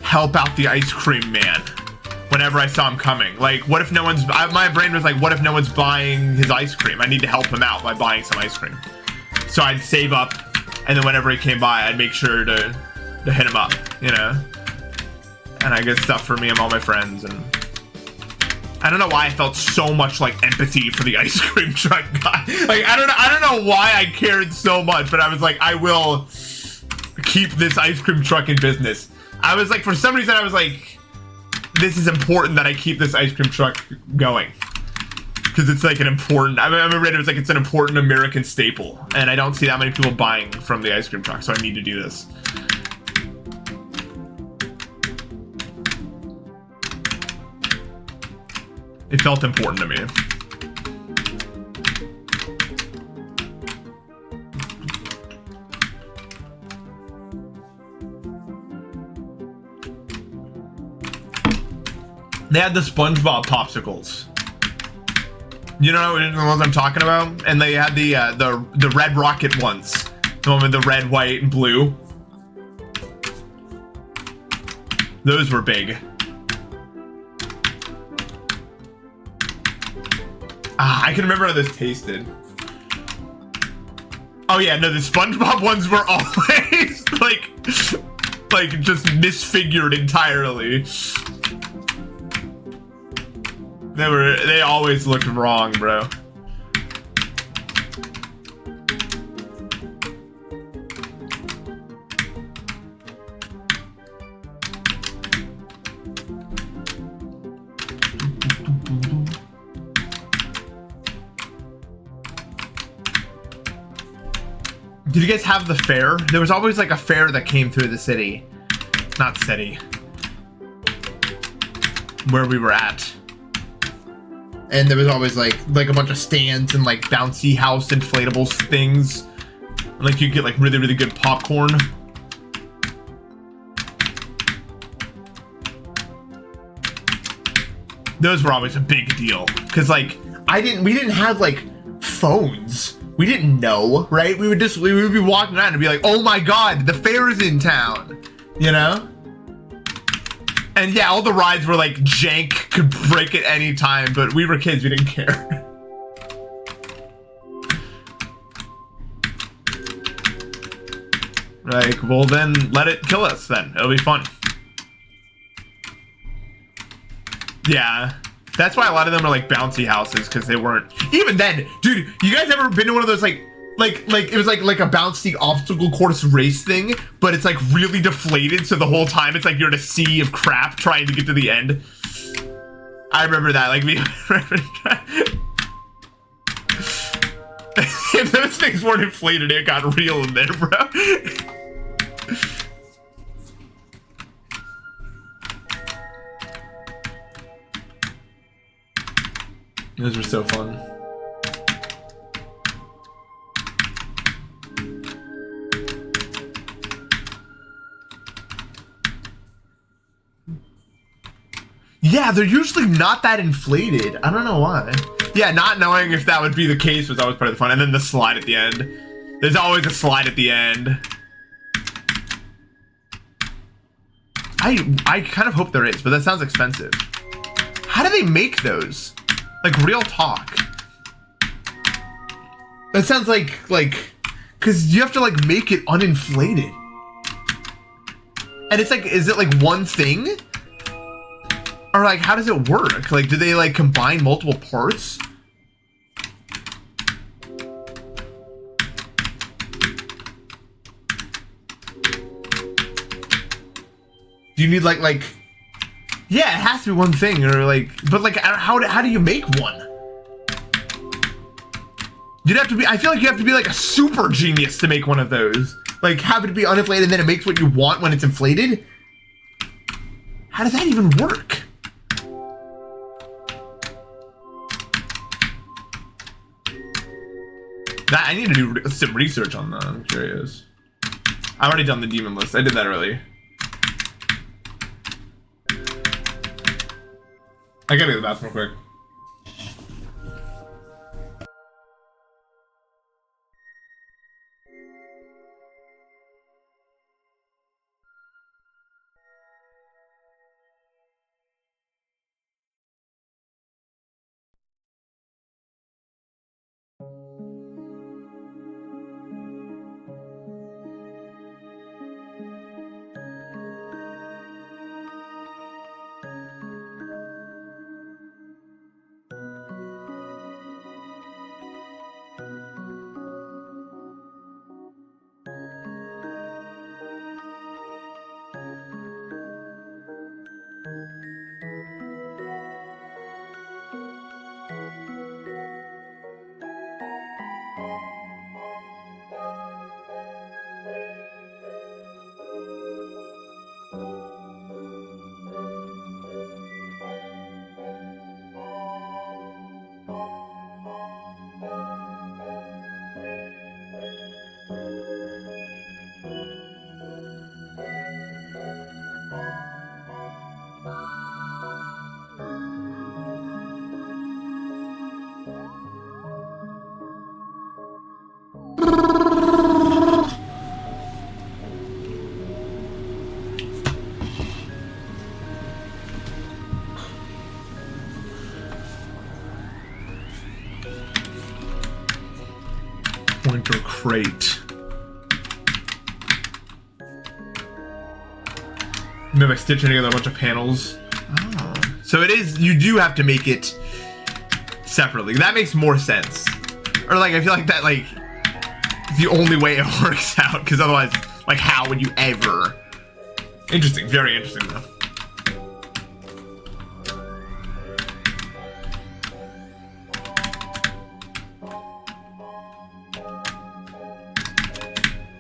B: help out the ice cream man whenever I saw him coming. Like, what if no one's... my brain was like, what if no one's buying his ice cream? I need to help him out by buying some ice cream. So I'd save up, and then whenever he came by, I'd make sure to hit him up, you know? And I get stuff for me and all my friends, and... I don't know why I felt so much, like, empathy for the ice cream truck guy. Like, I don't know why I cared so much, but I was like, I will keep this ice cream truck in business. I was like, for some reason, I was like... This is important that I keep this ice cream truck going, because it's like an important... I remember it was like it's an important American staple, and I don't see that many people buying from the ice cream truck, so I need to do this. It felt important to me. They had the SpongeBob popsicles. You know the ones I'm talking about? And they had the Red Rocket ones. The one with the red, white, and blue. Those were big. I can remember how this tasted. Oh yeah, no, the SpongeBob ones were always like just misfigured entirely. They always looked wrong, bro. Did you guys have the fair? There was always like a fair that came through the city. Not city. Where we were at. And there was always like a bunch of stands and like bouncy house inflatables things. And, like you get like really, really good popcorn. Those were always a big deal. Cause like we didn't have like phones. We didn't know, right? We would be walking around and be like, oh my God, the fair is in town, you know? And yeah, all the rides were like jank, could break at any time, but we were kids, we didn't care. Like, well then, let it kill us then. It'll be fun. Yeah, that's why a lot of them are like bouncy houses, because they weren't. Even then, dude, you guys ever been to one of those like it was like a bouncy obstacle course race thing, but it's like really deflated, so the whole time it's like you're in a sea of crap trying to get to the end. I remember that, like me. If those things weren't inflated, it got real in there, bro. Those were so fun. Yeah, they're usually not that inflated. I don't know why. Yeah, not knowing if that would be the case was always part of the fun. And then the slide at the end. There's always a slide at the end. I kind of hope there is, but that sounds expensive. How do they make those? Like, real talk. That sounds like, because you have to, like, make it uninflated. And it's like, is it, like, one thing? Or, like, how does it work? Like, do they, like, combine multiple parts? Do you need, like... Yeah, it has to be one thing, or, like... But, like, how do you make one? You'd have to be... I feel like you have to be, like, a super genius to make one of those. Like, have it be uninflated, and then it makes what you want when it's inflated? How does that even work? That I need to do some research on that. I'm curious. I've already done the demon list. I did that early. I gotta go to the bathroom real quick. Winter crate. Maybe by stitching together a bunch of panels. Oh. So it is, you do have to make it separately. That makes more sense. Or like, I feel like that like is the only way it works out, because otherwise, like, how would you ever? Interesting, very interesting though.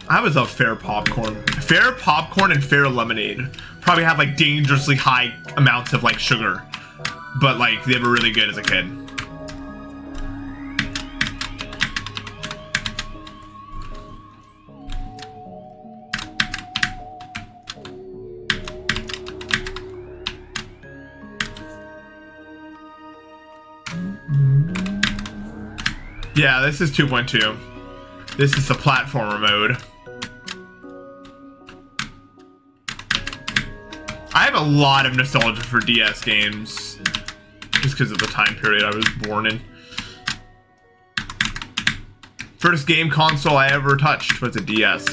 B: I was a fair popcorn. Fair popcorn and fair lemonade probably have like dangerously high amounts of like sugar, but like they were really good as a kid. Yeah, this is 2.2. This is the platformer mode. I have a lot of nostalgia for DS games, just because of the time period I was born in. First game console I ever touched was a DS.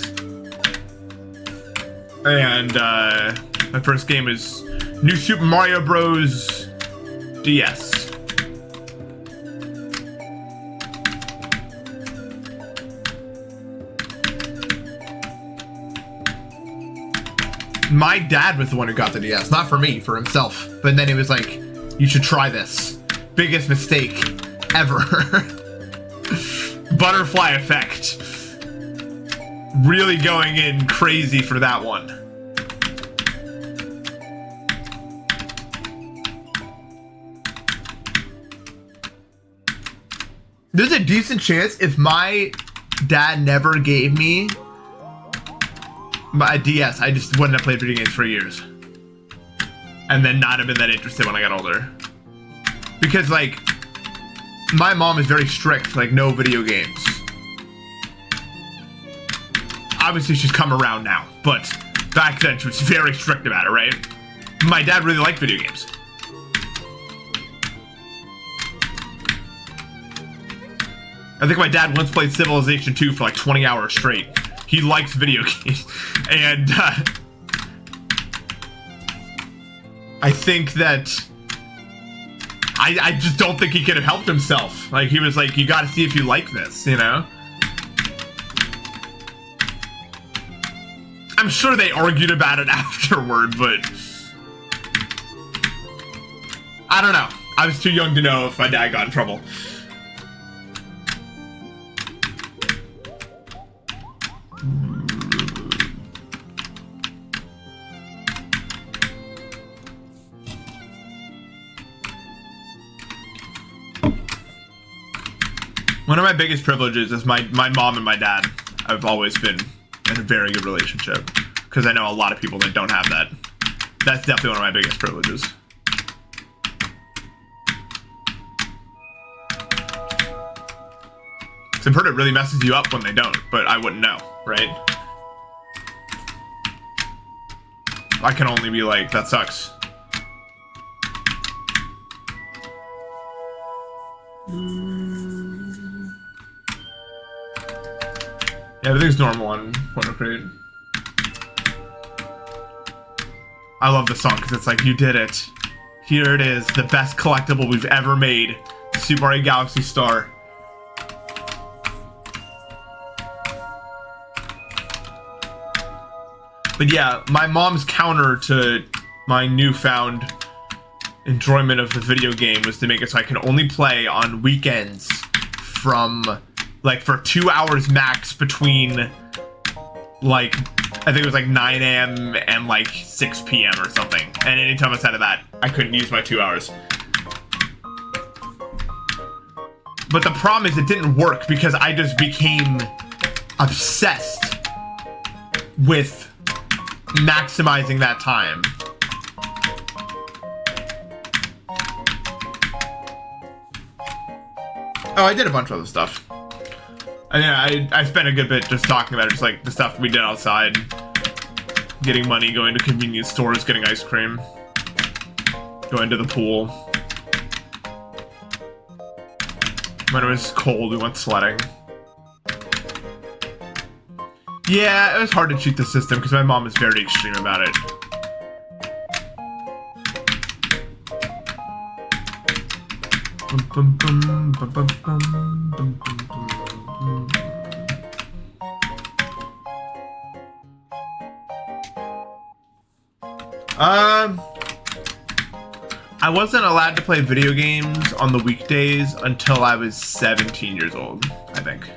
B: And my first game is New Super Mario Bros. DS. My dad was the one who got the DS, not for me, for himself. But then he was like, you should try this. Biggest mistake ever. Butterfly effect. Really going in crazy for that one. There's a decent chance if my dad never gave me a DS, I just wouldn't have played video games for years. And then not have been that interested when I got older. Because, like, my mom is very strict, like, no video games. Obviously, she's come around now, but back then she was very strict about it, right? My dad really liked video games. I think my dad once played Civilization 2 for like 20 hours straight. He likes video games, and I think that I just don't think he could have helped himself. Like, he was like, you gotta see if you like this, you know? I'm sure they argued about it afterward, but I don't know. I was too young to know if my dad got in trouble.
A: One of my biggest privileges is my mom and my dad. I've always been in a very good relationship because I know a lot of people that don't have that. That's definitely one of my biggest privileges. I've heard it really messes you up when they don't, but I wouldn't know, right? I can only be like, that sucks. Yeah, everything's normal on Porno Crate. I love the song because it's like, you did it. Here it is, the best collectible we've ever made. Super Mario Galaxy Star. But yeah, my mom's counter to my newfound enjoyment of the video game was to make it so I can only play on weekends from, like, for 2 hours max between, like, I think it was like 9 a.m. and like 6 p.m. or something. And anytime outside of that, I couldn't use my 2 hours. But the problem is it didn't work because I just became obsessed with maximizing that time. Oh, I did a bunch of other stuff. I spent a good bit just talking about it, just like the stuff we did outside. Getting money, going to convenience stores, getting ice cream. Going to the pool. When it was cold, we went sledding. Yeah, it was hard to cheat the system because my mom is very extreme about it. I wasn't allowed to play video games on the weekdays until I was 17 years old, I think.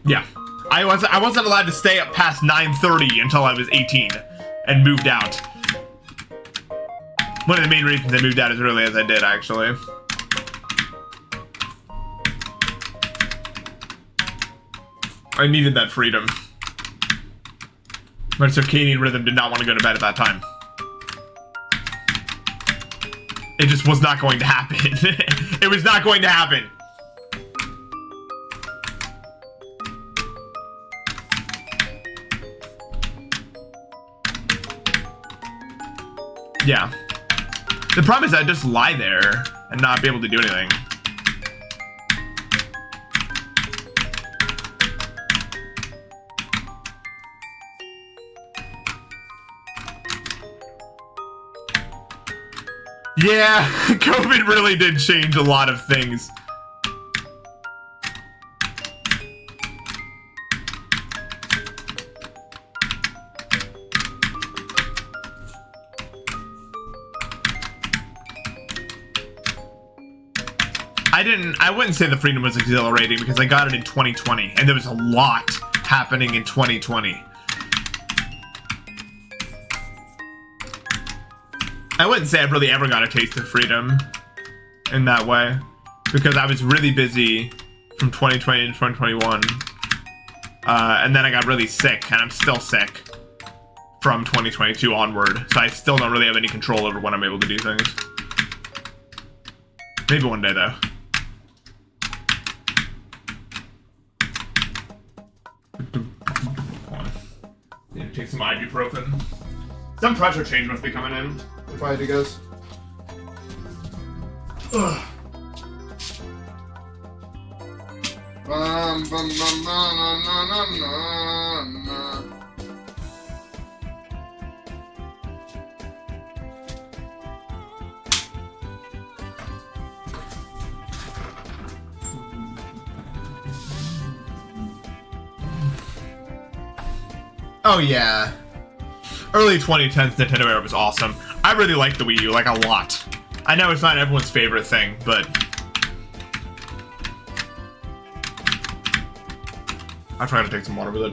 A: Yeah, I wasn't allowed to stay up past 9:30 until I was 18 and moved out. One of the main reasons I moved out as early as I did, actually. I needed that freedom. My circadian rhythm did not want to go to bed at that time. It just was not going to happen. It was not going to happen. Yeah. The problem is I'd just lie there and not be able to do anything. Yeah, COVID really did change a lot of things. I wouldn't say the freedom was exhilarating because I got it in 2020 and there was a lot happening in 2020. I wouldn't say I've really ever got a taste of freedom in that way because I was really busy from 2020 to 2021. And then I got really sick and I'm still sick from 2022 onward. So I still don't really have any control over when I'm able to do things. Maybe one day though. Need to take some ibuprofen. Some pressure change must be coming in, if I had to guess. Ugh. Oh yeah. Early 2010s Nintendo era was awesome. I really liked the Wii U, like, a lot. I know it's not everyone's favorite thing, but I forgot to take some water with it.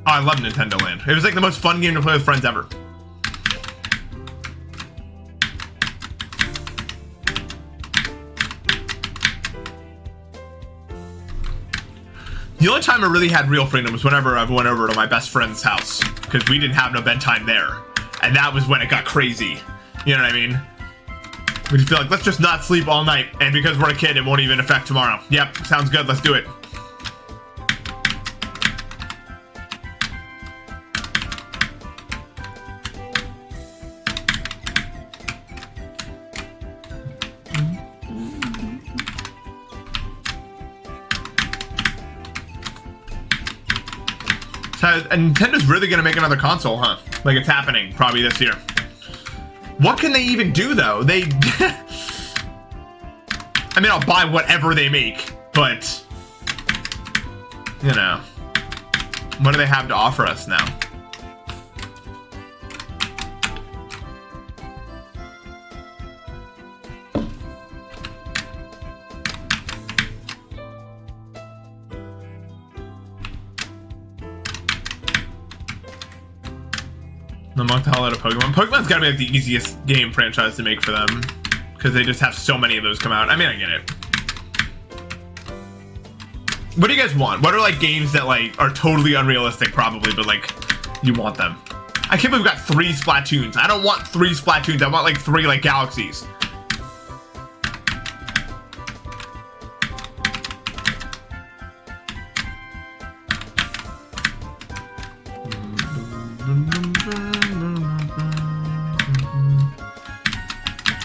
A: Oh, I love Nintendo Land. It was like the most fun game to play with friends ever. The only time I really had real freedom was whenever I went over to my best friend's house, because we didn't have no bedtime there. And that was when it got crazy. You know what I mean? We just feel like, let's just not sleep all night. And because we're a kid, it won't even affect tomorrow. Yep, sounds good. Let's do it. And Nintendo's really gonna make another console, huh? Like, it's happening probably this year. What can they even do though? They I mean, I'll buy whatever they make, but you know, what do they have to offer us now? Among the hell out of Pokemon. Pokemon's gotta be like the easiest game franchise to make for them, because they just have so many of those come out. I mean, I get it. What do you guys want? What are like games that like are totally unrealistic, probably, but like you want them? I can't believe we've got 3 Splatoons. I don't want 3 Splatoons. I want like 3 like Galaxies.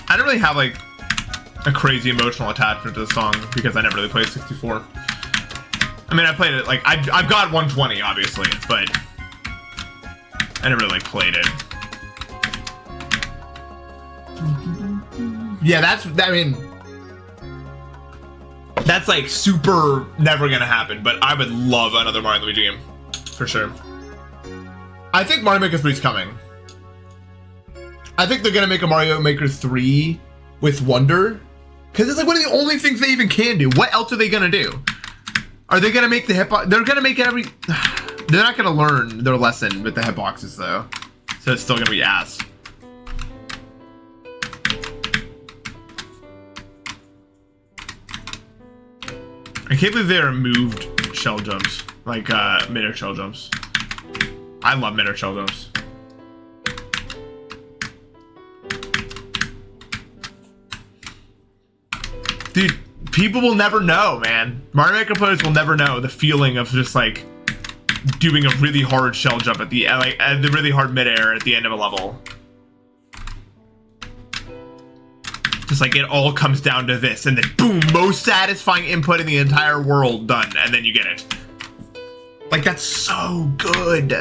A: I don't really have like a crazy emotional attachment to the song because I never really played 64. I mean, I played it like I've got 120 obviously, but I never really like played it. Yeah, I mean, that's like super never gonna happen. But I would love another Mario and Luigi game for sure. I think Mario Maker 3 is coming. I think they're gonna make a Mario Maker 3 with Wonder, because it's like one of the only things they even can do. What else are they gonna do? Are they gonna make the hitbox? They're gonna make every. They're not gonna learn their lesson with the hitboxes though, so it's still gonna be ass. I can't believe they removed shell jumps, like mid-air shell jumps. I love mid-air shell jumps. Dude, people will never know, man. Mario Maker players will never know the feeling of just like doing a really hard shell jump at the really hard midair at the end of a level. Just like it all comes down to this, and then boom, most satisfying input in the entire world done, and then you get it. Like, that's so good.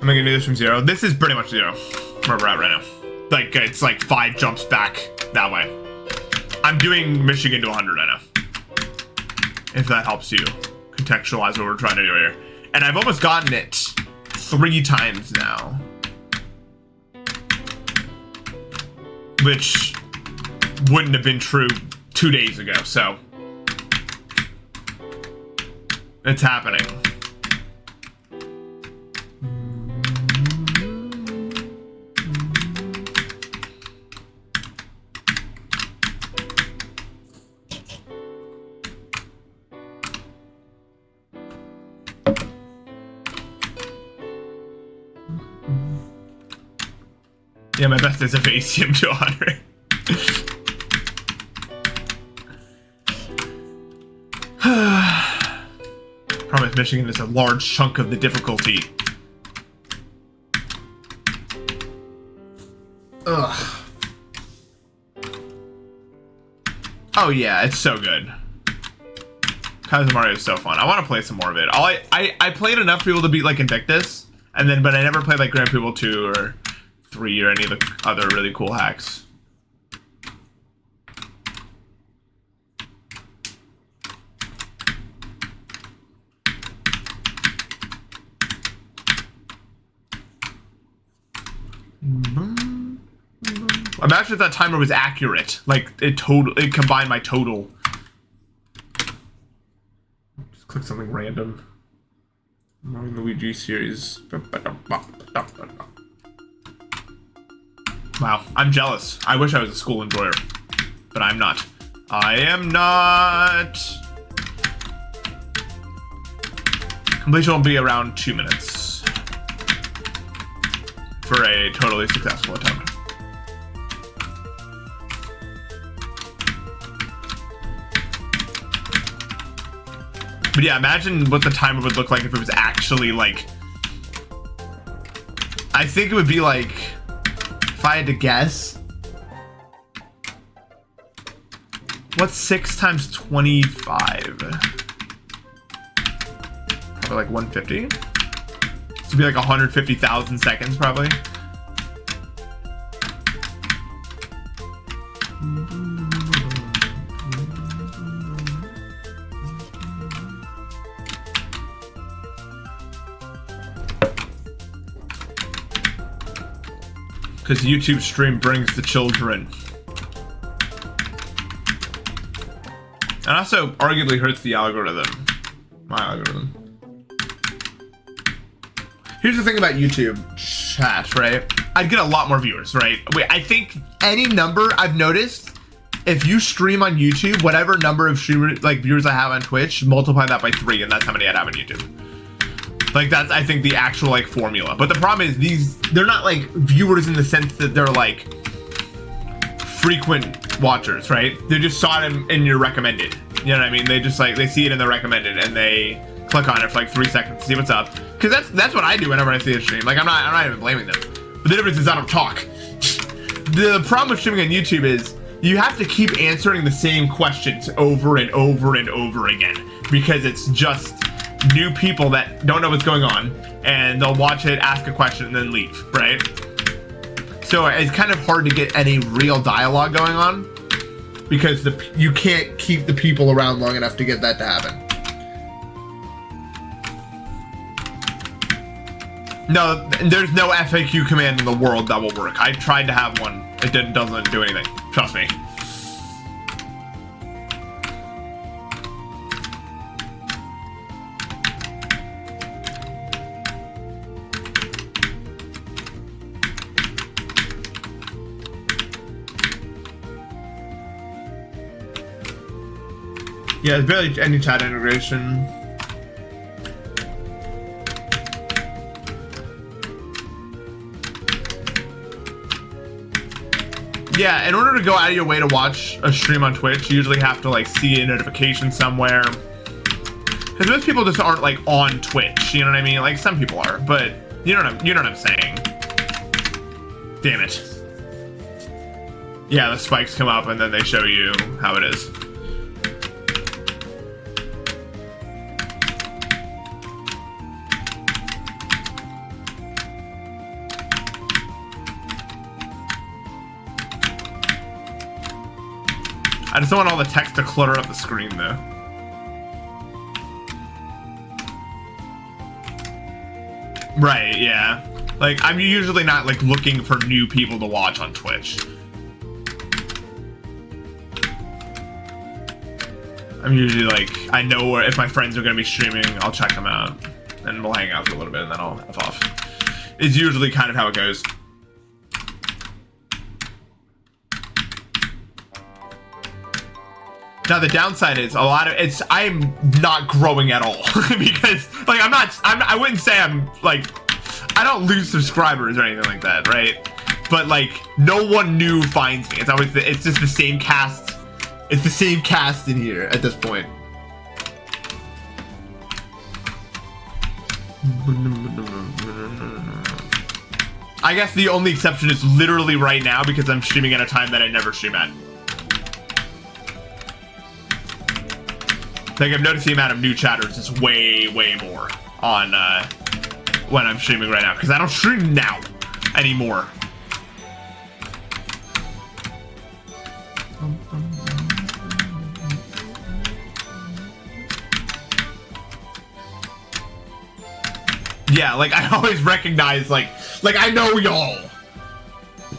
A: Am I gonna do this from 0? This is pretty much 0, where we're at right now. Like, it's like 5 jumps back that way. I'm doing Michigan to 100 right now. If that helps you contextualize what we're trying to do here. And I've almost gotten it 3 times now. Which wouldn't have been true 2 days ago, so. It's happening. Yeah, my best is a ACM to 100. Promise Michigan is a large chunk of the difficulty. Ugh. Oh yeah, it's so good. Kaiser Mario is so fun. I want to play some more of it. I played enough people to beat like Invictus, and then but I never played like Grand Prix 2 or 3 or any of the other really cool hacks.
B: Imagine if that timer was accurate. Like, it combined my total. Just click something random. Mario Luigi series. Wow, I'm jealous. I wish I was a school enjoyer, but I'm not. I am not. Completion will be around 2 minutes for a totally successful attempt. But yeah, imagine what the timer would look like if it was actually like, I think it would be like, if I had to guess, what's 6 times 25? Probably like 150. This would be like 150,000 seconds probably. Because YouTube stream brings the children. And also arguably hurts the algorithm. My algorithm. Here's the thing about YouTube chat, right? I'd get a lot more viewers, right? Wait, I think any number I've noticed, if you stream on YouTube, whatever number of streamers, like viewers I have on Twitch, multiply that by 3, and that's how many I'd have on YouTube. Like, that's, I think, the actual, like, formula. But the problem is they're not, like, viewers in the sense that they're, like, frequent watchers, right? They just saw it in your recommended. You know what I mean? They just, like, they see it in the recommended, and they click on it for, like, 3 seconds to see what's up. Because that's what I do whenever I see a stream. Like, I'm not even blaming them. But the difference is I don't talk. The problem with streaming on YouTube is you have to keep answering the same questions over and over and over again. Because it's just new people that don't know what's going on, and they'll watch it, ask a question, and then leave, right? So it's kind of hard to get any real dialogue going on because you can't keep the people around long enough to get that to happen. No, there's no FAQ command in the world that will work. I tried to have one. It doesn't do anything. Trust me. Yeah, there's barely any chat integration. Yeah, in order to go out of your way to watch a stream on Twitch, you usually have to like see a notification somewhere. Because most people just aren't like on Twitch, you know what I mean? Like some people are, but you know what I'm saying. Damn it. Yeah, the spikes come up and then they show you how it is. I just don't want all the text to clutter up the screen though. Right, yeah. Like, I'm usually not like looking for new people to watch on Twitch. I'm usually like, I know where, if my friends are gonna be streaming, I'll check them out. And we'll hang out for a little bit and then I'll F off. It's usually kind of how it goes. Now the downside is I'm not growing at all because like I wouldn't say I'm like, I don't lose subscribers or anything like that, right? But like no one new finds me. It's just the same cast. It's the same cast in here at this point. I guess the only exception is literally right now because I'm streaming at a time that I never stream at. Like, I've noticed the amount of new chatters is way, way more on when I'm streaming right now. Because I don't stream now anymore. Yeah, like, I always recognize, like I know y'all.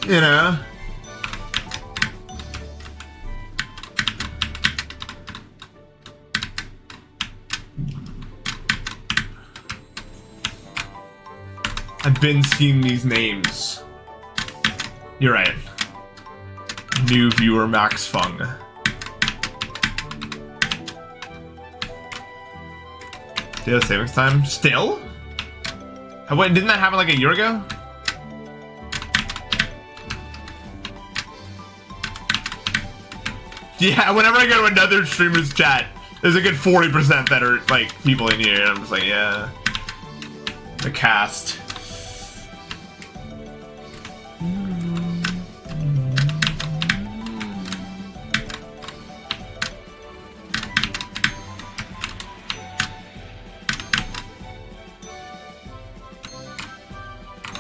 B: You know?
A: I've been seeing these names. You're right. New viewer Max Fung. Data savings time? Still? Didn't that happen like a year ago? Yeah, whenever I go to another streamer's chat, there's a good 40% that are like people in here. And I'm just like, yeah. The cast.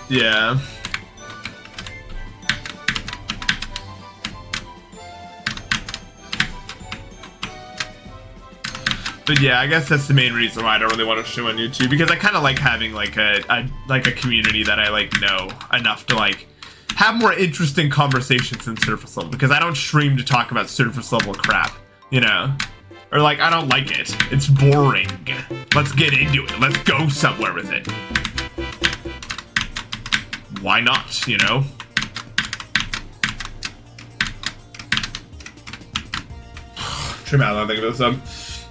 A: Yeah. But yeah, I guess that's the main reason why I don't really want to stream on YouTube, because I kind of like having like a community that I like know enough to like have more interesting conversations than surface level, because I don't stream to talk about surface level crap, you know? Or like, I don't like it. It's boring. Let's get into it. Let's go somewhere with it. Why not, you know? Trim out, I think of this.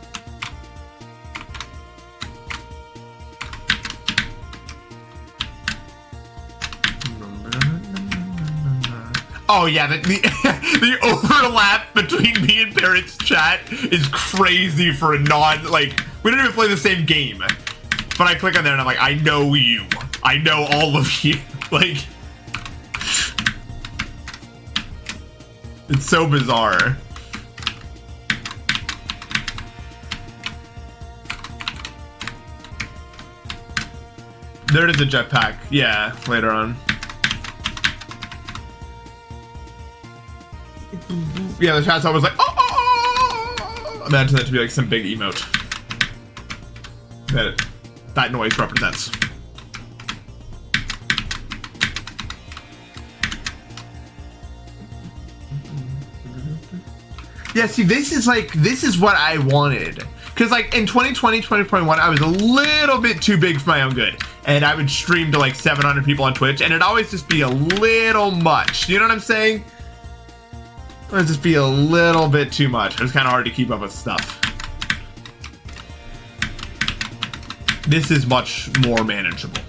A: Oh yeah, the overlap between me and Parrot's chat is crazy for a non, like, we don't even play the same game. But I click on there and I'm like, I know you. I know all of you. Like, it's so bizarre. There is a jetpack. Yeah, later on. Yeah, the chat's always like, oh! Imagine that to be like some big emote that noise represents. Yeah, see, this is what I wanted. Because like in 2020, 2021, I was a little bit too big for my own good. And I would stream to like 700 people on Twitch, and it'd always just be a little much. You know what I'm saying? It would just be a little bit too much. It was kind of hard to keep up with stuff. This is much more manageable.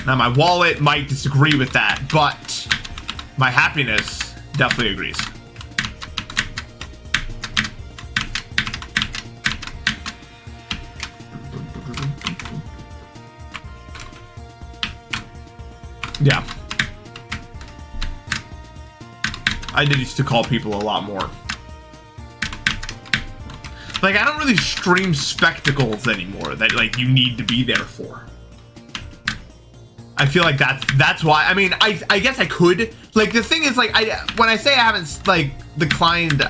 A: Now my wallet might disagree with that, but my happiness definitely agrees. Yeah. I did used to call people a lot more. Like, I don't really stream spectacles anymore that, like, you need to be there for. I feel like that's why. I mean, I guess I could. Like, the thing is, like, when I say I haven't, like, declined,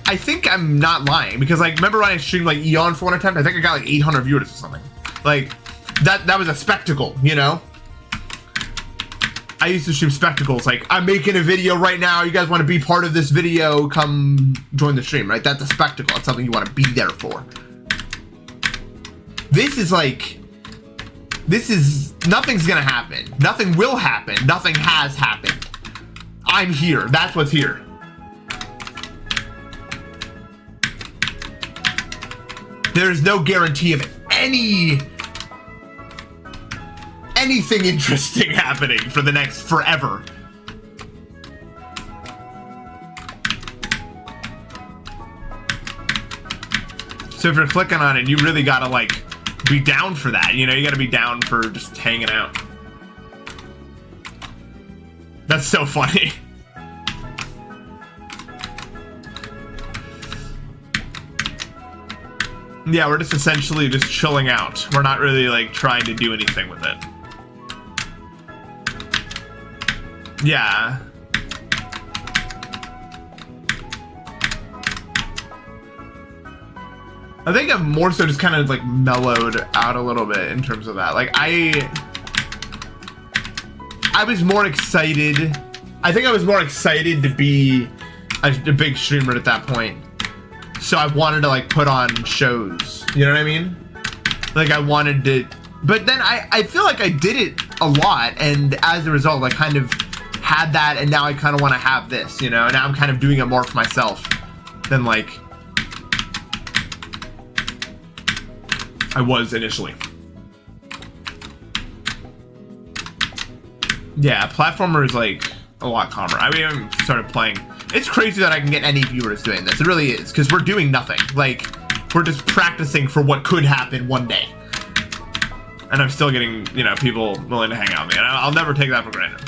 A: I think I'm not lying. Because, like, remember when I streamed, like, Eon for one attempt? I think I got, like, 800 viewers or something. Like, that was a spectacle, you know? I used to stream spectacles, like, I'm making a video right now, you guys want to be part of this video, come join the stream, right? That's a spectacle. It's something you want to be there for. This is like, nothing's gonna happen. Nothing will happen. Nothing has happened. I'm here. That's what's here. There's no guarantee of anything interesting happening for the next forever. So if you're clicking on it, you really gotta like be down for that. You know, you gotta be down for just hanging out. That's so funny. Yeah, we're just essentially just chilling out. We're not really like trying to do anything with it. Yeah. I think I'm more so just kind of like mellowed out a little bit in terms of that. Like I was more excited. I think I was more excited to be a big streamer at that point. So I wanted to like put on shows. You know what I mean? Like I wanted to
B: But then I feel like I did it a lot, and as a result, I kind of had that, and now I kind of want to have this, you know? Now I'm kind of doing it more for myself than like I was initially. Yeah, platformer is like a lot calmer. I haven't started playing. It's crazy that I can get any viewers doing this. It really is, because we're doing nothing. Like, we're just practicing for what could happen one day. And I'm still getting, you know, people willing to hang out with me. And I'll never take that for granted.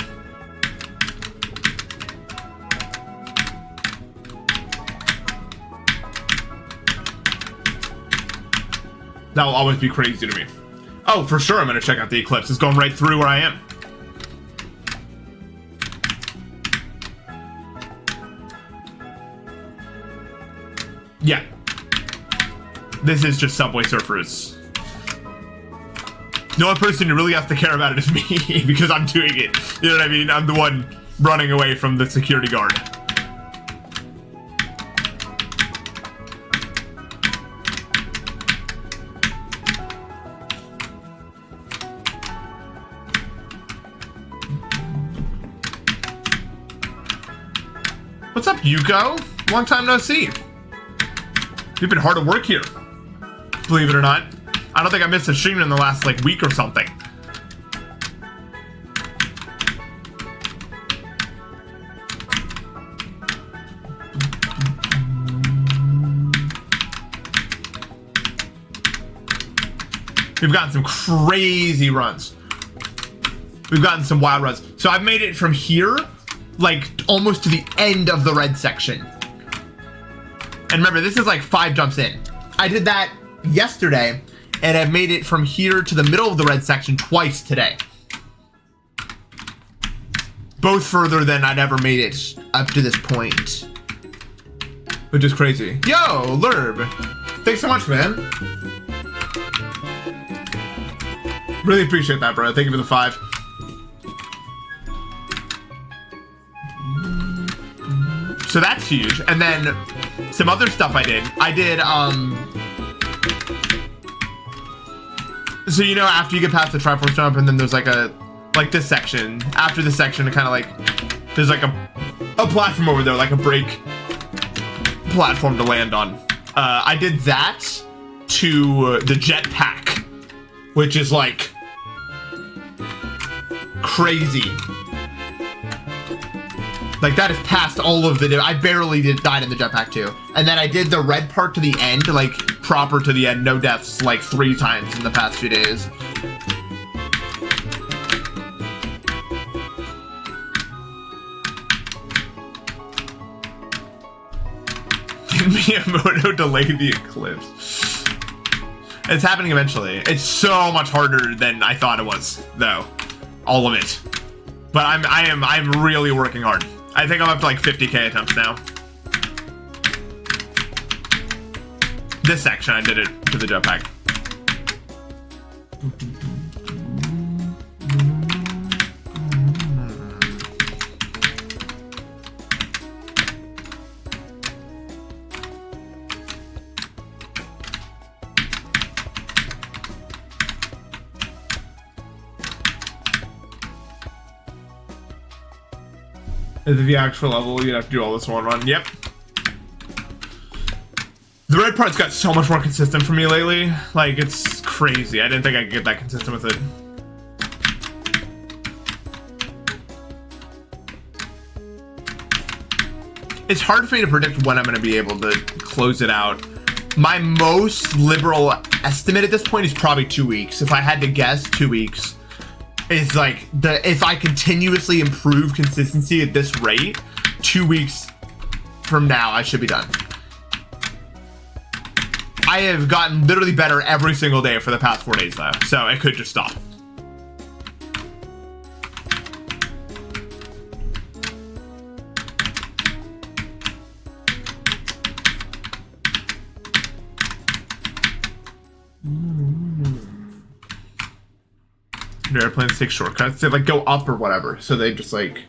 B: That will always be crazy to me. Oh, for sure I'm going to check out the eclipse. It's going right through where I am. Yeah. This is just Subway Surfers. The only person who really has to care about it is me, because I'm doing it. You know what I mean? I'm the one running away from the security guard. What's up, Yuko? Long time no see. You've been hard at work here, believe it or not. I don't think I missed a stream in the last like week or something. We've gotten some crazy runs. We've gotten some wild runs. So I've made it from here, like almost to the end of the red section. And remember, this is like 5 jumps in. I did that yesterday, and I've made it from here to the middle of the red section twice today. Both further than I'd ever made it up to this point. Which is crazy. Yo, Lurb. Thanks so much, man. Really appreciate that, bro. Thank you for the 5. So that's huge. And then some other stuff I did. So you know, after you get past the Triforce jump, and then there's like this section. After this section, it kind of like there's like a platform over there, like a break platform to land on. I did that to the jetpack, which is like crazy. Like, that is past all of the... I barely died in the jetpack, too. And then I did the red part to the end, like, proper to the end. No deaths, like, 3 times in the past few days. Miyamoto delayed the eclipse. It's happening eventually. It's so much harder than I thought it was, though. All of it. But I'm really working hard. I think I'm up to like 50k attempts now. This section, I did it to the jetpack. At the actual level, you'd have to do all this one run. Yep. The red part's got so much more consistent for me lately. Like, it's crazy. I didn't think I could get that consistent with it. It's hard for me to predict when I'm going to be able to close it out. My most liberal estimate at this point is probably 2 weeks. If I had to guess, 2 weeks. It's like, if I continuously improve consistency at this rate, 2 weeks from now, I should be done. I have gotten literally better every single day for the past 4 days, though, so it could just stop. Airplanes take shortcuts. They like go up or whatever, so they just like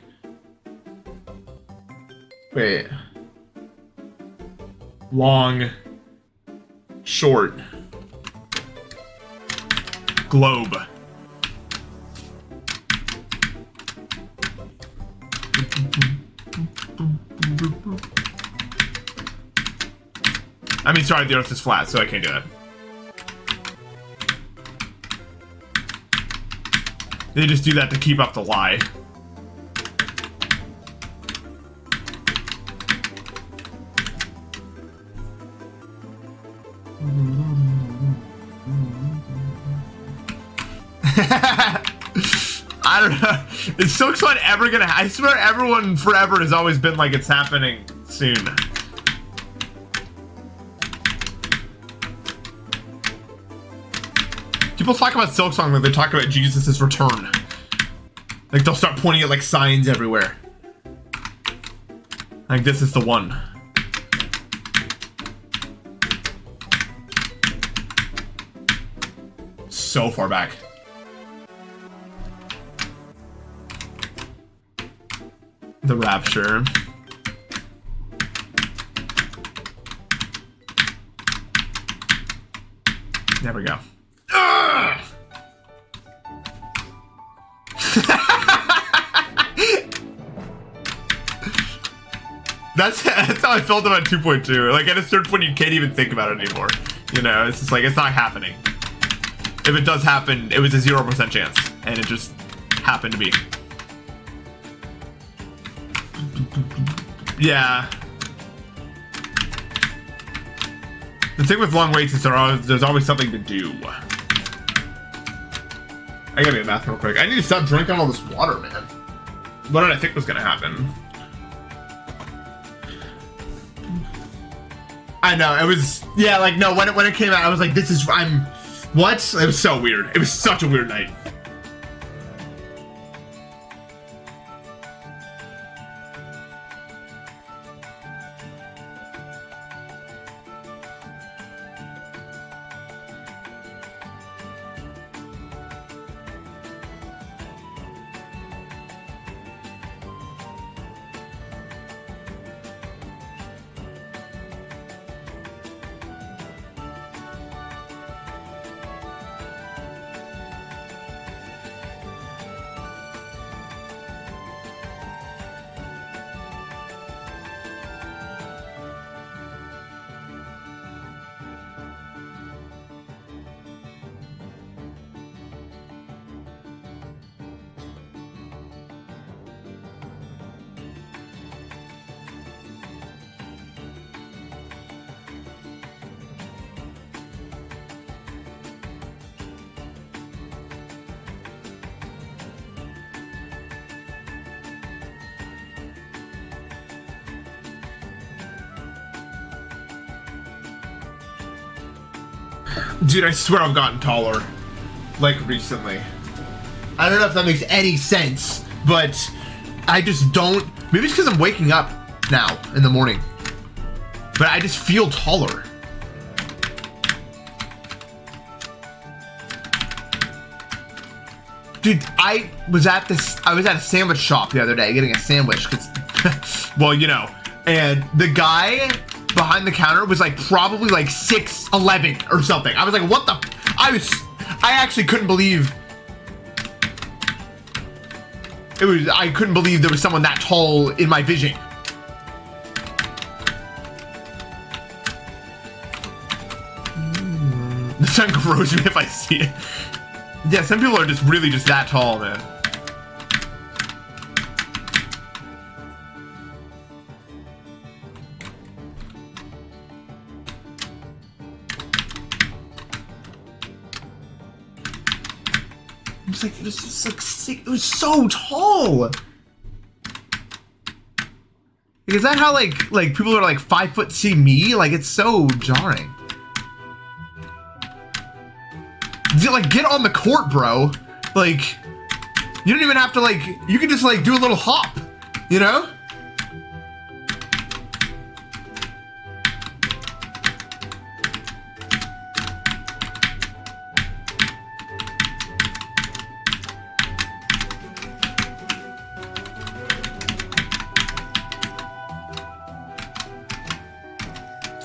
B: wait, long, short.
A: globe. I mean, sorry, the earth is flat, so I can't do that. They just do that to keep up the lie. I don't know. Is Silk Swan ever gonna? I swear, everyone forever has always been like it's happening soon. People talk about Silk Song like they talk about Jesus' return. Like they'll start pointing at like signs everywhere. Like this is the one. So far back. The Rapture. There we go. That's how I felt about 2.2. Like at a certain point, you can't even think about it anymore. You know, it's just like it's not happening. If it does happen, it was a 0% chance, and it just happened to be. Yeah. The thing with long waits is there's always something to do. I gotta get math real quick. I need to stop drinking all this water, man. What did I think was gonna happen? I know, it was, yeah, like, no, when it came out, I was like, this is, what? It was so weird. It was such a weird night. Dude, I swear I've gotten taller. Like, recently. I don't know if that makes any sense, but I just don't. Maybe it's because I'm waking up now in the morning. But I just feel taller. Dude, I was at a sandwich shop the other day getting a sandwich, cause, well, you know, and the guy behind the counter was like probably like 6'11" or something. I was like, what the? I actually couldn't believe it was. I couldn't believe there was someone that tall in my vision. The sun grows me if I see it. Yeah, some people are just really just that tall, man. It was just like sick. It was so tall. Is that how like people are like 5 foot see me? Like it's so jarring. Like get on the court, bro. Like you don't even have to like. You can just like do a little hop, you know?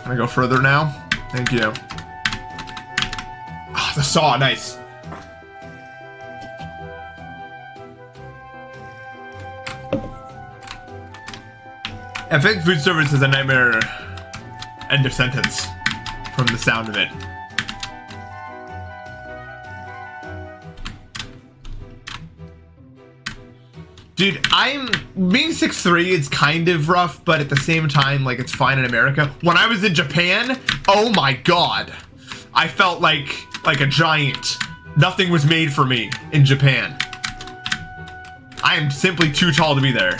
A: Can I go further now? Thank you. Oh, the saw, nice. I think food service is a nightmare. End of sentence. From the sound of it. Dude, being 6'3", it's kind of rough, but at the same time, like, it's fine in America. When I was in Japan, oh my god. I felt like a giant. Nothing was made for me in Japan. I am simply too tall to be there.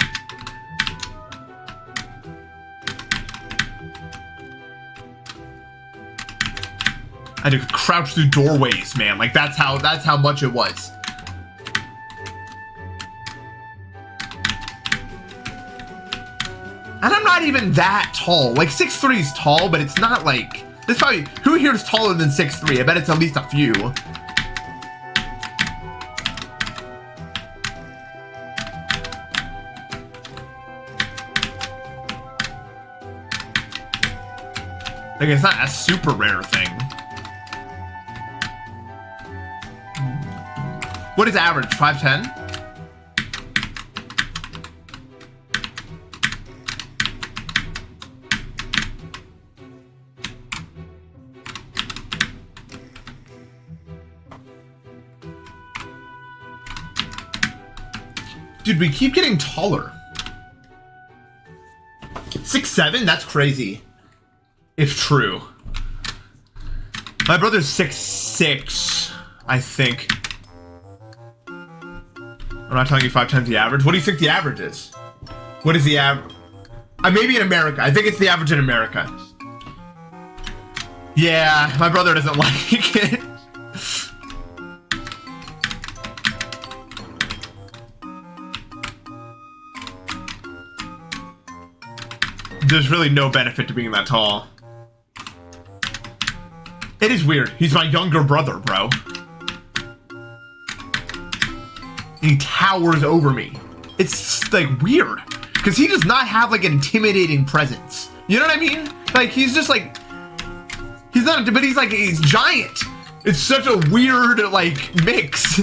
A: I had to crouch through doorways, man. Like, that's how much it was. And I'm not even that tall. Like, 6'3" is tall, but it's not like... There's probably... Who here is taller than 6'3"? I bet it's at least a few. Like, it's not a super rare thing. What is average? 5'10"? Dude, we keep getting taller. 6'7"? That's crazy. If true. My brother's 6'6", I think. I'm not telling you 5 times the average. What do you think the average is? What is the average? Maybe in America. I think it's the average in America. Yeah, my brother doesn't like it. There's really no benefit to being that tall. It is weird. He's my younger brother, bro. He towers over me. It's like weird because he does not have like an intimidating presence. You know what I mean? Like he's just like, he's not, but he's like, he's giant. It's such a weird like mix.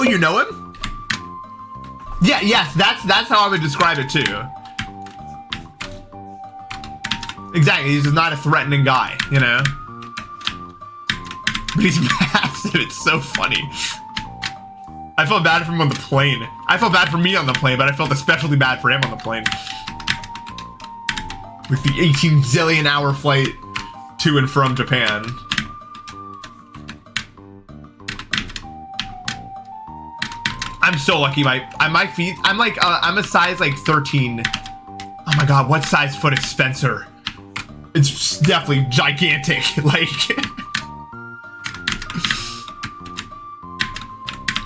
A: Oh, you know him? Yeah, yes, that's how I would describe it too. Exactly, he's just not a threatening guy, you know? But he's massive, it's so funny. I felt bad for him on the plane. I felt bad for me on the plane, but I felt especially bad for him on the plane. With the 18 zillion hour flight to and from Japan. I'm so lucky. My feet. I'm like I'm a size like 13. Oh my god, what size foot is Spencer? It's definitely gigantic. Like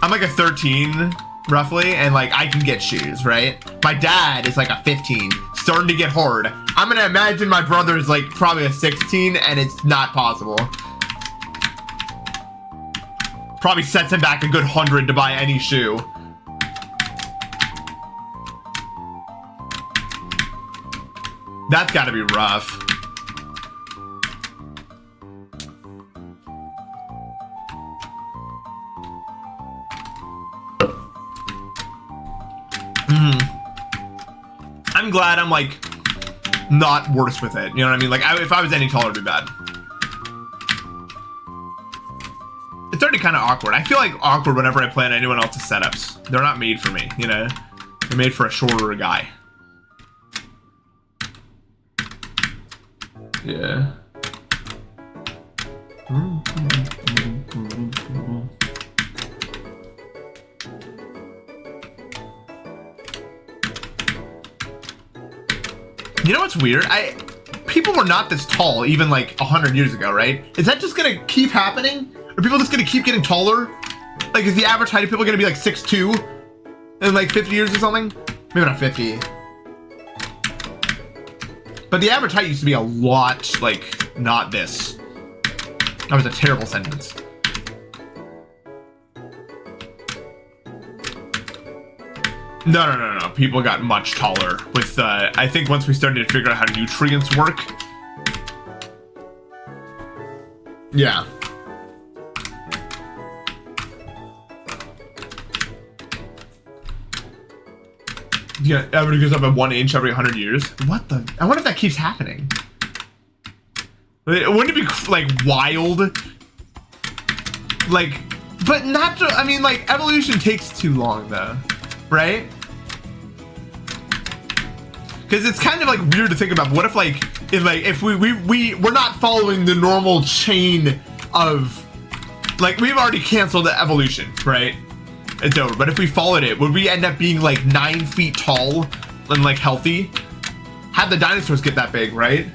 A: I'm like a 13 roughly, and like I can get shoes, right? My dad is like a 15, starting to get hard. I'm gonna imagine my brother is like probably a 16, and it's not possible. Probably sets him back a good 100 to buy any shoe. That's gotta be rough. I'm glad I'm like not worse with it. You know what I mean? Like if I was any taller, it'd be bad. It's already kind of awkward. I feel like awkward whenever I play on anyone else's setups. They're not made for me, you know? They're made for a shorter guy. Yeah. You know what's weird? People were not this tall even like 100 years ago, right? Is that just gonna keep happening? Are people just gonna keep getting taller? Like, is the average height of people gonna be like 6'2" in like 50 years or something? Maybe not 50. But the average height used to be a lot, like, not this. That was a terrible sentence. No. People got much taller with, I think once we started to figure out how nutrients work. Yeah. Yeah, everybody goes up at 1 inch every 100 years. What the? I wonder if that keeps happening. Wouldn't it be, like, wild? Like, but not, I mean, like, evolution takes too long, though. Right? Because it's kind of, like, weird to think about. What if, like, if we're not following the normal chain of, like, we've already canceled the evolution, right? It's over. But if we followed it, would we end up being like 9 feet tall and like healthy? How'd the dinosaurs get that big, right?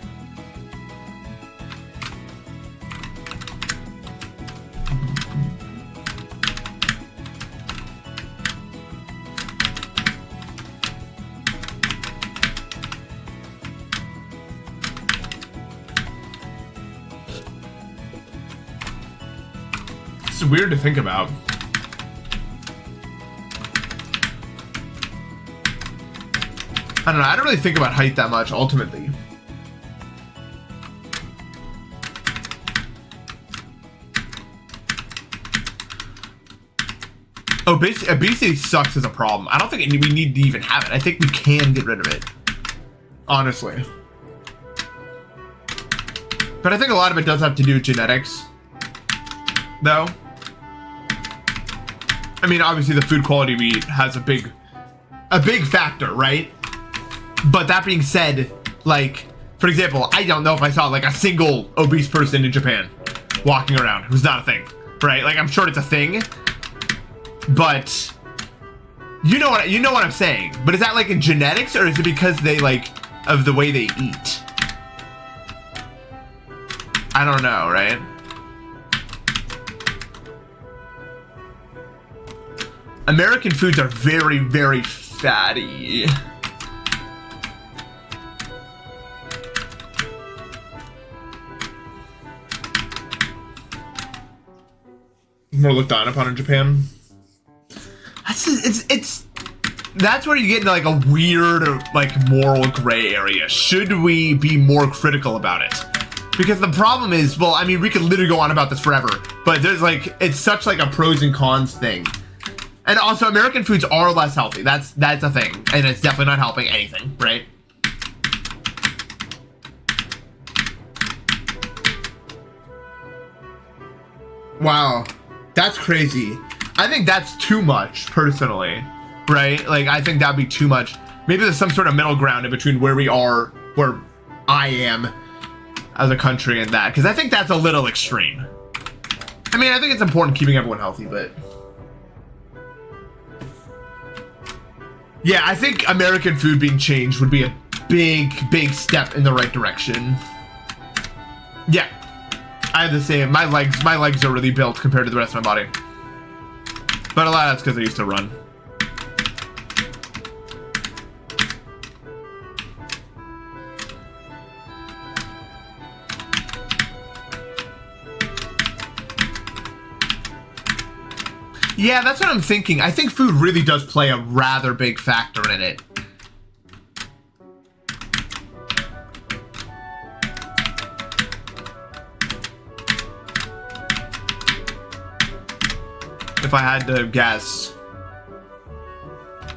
A: It's weird to think about. I don't know, I don't really think about height that much, ultimately. Obesity sucks as a problem. I don't think we need to even have it. I think we can get rid of it. Honestly. But I think a lot of it does have to do with genetics. Though. I mean, obviously the food quality we eat has a big factor, right? But that being said, like, for example, I don't know if I saw like a single obese person in Japan walking around. It was not a thing, right? Like, I'm sure it's a thing, but you know what I'm saying. But is that like in genetics, or is it because they like of the way they eat? I don't know, right? American foods are very, very fatty. More looked down upon in Japan. That's where you get into like a weird, like, moral gray area. Should we be more critical about it? Because the problem is, well, I mean, we could literally go on about this forever, but there's like, it's such like a pros and cons thing. And also, American foods are less healthy. That's a thing, and it's definitely not helping anything, right? Wow. That's crazy. I think that's too much, personally, right? Like, I think that'd be too much. Maybe there's some sort of middle ground in between where we are, where I am as a country, and that, because I think that's a little extreme. I mean, I think it's important keeping everyone healthy, but yeah, I think American food being changed would be a big step in the right direction. Yeah. I have the same. My legs are really built compared to the rest of my body. But a lot of that's because I used to run. Yeah, that's what I'm thinking. I think food really does play a rather big factor in it. If I had to guess.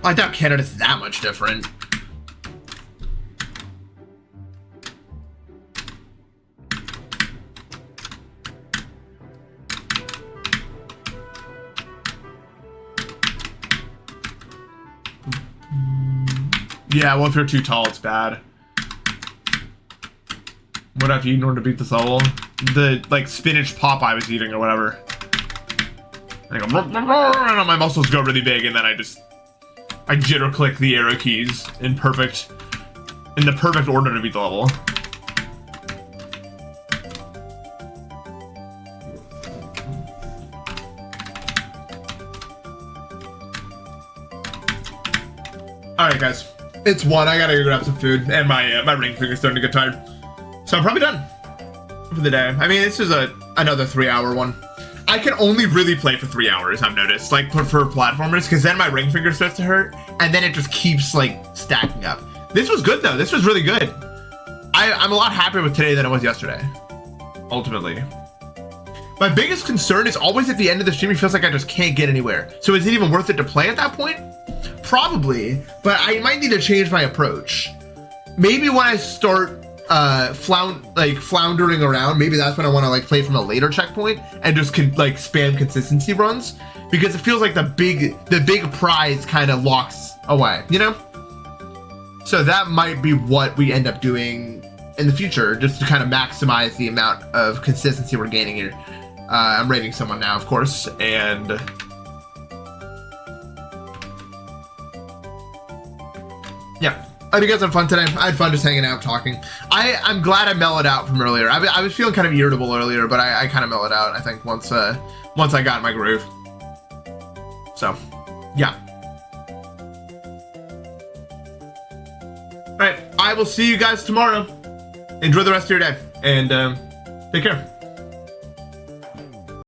A: I doubt Canada's that much different. Yeah, well, if you're too tall, it's bad. What have you eaten in order to beat this level? The, like, spinach pop I was eating or whatever. I go, and my muscles go really big, and then I jitter click the arrow keys in the perfect order to beat the level. Alright, guys. It's 1. I gotta go grab some food, and my ring finger's starting to get tired. So I'm probably done for the day. I mean, this is another 3-hour one.
B: I can only really play for 3 hours, I've noticed, like for platformers, because then my ring finger starts to hurt, and then it just keeps like stacking up. This was good though. This was really good. I'm a lot happier with today than I was yesterday, ultimately. My biggest concern is always at the end of the stream, it feels like I just can't get anywhere. So is it even worth it to play at that point? Probably, but I might need to change my approach. Maybe when I start floundering around, maybe that's when I want to like play from a later checkpoint and just like spam consistency runs, because it feels like the big prize kind of locks away, you know? So that might be what we end up doing in the future, just to kind of maximize the amount of consistency we're gaining here. I'm rating someone now, of course, and yeah. I think you guys had fun today. I had fun just hanging out, talking. I'm glad I mellowed out from earlier. I was feeling kind of irritable earlier, but I kind of mellowed out, I think, once I got in my groove. So, yeah. All right, I will see you guys tomorrow. Enjoy the rest of your day, and take care.